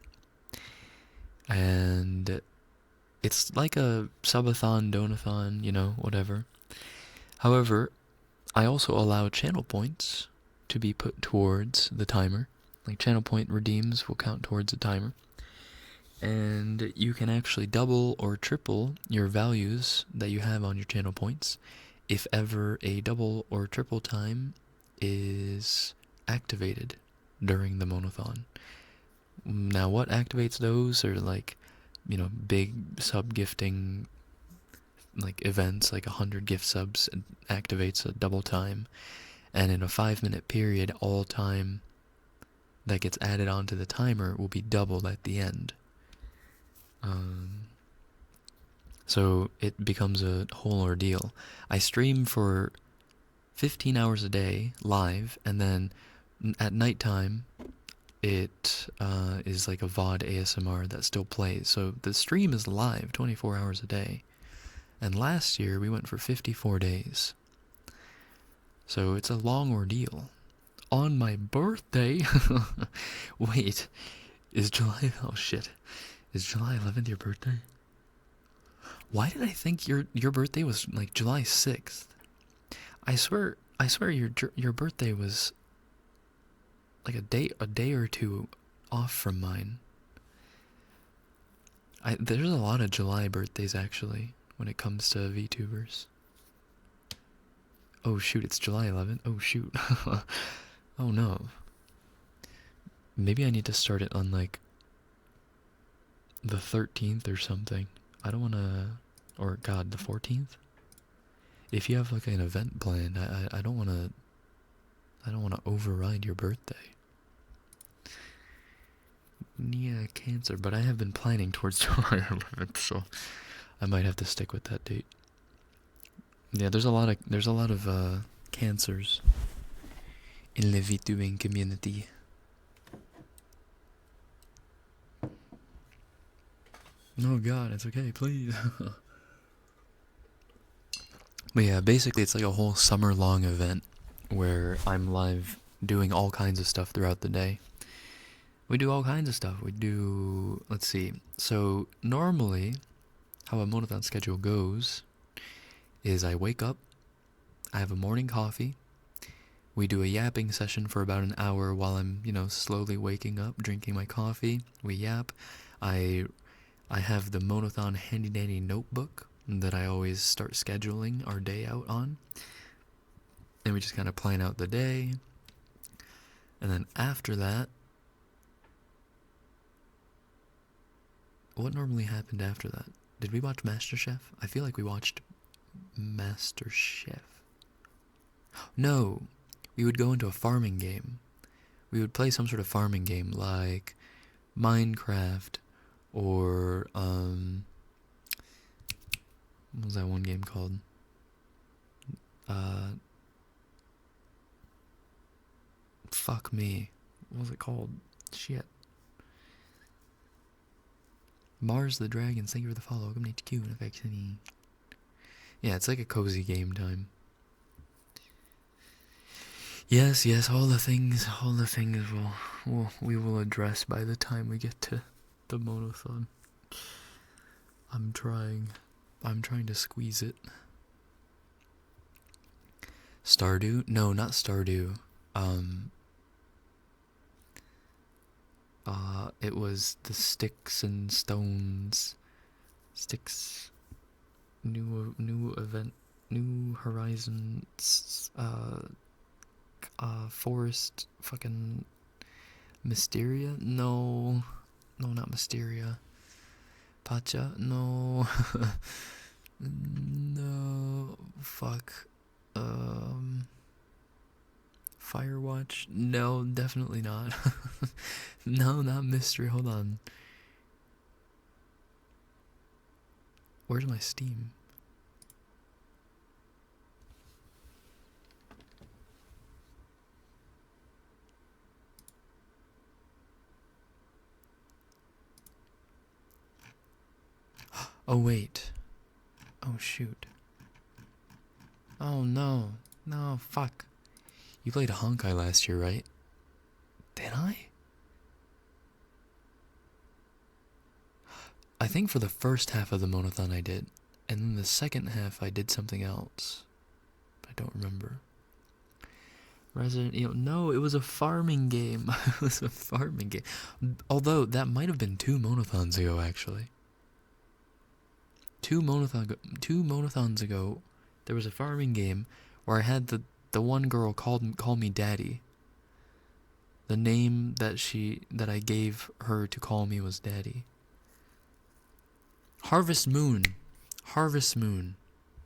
and it's like a subathon, donathon, you know, whatever. However, I also allow channel points to be put towards the timer. Like channel point redeems will count towards the timer. And you can actually double or triple your values that you have on your channel points if ever a double or triple time is activated during the monathon. Now, what activates those are like, you know, big sub gifting like events, like 100 gift subs activates a double time, and in a 5-minute period, all time that gets added onto the timer will be doubled at the end. So it becomes a whole ordeal. I stream for 15 hours a day live, and then at nighttime it is like a VOD ASMR that still plays. So the stream is live 24 hours a day. And last year we went for 54 days. So it's a long ordeal. On my birthday, wait, is July, oh shit, is July 11th your birthday? Why did I think your birthday was like July 6th? I swear your birthday was like a day or two off from mine. There's a lot of July birthdays actually when it comes to VTubers. Oh shoot, it's July 11th. Oh shoot. Oh no. Maybe I need to start it on like the 13th or something. I don't want to, or God, the 14th. If you have like an event planned, I don't want to. I don't want to override your birthday. Yeah, Cancer, but I have been planning towards July 11th, so I might have to stick with that date. Yeah, there's a lot of cancers in the VTubing community. Oh God, it's okay, please. But yeah, basically it's like a whole summer-long event where I'm live doing all kinds of stuff throughout the day. We do all kinds of stuff. We do, let's see. So normally, how a monothon schedule goes is I wake up, I have a morning coffee, we do a yapping session for about an hour while I'm, slowly waking up, drinking my coffee. We yap. I have the monothon handy dandy notebook that I always start scheduling our day out on. And we just kind of plan out the day. And then after that, what normally happened after that? Did we watch MasterChef? I feel like we watched MasterChef. No, we would go into a farming game. We would play some sort of farming game like Minecraft or what was that one game called? Fuck me. What was it called? Shit. Mars the Dragon, thank you for the follow. Welcome to HQ and FX. Yeah, it's like a cozy game time. Yes, all the things we will address by the time we get to the monothon. I'm trying to squeeze it. Stardew? No, not Stardew. It was the Sticks and Stones. Sticks. New event. New Horizons. Forest. Fucking. Mysteria? No, not Mysteria. Pacha? No. No. Fuck. Firewatch? No, definitely not. No, not Mystery. Hold on. Where's my Steam? Oh, wait. Oh, shoot. Oh, no. No, fuck. You played Honkai last year, right? Did I? I think for the first half of the monothon I did. And then the second half I did something else. I don't remember. Resident Evil. No, it was a farming game. It was a farming game. Although, that might have been 2 monothons ago, actually. 2 monothons ago, there was a farming game where I had the one girl call me daddy. The name that I gave her to call me was daddy. Harvest Moon. Harvest Moon.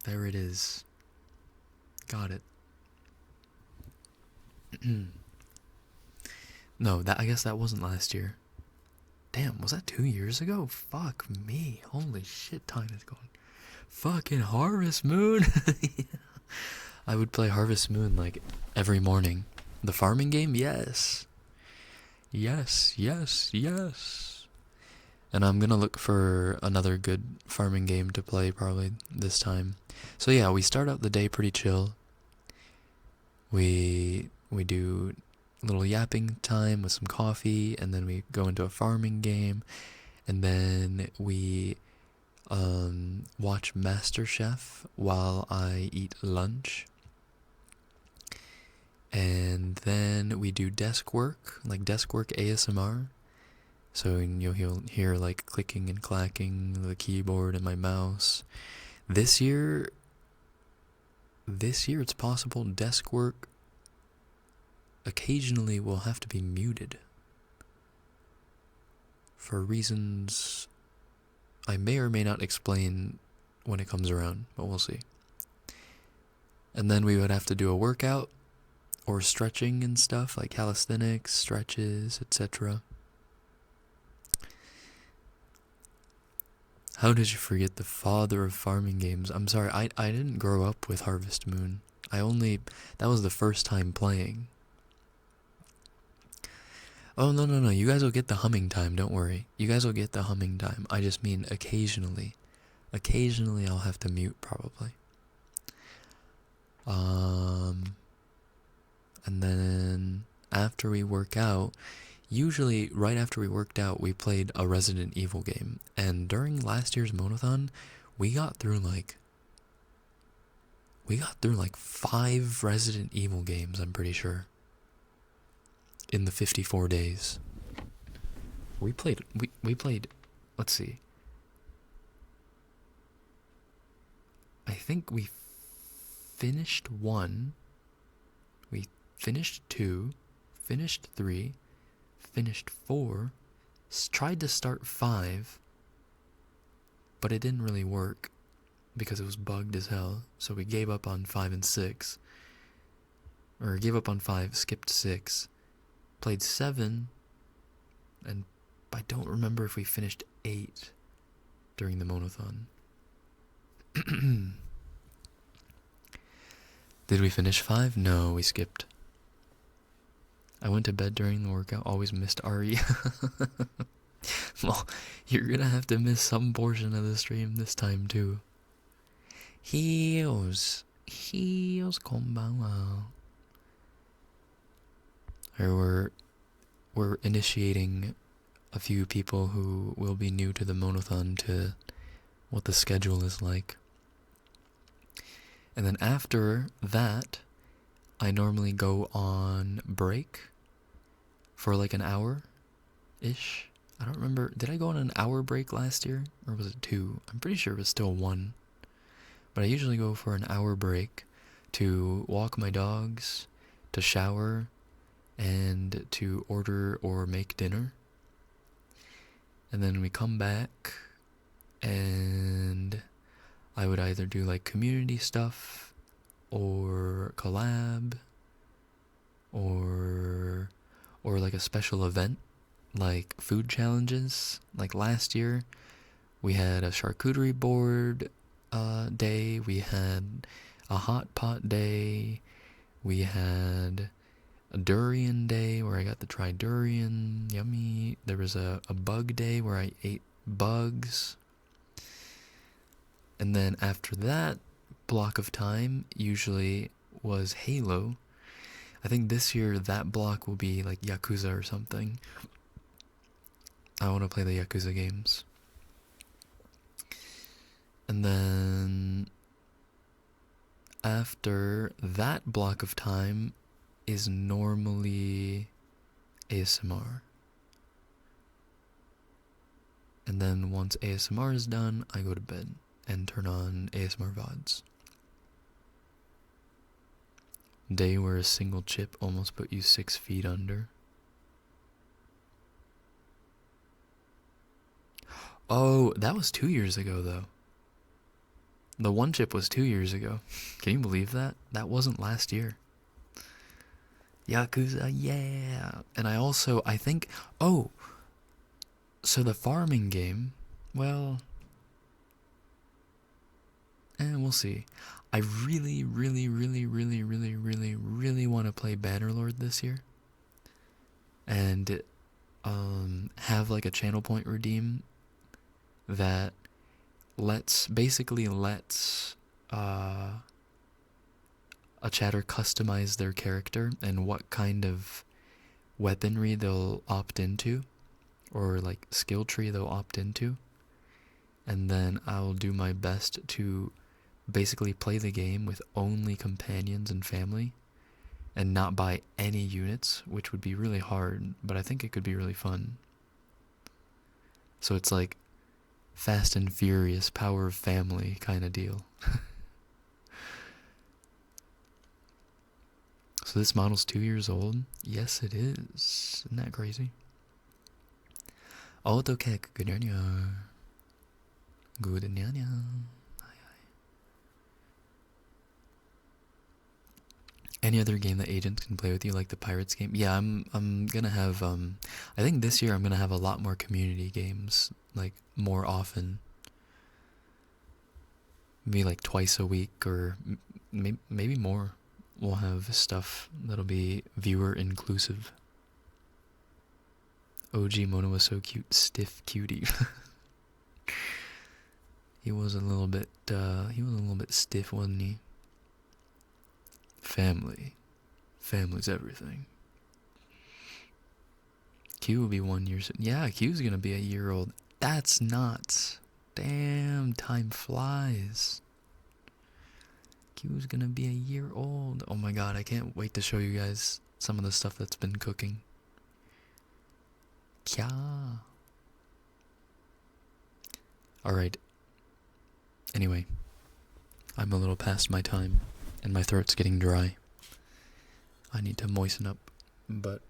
There it is. Got it. No, I guess that wasn't last year. Damn, was that 2 years ago? Fuck me. Holy shit, time is going. Fucking Harvest Moon. I would play Harvest Moon like every morning. The farming game? Yes. Yes. And I'm gonna look for another good farming game to play probably this time. So yeah, we start out the day pretty chill. We do a little yapping time with some coffee, and then we go into a farming game, and then we watch MasterChef while I eat lunch. And then we do desk work, like desk work ASMR. So you'll hear like clicking and clacking the keyboard and my mouse. This year, it's possible desk work occasionally will have to be muted for reasons I may or may not explain when it comes around, but we'll see. And then we would have to do a workout or stretching and stuff like calisthenics, stretches, etc. How did you forget the father of farming games? I'm sorry, I didn't grow up with Harvest Moon. That was the first time playing. Oh, no, no, no, you guys will get the humming time, don't worry. You guys will get the humming time. I just mean occasionally. Occasionally I'll have to mute, probably. And then after we work out, usually right after we worked out, we played a Resident Evil game. And during last year's Monathon, we got through like 5 Resident Evil games, I'm pretty sure. In the 54 days. We played, let's see. I think we finished 1, we finished 2, finished 3, finished 4, tried to start 5, but it didn't really work because it was bugged as hell. So we gave up on 5 and 6. Or gave up on 5, skipped 6, played 7, and I don't remember if we finished 8 during the Monathon. Did we finish 5? No, we skipped. I went to bed during the workout, always missed Ari. Well, you're gonna have to miss some portion of the stream this time too. Heels, konbanwa. We're initiating a few people who will be new to the Monathon to what the schedule is like. And then after that, I normally go on break for like an hour-ish. I don't remember. Did I go on an hour break last year? Or was it 2? I'm pretty sure it was still 1. But I usually go for an hour break to walk my dogs, to shower, and to order or make dinner. And then we come back, and I would either do like community stuff, or collab, or like a special event, like food challenges. Like last year, we had a charcuterie board day, we had a hot pot day, we had a durian day where I got to try durian, yummy. There was a bug day where I ate bugs. And then after that block of time usually was Halo. I think this year that block will be like Yakuza or something. I want to play the Yakuza games. And then after that block of time is normally ASMR. And then once ASMR is done, I go to bed and turn on ASMR VODs. Day where a single chip almost put you 6 feet under. Oh, that was 2 years ago though. The one chip was 2 years ago. Can you believe that? That wasn't last year. Yakuza, yeah. And I think, oh, so the farming game, well, we'll see. I really, really, really, really, really, really, really want to play Bannerlord this year. And have like a channel point redeem that basically lets a chatter customize their character and what kind of weaponry they'll opt into, or like skill tree they'll opt into. And then I'll do my best to basically play the game with only companions and family and not buy any units, which would be really hard, but I think it could be really fun. So it's like Fast and Furious, Power of Family kind of deal. So this model's 2 years old? Yes, it is. Isn't that crazy? 어떡해, 그녀냐. 그녀냐. Any other game that agents can play with you, like the Pirates game? Yeah, I'm gonna have I think this year I'm gonna have a lot more community games, like more often. Maybe like twice a week or maybe more. We'll have stuff that'll be viewer inclusive. OG Mono was so cute, stiff cutie. He was a little bit stiff, wasn't he? Family's everything. Q will be 1 year soon. Yeah, Q's gonna be a year old. That's nuts. Damn, time flies. Q's gonna be a year old. Oh my god, I can't wait to show you guys some of the stuff that's been cooking. Kya. Alright. Anyway, I'm a little past my time, and my throat's getting dry. I need to moisten up, but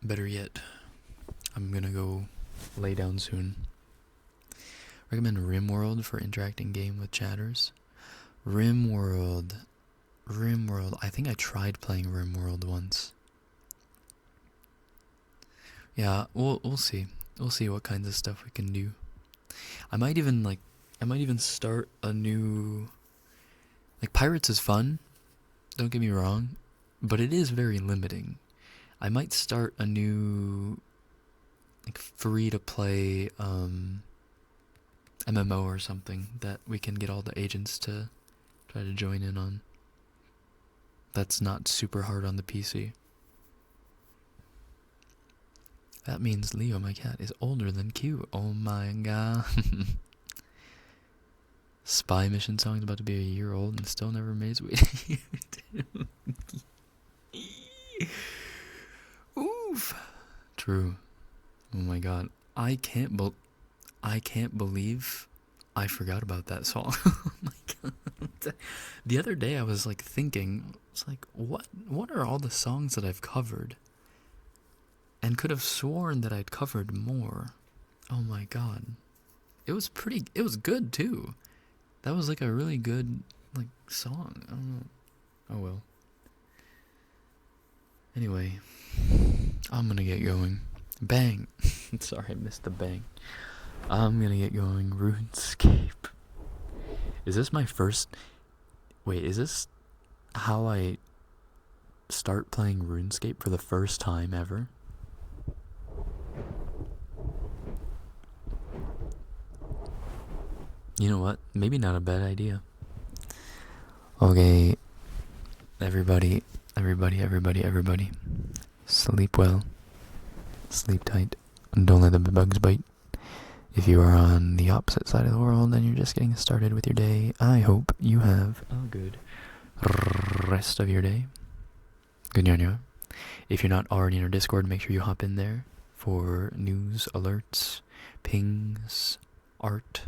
better yet, I'm gonna go lay down soon. Recommend RimWorld for interacting game with chatters. RimWorld. I think I tried playing RimWorld once. Yeah, we'll see. We'll see what kinds of stuff we can do. I might even start a new, like, Pirates is fun, don't get me wrong, but it is very limiting. I might start a new, like, free to play MMO or something that we can get all the agents to try to join in on. That's not super hard on the PC. That means Leo, my cat, is older than Q. Oh my god. Spy mission song is about to be a year old and still never made its way to YouTube. Oof. True. Oh my god. I can't believe I forgot about that song. Oh my god. The other day I was like thinking, it's like, what are all the songs that I've covered? And could have sworn that I'd covered more. Oh my god. It was good too. That was like a really good, like, song. I don't know. Oh well. Anyway, I'm gonna get going. Bang. Sorry, I missed the bang. I'm gonna get going. RuneScape. Is this my first... Wait, is this how I start playing RuneScape for the first time ever? You know what? Maybe not a bad idea. Okay, everybody. Sleep well. Sleep tight. And don't let the bugs bite. If you are on the opposite side of the world and you're just getting started with your day, I hope you have a good rest of your day. Good night. If you're not already in our Discord, make sure you hop in there for news, alerts, pings, art,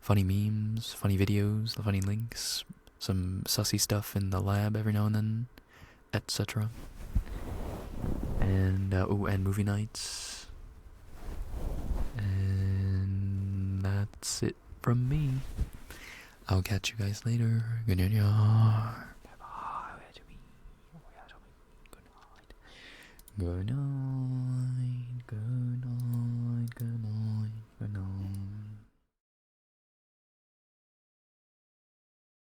funny memes, funny videos, funny links, some sussy stuff in the lab every now and then, etc. And and movie nights. And that's it from me. I'll catch you guys later. Good night. Good night. Good night.